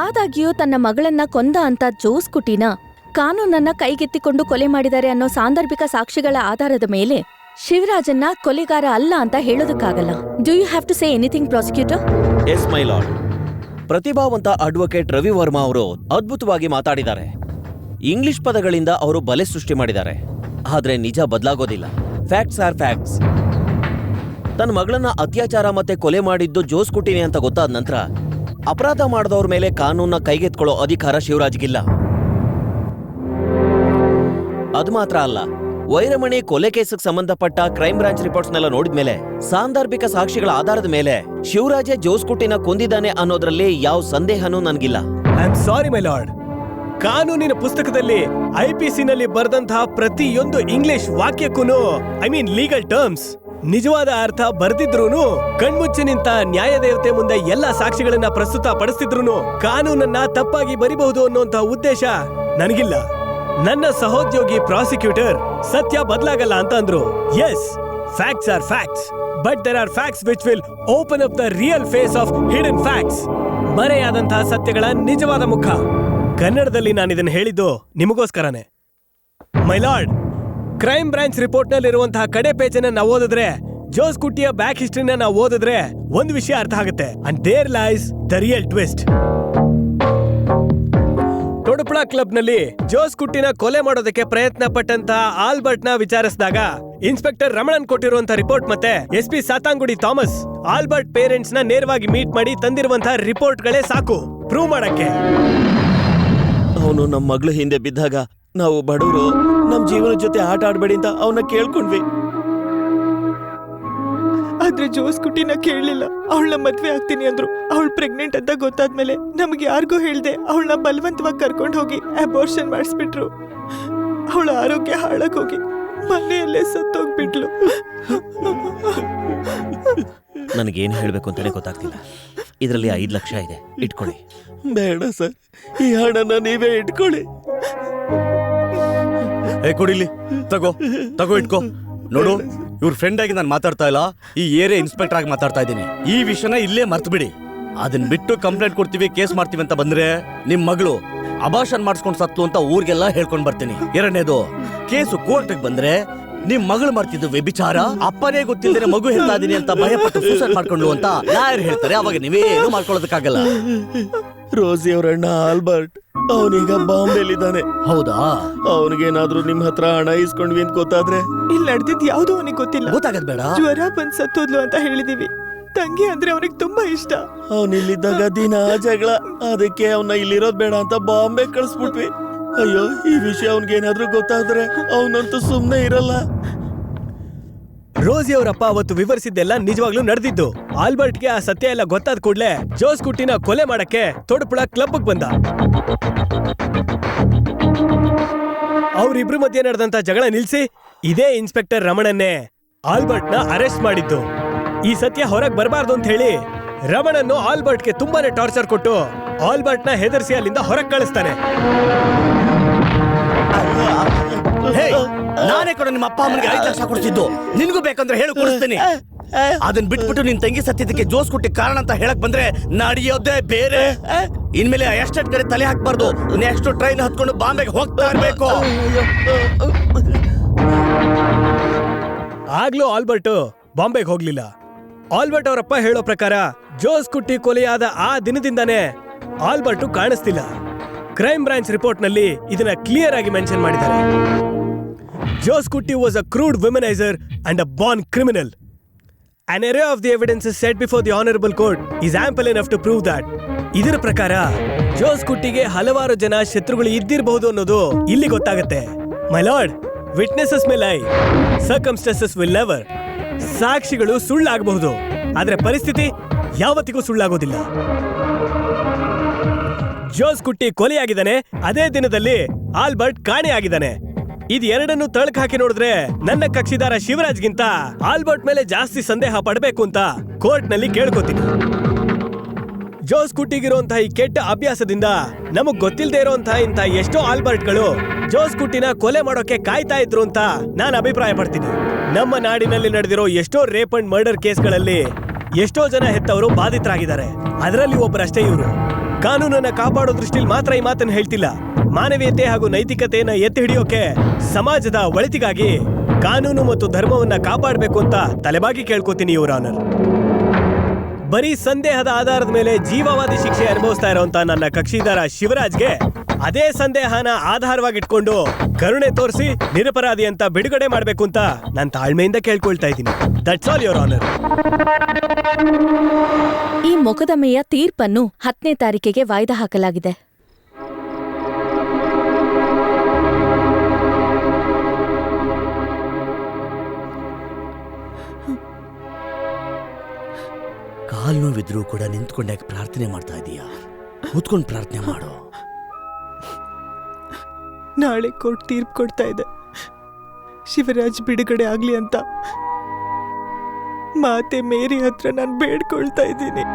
ಆದಾಗ್ಯೂ ತನ್ನ ಮಗಳನ್ನ ಕೊಂದ ಅಂತ ಜೋಸ್ ಕುಟಿನ ಕಾನೂನನ್ನ ಕೈಗೆತ್ತಿಕೊಂಡು ಕೊಲೆ ಮಾಡಿದ್ದಾರೆ ಅನ್ನೋ ಸಾಂದರ್ಭಿಕ ಸಾಕ್ಷಿಗಳ ಆಧಾರದ ಮೇಲೆ ಶಿವರಾಜನ್ನ ಕೊಲೆಗಾರ ಅಲ್ಲ ಅಂತ ಹೇಳೋದಕ್ಕಾಗಲ್ಲ. Do you have to say anything, prosecutor? Yes my lord. ಪ್ರತಿಭಾವಂತ ಅಡ್ವೊಕೇಟ್ ರವಿ ವರ್ಮಾ ಅವರು ಅದ್ಭುತವಾಗಿ ಮಾತಾಡಿದ್ದಾರೆ. ಇಂಗ್ಲಿಷ್ ಪದಗಳಿಂದ ಅವರು ಬಲೆ ಸೃಷ್ಟಿ ಮಾಡಿದ್ದಾರೆ. ಆದ್ರೆ ನಿಜ ಬದಲಾಗೋದಿಲ್ಲ. Facts are facts. ತನ್ನ ಮಗಳನ್ನ ಅತ್ಯಾಚಾರ ಮತ್ತೆ ಕೊಲೆ ಮಾಡಿದ್ದು ಜೋಸ್ ಕುಟಿನಿ ಅಂತ ಗೊತ್ತಾದ ನಂತರ ಅಪರಾಧ ಮಾಡಿದವ್ರ ಮೇಲೆ ಕಾನೂನ ಕೈಗೆತ್ಕೊಳ್ಳೋ ಅಧಿಕಾರ ಶಿವರಾಜ್ಗಿಲ್ಲ. ಅದು ಮಾತ್ರ ಅಲ್ಲ, ವೈರಮಣಿ ಕೊಲೆ ಕೇಸಿಗೆ ಸಂಬಂಧಪಟ್ಟ ಕ್ರೈಮ್ ಬ್ರಾಂಚ್ ರಿಪೋರ್ಟ್ಸ್ನೆಲ್ಲ ನೋಡಿದ್ಮೇಲೆ ಸಾಂದರ್ಭಿಕ ಸಾಕ್ಷಿಗಳ ಆಧಾರದ ಮೇಲೆ ಶಿವರಾಜೇ ಜೋಸ್ ಕುಟಿನ ಕೊಂದಿದ್ದಾನೆ ಅನ್ನೋದ್ರಲ್ಲಿ ಯಾವ ಸಂದೇಹನೂ ನನ್ಗಿಲ್ಲ. I am sorry my lord. ಕಾನೂನಿನ ಪುಸ್ತಕದಲ್ಲಿ ಐಪಿಸಿನಲ್ಲಿ ಬರೆದಂತಹ ಪ್ರತಿಯೊಂದು ಇಂಗ್ಲಿಷ್ ವಾಕ್ಯಕ್ಕೂ, ಐ ಮೀನ್ ಲೀಗಲ್ ಟರ್ಮ್ಸ್, ನಿಜವಾದ ಅರ್ಥ ಬರ್ದಿದ್ರೂನು, ಕಣ್ಮುಚ್ಚಿ ನಿಂತ ನ್ಯಾಯದೇವತೆ ಮುಂದೆ ಎಲ್ಲಾ ಸಾಕ್ಷಿಗಳನ್ನ ಪ್ರಸ್ತುತ ಪಡಿಸ್ತಿದ್ರು ಕಾನೂನನ್ನ ತಪ್ಪಾಗಿ ಬರಿಬಹುದು ಅನ್ನುವಂತ ಉದ್ದೇಶ ನನಗಿಲ್ಲ. ನನ್ನ ಸಹೋದ್ಯೋಗಿ ಪ್ರಾಸಿಕ್ಯೂಟರ್ ಸತ್ಯ ಬದಲಾಗಲ್ಲ ಅಂತ ಅಂದ್ರು. Yes, facts are facts, but there are facts which will open up the real face of hidden facts. ಮರೆಯಾದಂತಹ ಸತ್ಯಗಳ ನಿಜವಾದ ಮುಖ. ಕನ್ನಡದಲ್ಲಿ ನಾನು ಇದನ್ನ ಹೇಳಿದ್ದು ನಿಮಗೋಸ್ಕರನೇ. My lord, crime branch report ನಲ್ಲಿರುವಂತಹ ಕಡೆ ಪೇಜನ್ನ ನಾವು ಓದಿದ್ರೆ, ಜೋಸ್ ಕುಟ್ಟಿಯ ಬ್ಯಾಕ್ ಹಿಸ್ಟ್ರಿನ ನಾವು ಓದಿದ್ರೆ ಒಂದು ವಿಷಯ ಅರ್ಥ ಆಗುತ್ತೆ. And there lies the real twist. Thodupuzha club ನಲ್ಲಿ ಜೋಸ್ ಕುಟ್ಟಿನ ಕೊಲೆ ಮಾಡೋದಕ್ಕೆ ಪ್ರಯತ್ನ ಪಟ್ಟಂತಹ ಆಲ್ಬರ್ಟ್ ನ ವಿಚಾರಿಸಿದಾಗ ಇನ್ಸ್ಪೆಕ್ಟರ್ ರಮಣನ್ ಕೊಟ್ಟಿರುವಂತಹ ರಿಪೋರ್ಟ್ ಮತ್ತೆ SP ಸಾತಾಂಗುಡಿ ಥಾಮಸ್ ಆಲ್ಬರ್ಟ್ ಪೇರೆಂಟ್ಸ್ ನ ನೇರವಾಗಿ ಮೀಟ್ ಮಾಡಿ ತಂದಿರುವಂತಹ ರಿಪೋರ್ಟ್ ಗಳೇ ಸಾಕು ಪ್ರೂವ್ ಮಾಡಕ್ಕೆ. ಅವನು ನಮ್ಮ ಮಗಳು ಹಿಂದೆ ಬಿದ್ದಾಗ ನಾವು ಬಡವರು, ನಮ್ ಜೀವನದ ಜೊತೆ ಆಟ ಆಡ್ಬೇಡಿ ಅಂತ ಅವನ್ನ ಕೇಳ್ಕೊಂಡ್ವಿ. ಆದ್ರೆ ಜೋಸ್ ಕುಟಿನ ಕೇಳಲಿಲ್ಲ. ಅವಳನ್ನ ಮದ್ವೆ ಆಗ್ತೀನಿ ಅಂದ್ರು. ಅವಳು ಪ್ರೆಗ್ನೆಂಟ್ ಅಂತ ಗೊತ್ತಾದ್ಮೇಲೆ ನಮ್ಗೆ ಯಾರಿಗೂ ಹೇಳ್ದೆ ಅವಳನ್ನ ಬಲವಂತವಾಗಿ ಕರ್ಕೊಂಡು ಹೋಗಿ ಅಬೋರ್ಷನ್ ಮಾಡಿಸ್ಬಿಟ್ರು. ಅವಳ ಆರೋಗ್ಯ ಹಾಳಾಗೋಗಿ ಮನೆಯಲ್ಲೇ ಸತ್ತೋಗ್ಬಿಟ್ಲು. ನನಗೇನು ಹೇಳ್ಬೇಕು ಅಂತಾನೆ ಗೊತ್ತಾಗ್ತಿಲ್ಲ. ಇದರಲ್ಲಿ 5 ಲಕ್ಷ ಇದೆ, ಇಟ್ಕೊಳ್ಳಿ. ಬೇಡ ಸರ್, ಈ ಹಣನ ನೀವೇ ಇಟ್ಕೊಳ್ಳಿ. ಕೊಡಿಲಿ, ತಗೋ ಇಟ್ಕೋ. ನೋಡು, ಇವ್ರ ಫ್ರೆಂಡ್ ಆಗಿ ನಾನು ಮಾತಾಡ್ತಾ ಇಲ್ಲ, ಈ ಏರಿಯಾ ಇನ್ಸ್ಪೆಕ್ಟರ್ ಆಗಿ ಮಾತಾಡ್ತಾ ಇದ್ದೀನಿ. ಈ ವಿಷಯನ ಇಲ್ಲೇ ಮರ್ತು ಬಿಡಿ. ಅದನ್ನ ಬಿಟ್ಟು ಕಂಪ್ಲೇಂಟ್ ಕೊಡ್ತೀವಿ, ಕೇಸ್ ಮಾಡ್ತೀವಿ ಅಂತ ಬಂದ್ರೆ ನಿಮ್ ಮಗಳು ಅಬಾರ್ಷನ್ ಮಾಡಿಸ್ಕೊಂಡು ಸತ್ಲು ಅಂತ ಊರಿಗೆಲ್ಲ ಹೇಳ್ಕೊಂಡ್ ಬರ್ತೀನಿ. ಎರಡನೇದು, ಕೇಸು ಕೋರ್ಟ್ಗೆ ಬಂದ್ರೆ ನಿಮ್ ಮಗಳು ಮಾಡ್ತಿದ್ದು ವ್ಯಭಿಚಾರ, ಅಪ್ಪನೇ ಗೊತ್ತಿಲ್ಲದೆ ಮಗು ಹೇಳ್ತಾ ಇದೀನಿ ಅಂತ ಭಯಪಟ್ಟು ಸೂಸೈಡ್ ಮಾಡ್ಕೊಂಡು ಅಂತ ಯಾರು ಹೇಳ್ತಾರೆ. ಅವಾಗ ನೀವೇನು ಮಾಡ್ಕೊಳ್ಳೋದಕ್ಕಾಗಲ್ಲ. ರೋಸಿ ಅವರಣ್ಣ ಆಲ್ಬರ್ಟ್ ಅವನೀಗ ಬಾಂಬೆಲಿದ್ದಾನೆ. ಹೌದಾ? ಅವನಿಗೇನಾದ್ರೂ ನಿಮ್ ಹತ್ರ ಹಣ ಇಸ್ಕೊಂಡ್ವಿ ಅಂತ ಗೊತ್ತಾದ್ರೆ? ಇಲ್ಲಿ ನಡೆದಿದ್ ಯಾವ್ದು ಅವನಿಗೆ ಗೊತ್ತಿಲ್ಲ. ಗೊತ್ತಾಗದ್ ಬೇಡ. ಜ್ವರ ಬಂದ್ ಸತ್ತೋದ್ಲು ಅಂತ ಹೇಳಿದೀವಿ. ತಂಗಿ ಅಂದ್ರೆ ಅವನಿಗೆ ತುಂಬಾ ಇಷ್ಟ. ಅವನಿಲ್ಲಿದ್ದಾಗ ದಿನ ಜಗಳ, ಅದಕ್ಕೆ ಅವನ್ನ ಇಲ್ಲಿರೋದ್ ಬೇಡ ಅಂತ ಬಾಂಬೆ ಕಳಿಸ್ಬಿಟ್ವಿ. ಅಯ್ಯೋ, ಈ ವಿಷಯ ಅವನಿಗೇನಾದ್ರೂ ಗೊತ್ತಾದ್ರೆ ಅವನಂತೂ ಸುಮ್ನೆ ಇರಲ್ಲ. ರೋಸಿ ಅವರಪ್ಪ ಅವತ್ತು ವಿವರಿಸಿದ್ದೆಲ್ಲ ನಿಜವಾಗ್ಲೂ ನಡೆದಿದ್ದು. ಆಲ್ಬರ್ಟ್ಗೆ ಆ ಸತ್ಯ ಎಲ್ಲ ಗೊತ್ತಾದ ಕೂಡಲೇ ಜೋಸ್ ಕುಟ್ಟಿನ ಕೊಲೆ ಮಾಡಕ್ಕೆ ತೊಡುಪುಳ ಕ್ಲಬ್ ಬಂದ. ಅವರಿಬ್ರು ಮಧ್ಯೆ ನಡೆದಂತ ಜಗಳ ನಿಲ್ಸಿ ಇದೇ ಇನ್ಸ್ಪೆಕ್ಟರ್ ರಮಣನ್ನೇ ಆಲ್ಬರ್ಟ್ ನ ಅರೆಸ್ಟ್ ಮಾಡಿದ್ದು. ಈ ಸತ್ಯ ಹೊರಗೆ ಬರಬಾರ್ದು ಅಂತ ಹೇಳಿ ರಮಣನ್ನು ಆಲ್ಬರ್ಟ್ಗೆ ತುಂಬಾನೇ ಟಾರ್ಚರ್ ಕೊಟ್ಟು ಆಲ್ಬರ್ಟ್ ನ ಹೆದರ್ಸಿ ಅಲ್ಲಿಂದ ಹೊರಗೆ ಕಳಿಸ್ತಾನೆ. ನಾನೇ ಕೂಡ ನಿಮ್ಮ ಅಪ್ಪ ಅಮ್ಮನಿಗೆ 5 ಲಕ್ಷ ಕೊಡ್ತಿದ್ದು. ನಿನ್ಗೂ ಬೇಕಂದ್ರೆ ಹೇಳಿ ಕೊಡಿಸ್ತೀನಿ. ಅದನ್ನ ಬಿಟ್ಬಿಟ್ಟು ನಿನ್ ತಂಗಿ ಸತ್ಯದಕ್ಕೆ ಜೋಸ್ ಕುಟ್ಟಿ ಕಾರಣ ಅಂತ ಹೇಳಕ್ ಬಂದ್ರೆ ನಡೆಯೋದೇ ಬೇರೆ. ಇನ್ಮೇಲೆ ಎಷ್ಟೆಟ್ ಕಡೆ ತಲೆ ಹಾಕ್ಬಾರ್ದು. ನೆಕ್ಸ್ಟ್ ಟ್ರೈನ್ ಹತ್ಕೊಂಡು ಬಾಂಬೆಗೆ ಹೋಗ್ತಾ ಇರ್ಬೇಕು. ಆಗ್ಲೂ ಆಲ್ಬರ್ಟ್ ಬಾಂಬೆಗೆ ಹೋಗ್ಲಿಲ್ಲ. ಆಲ್ಬರ್ಟ್ ಅವರಪ್ಪ ಹೇಳೋ ಪ್ರಕಾರ ಜೋಸ್ ಕುಟ್ಟಿ ಕೊಲೆಯಾದ ಆ ದಿನದಿಂದಾನೇ ಆಲ್ಬರ್ಟ್ ಕಾಣಿಸ್ತಿಲ್ಲ. ಕ್ರೈಮ್ ಬ್ರಾಂಚ್ ರಿಪೋರ್ಟ್ ನಲ್ಲಿ ಇದನ್ನ ಕ್ಲಿಯರ್ ಆಗಿ ಮೆನ್ಷನ್ ಮಾಡಿದ್ದಾರೆ. Jose Kutty was a crude womaniser and a born criminal. An array of the evidences set before the honorable court is ample enough to prove that. ಇದರ ಪ್ರಕಾರ ಜೋಸ್ ಕುಟ್ಟಿಗೆ ಹಲವಾರು ಜನ ಶತ್ರುಗಳು ಇದ್ದಿರಬಹುದು ಅನ್ನೋದು ಇಲ್ಲಿ ಗೊತ್ತಾಗತ್ತೆ. ಮೈ ಲಾರ್ಡ್, ವಿಟ್ನೆಸಸ್ ಮೇ ಲೈ, ಸರ್ಕಮ್ಸ್ಟೆನ್ಸಸ್ ವಿಲ್ ನೆವರ್. ಸಾಕ್ಷಿಗಳು ಸುಳ್ಳಾಗಬಹುದು, ಆದ್ರೆ ಪರಿಸ್ಥಿತಿ ಯಾವತ್ತಿಗೂ ಸುಳ್ಳಾಗೋದಿಲ್ಲ. ಜೋಸ್ ಕುಟ್ಟಿ ಕೊಲೆಯಾಗಿದ್ದಾನೆ, ಅದೇ ದಿನದಲ್ಲಿ ಆಲ್ಬರ್ಟ್ ಕಾಣೆಯಾಗಿದ್ದಾನೆ. ಇದು ಎರಡನ್ನು ತಳಕ್ ಹಾಕಿ ನೋಡಿದ್ರೆ ನನ್ನ ಕಕ್ಷಿದಾರ ಶಿವರಾಜ್ಗಿಂತ ಆಲ್ಬರ್ಟ್ ಮೇಲೆ ಜಾಸ್ತಿ ಸಂದೇಹ ಪಡಬೇಕು ಅಂತ ಕೋರ್ಟ್ ನಲ್ಲಿ ಕೇಳ್ಕೊತೀನಿ. ಜೋಸ್ ಕುಟ್ಟಿಗಿರುವಂತಹ ಈ ಕೆಟ್ಟ ಅಭ್ಯಾಸದಿಂದ ನಮಗ್ ಗೊತ್ತಿಲ್ಲದೆ ಇರುವಂತಹ ಇಂಥ ಎಷ್ಟೋ ಆಲ್ಬರ್ಟ್ಗಳು ಜೋಸ್ ಕುಟ್ಟಿನ ಕೊಲೆ ಮಾಡೋಕೆ ಕಾಯ್ತಾ ಇದ್ರು ಅಂತ ನಾನು ಅಭಿಪ್ರಾಯ ಪಡ್ತೀನಿ. ನಮ್ಮ ನಾಡಿನಲ್ಲಿ ನಡೆದಿರೋ ಎಷ್ಟೋ ರೇಪ್ ಅಂಡ್ ಮರ್ಡರ್ ಕೇಸ್ಗಳಲ್ಲಿ ಎಷ್ಟೋ ಜನ ಹೆತ್ತವರು ಬಾಧಿತರಾಗಿದ್ದಾರೆ. ಅದರಲ್ಲಿ ಒಬ್ಬರಷ್ಟೇ ಇವರು. ಕಾನೂನನ್ನ ಕಾಪಾಡೋ ದೃಷ್ಟಿಲಿ ಮಾತ್ರ ಈ ಮಾತನ್ನು ಹೇಳ್ತಿಲ್ಲ, ಮಾನವೀಯತೆ ಹಾಗೂ ನೈತಿಕತೆಯನ್ನ ಎತ್ತಿ ಹಿಡಿಯೋಕೆ ಸಮಾಜದ ಒಳಿತಿಗಾಗಿ ಕಾನೂನು ಮತ್ತು ಧರ್ಮವನ್ನ ಕಾಪಾಡಬೇಕು ಅಂತ ತಲೆಬಾಗಿ ಕೇಳ್ಕೊತೀನಿ ಯುವರ್ ಆನರ್. ಬರೀ ಸಂದೇಹದ ಆಧಾರದ ಮೇಲೆ ಜೀವಾವಧಿ ಶಿಕ್ಷೆ ಅನುಭವಿಸ್ತಾ ಇರುವಂತ ನನ್ನ ಕಕ್ಷಿದಾರ ಶಿವರಾಜ್ಗೆ ಅದೇ ಸಂದೇಹನ ಆಧಾರವಾಗಿಟ್ಕೊಂಡು ಕರುಣೆ ತೋರಿಸಿ ನಿರಪರಾಧಿ ಅಂತ ಬಿಡುಗಡೆ ಮಾಡಬೇಕು ಅಂತ ನಾನು ತಾಳ್ಮೆಯಿಂದ ಕೇಳ್ಕೊಳ್ತಾ ಇದ್ದೀನಿ. That's all your honour. ಈ ಮೊಕದ್ದಮೆಯ ತೀರ್ಪನ್ನು 10ನೇ ತಾರೀಕಿಗೆ ವಾಯ್ದಾ ಹಾಕಲಾಗಿದೆ. ಕಾಲು ನೋವಿದ್ರೂ ಕೂಡ ನಿಂತ್ಕೊಂಡಾಗ ಪ್ರಾರ್ಥನೆ ಮಾಡ್ತಾ ಇದೀಯಾ? ಕೂತ್ಕೊಂಡು ಪ್ರಾರ್ಥನೆ ಮಾಡು. ನಾಳೆ ಕೋರ್ಟ್ ತೀರ್ಪು ಕೊಡ್ತಾ ಇದೆ. ಶಿವರಾಜ್ ಬಿಡುಗಡೆ ಆಗ್ಲಿ ಅಂತ ಮಾತೆ ಮೇರಿ ಹತ್ರ ನಾನು ಬೇಡ್ಕೊಳ್ತಾ ಇದ್ದೀನಿ.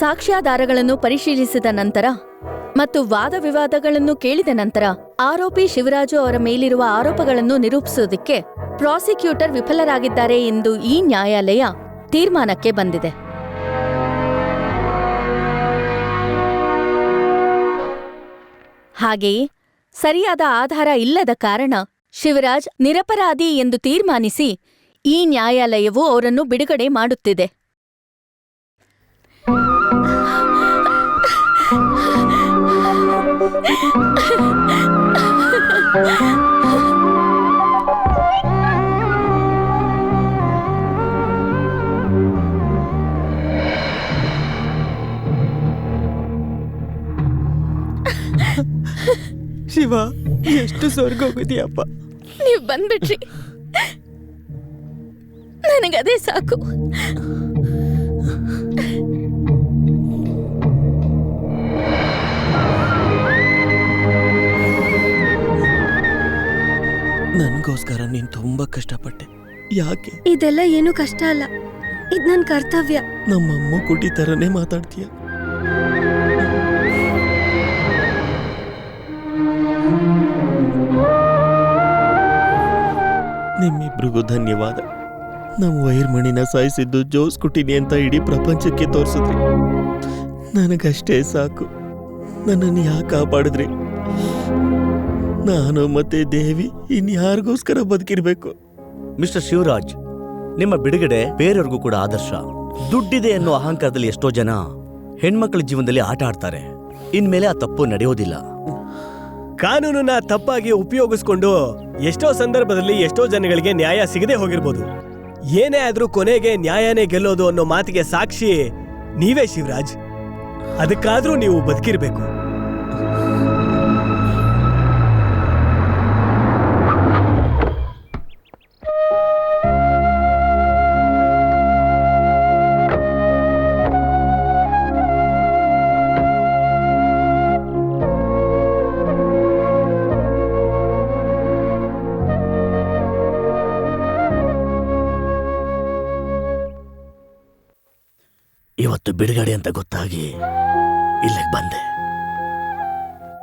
ಸಾಕ್ಷ್ಯಾಧಾರಗಳನ್ನು ಪರಿಶೀಲಿಸಿದ ನಂತರ ಮತ್ತು ವಾದ ವಿವಾದಗಳನ್ನು ಕೇಳಿದ ನಂತರ ಆರೋಪಿ ಶಿವರಾಜು ಅವರ ಮೇಲಿರುವ ಆರೋಪಗಳನ್ನು ನಿರೂಪಿಸುವುದಕ್ಕೆ ಪ್ರಾಸಿಕ್ಯೂಟರ್ ವಿಫಲರಾಗಿದ್ದಾರೆ ಎಂದು ಈ ನ್ಯಾಯಾಲಯ ತೀರ್ಮಾನಕ್ಕೆ ಬಂದಿದೆ. ಹಾಗೆಯೇ ಸರಿಯಾದ ಆಧಾರ ಇಲ್ಲದ ಕಾರಣ ಶಿವರಾಜ್ ನಿರಪರಾಧಿ ಎಂದು ತೀರ್ಮಾನಿಸಿ ಈ ನ್ಯಾಯಾಲಯವು ಅವರನ್ನು ಬಿಡುಗಡೆ ಮಾಡುತ್ತಿದೆ. ಶಿವ, ಎಷ್ಟು ಸ್ವರ್ಗ ಹೋಗಿದೀಯಪ್ಪ. ನೀವ್ ಬಂದ್ಬಿಟ್ರಿ, ನನಗದೇ ಸಾಕು. ನನ್ಗೋಸ್ಕರ ನೀನ್ ತುಂಬಾ ಕಷ್ಟಪಟ್ಟೆ. ಯಾಕೆ? ಇದೆಲ್ಲ ಏನು ಕಷ್ಟ ಅಲ್ಲ, ಇದ್ ನನ್ ಕರ್ತವ್ಯ. ನಮ್ಮಮ್ಮ ಕುಟಿ ತರನೇ ಮಾತಾಡ್ತೀಯ. ನಿಮ್ಮಿಬ್ರಿಗೂ ಧನ್ಯವಾದ. ನಾವು ವೈರ್ಮಣಿನ ಸಾಯಿಸಿದ್ದು ಜೋಸ್ ಕುಟಿನಿ ಅಂತ ಇಡೀ ಪ್ರಪಂಚಕ್ಕೆ ತೋರಿಸಿದ್ರಿ. ನನಗಷ್ಟೇ ಸಾಕು. ನನ್ನನ್ನು ಯಾಕೆ ಕಾಪಾಡಿದ್ರಿ? ನಾನು ಮತ್ತೆ ದೇವಿ ಇನ್ಯಾರಿಗೋಸ್ಕರ ಬದುಕಿರ್ಬೇಕು? ಮಿಸ್ಟರ್ ಶಿವರಾಜ್, ನಿಮ್ಮ ಬಿಡುಗಡೆ ಬೇರೆಯವ್ರಿಗೂ ಕೂಡ ಆದರ್ಶ. ದುಡ್ಡಿದೆ ಅನ್ನೋ ಅಹಂಕಾರದಲ್ಲಿ ಎಷ್ಟೋ ಜನ ಹೆಣ್ಮಕ್ಳ ಜೀವನದಲ್ಲಿ ಆಟ ಆಡ್ತಾರೆ. ಇನ್ಮೇಲೆ ಆ ತಪ್ಪು ನಡೆಯೋದಿಲ್ಲ. ಕಾನೂನನ್ನ ತಪ್ಪಾಗಿ ಉಪಯೋಗಿಸ್ಕೊಂಡು ಎಷ್ಟೋ ಸಂದರ್ಭದಲ್ಲಿ ಎಷ್ಟೋ ಜನಗಳಿಗೆ ನ್ಯಾಯ ಸಿಗದೆ ಹೋಗಿರ್ಬೋದು. ಏನೇ ಆದ್ರೂ ಕೊನೆಗೆ ನ್ಯಾಯನೇ ಗೆಲ್ಲೋದು ಅನ್ನೋ ಮಾತಿಗೆ ಸಾಕ್ಷಿ ನೀವೇ ಶಿವರಾಜ್. ಅದಕ್ಕಾದ್ರೂ ನೀವು ಬದುಕಿರ್ಬೇಕು. ಇವತ್ತು ಬಿಡುಗಡೆ ಅಂತ ಗೊತ್ತಾಗಿ ಇಲ್ಲಿಗೆ ಬಂದೆ.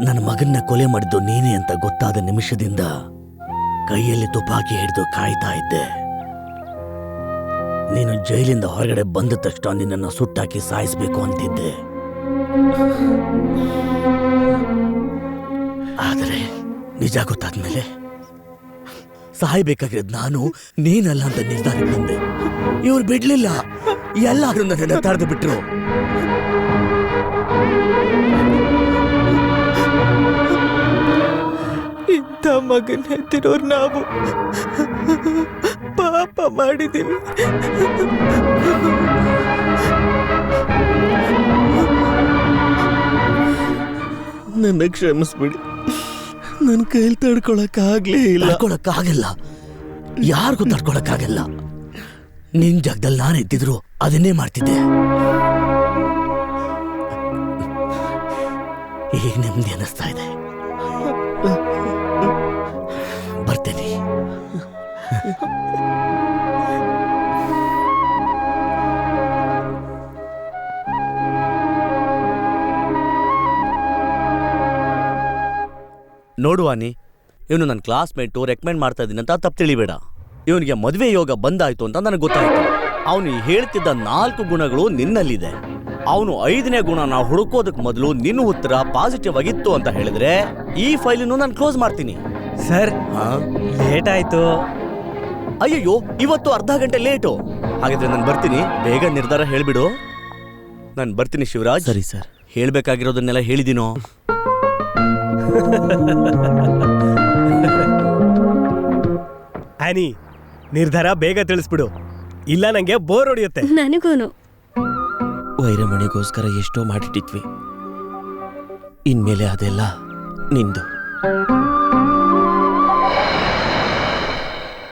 ನನ್ನ ಮಗನ್ನ ಕೊಲೆ ಮಾಡಿದ್ದು ನೀನೇ ಅಂತ ಗೊತ್ತಾದ ನಿಮಿಷದಿಂದ ಕೈಯಲ್ಲಿ ತುಪಾಕಿ ಹಿಡಿದು ಕಾಯ್ತಾ ಇದ್ದೆ. ನೀನು ಜೈಲಿಂದ ಹೊರಗಡೆ ಬಂದ ತಕ್ಷಣ ನಿನ್ನನ್ನು ಸುಟ್ಟಾಕಿ ಸಾಯಿಸಬೇಕು ಅಂತಿದ್ದೆ. ಆದರೆ ನಿಜ ಗೊತ್ತಾದ್ಮೇಲೆ ಸಾಯ್ಬೇಕಾಗಿರೋದು ನಾನು, ನೀನಲ್ಲ ಅಂತ ನಿರ್ಧಾರಕ್ಕೆ ಬಂದೆ. ಇವ್ರು ಬಿಡ್ಲಿಲ್ಲ, ಎಲ್ಲಾದ್ರೂ ನನ್ನ ತಡೆದು ಬಿಟ್ರು. ಇಂಥ ಮಗನ ಹೆತ್ತಿರೋರು ನಾವು ಪಾಪ ಮಾಡಿದ್ದೀವಿ. ನನ್ನ ಕ್ಷಮಿಸ್ಬಿಡಿ, ನನ್ನ ಕೈಲಿ ತಡ್ಕೊಳಕ್ಕಾಗ್ಲೇ ಇಲ್ಲ. ತಡ್ಕೊಳಕ್ಕಾಗಲ್ಲ, ಯಾರಿಗೂ ತಡ್ಕೊಳಕ್ಕಾಗಲ್ಲ. ನಿನ್ ಜಾಗದಲ್ಲಿ ನಾನು ಇದ್ದಿದ್ರು ಅದನ್ನೇ ಮಾಡ್ತಿದ್ದೆ. ಈಗ ನೆಮ್ಮದಿ ಅನ್ನಿಸ್ತಾ ಇದೆ. ಬರ್ತೇನೆ. ನೋಡುವಾನಿ, ಇವನು ನನ್ನ ಕ್ಲಾಸ್ಮೇಟು, ರೆಕಮೆಂಡ್ ಮಾಡ್ತಾ ಇದ್ದೀನಿ ಅಂತ ತಪ್ಪು ತಿಳಿಬೇಡ. ಇವನಿಗೆ ಮದುವೆ ಯೋಗ ಬಂದಾಯ್ತು ಅಂತ ನನಗೆ ಗೊತ್ತಾಯ್ತು. ಅವನು ಹೇಳ್ತಿದ್ದ 4 ಗುಣಗಳು ನಿನ್ನಲ್ಲಿದೆ. ಅವನು 5ನೇ ಗುಣ ನಾವು ಹುಡುಕೋದಕ್ಕೆ ಮೊದಲು ನಿನ್ನ ಉತ್ತರ ಪಾಸಿಟಿವ್ ಆಗಿತ್ತು ಅಂತ ಹೇಳಿದ್ರೆ ಈ ಫೈಲನ್ನು ನಾನು ಕ್ಲೋಸ್ ಮಾಡ್ತೀನಿ. ಸರ್, ಲೇಟ್ ಆಯ್ತು. ಅಯ್ಯಯ್ಯೋ, ಇವತ್ತು ಅರ್ಧ ಗಂಟೆ ಲೇಟು. ಹಾಗಿದ್ರೆ ನಾನು ಬರ್ತೀನಿ, ಬೇಗ ನಿರ್ಧಾರ ಹೇಳ್ಬಿಡು. ನಾನು ಬರ್ತೀನಿ ಶಿವರಾಜ್. ಸರಿ ಸರ್. ಹೇಳ್ಬೇಕಾಗಿರೋದನ್ನೆಲ್ಲ ಹೇಳಿದೀನೋ? ಆನಿ, ನಿರ್ಧಾರ ಬೇಗ ತಿಳಿಸ್ಬಿಡು, ಇಲ್ಲ ನಂಗೆ ಬೋರ್ ಹೊಡಿಯುತ್ತೆ. ನನಗೂನು. ವೈರಮಣಿಗೋಸ್ಕರ ಎಷ್ಟೋ ಮಾಡಿಟ್ಟಿದ್ವಿ, ಇನ್ಮೇಲೆ ಅದೆಲ್ಲ ನಿಂದು.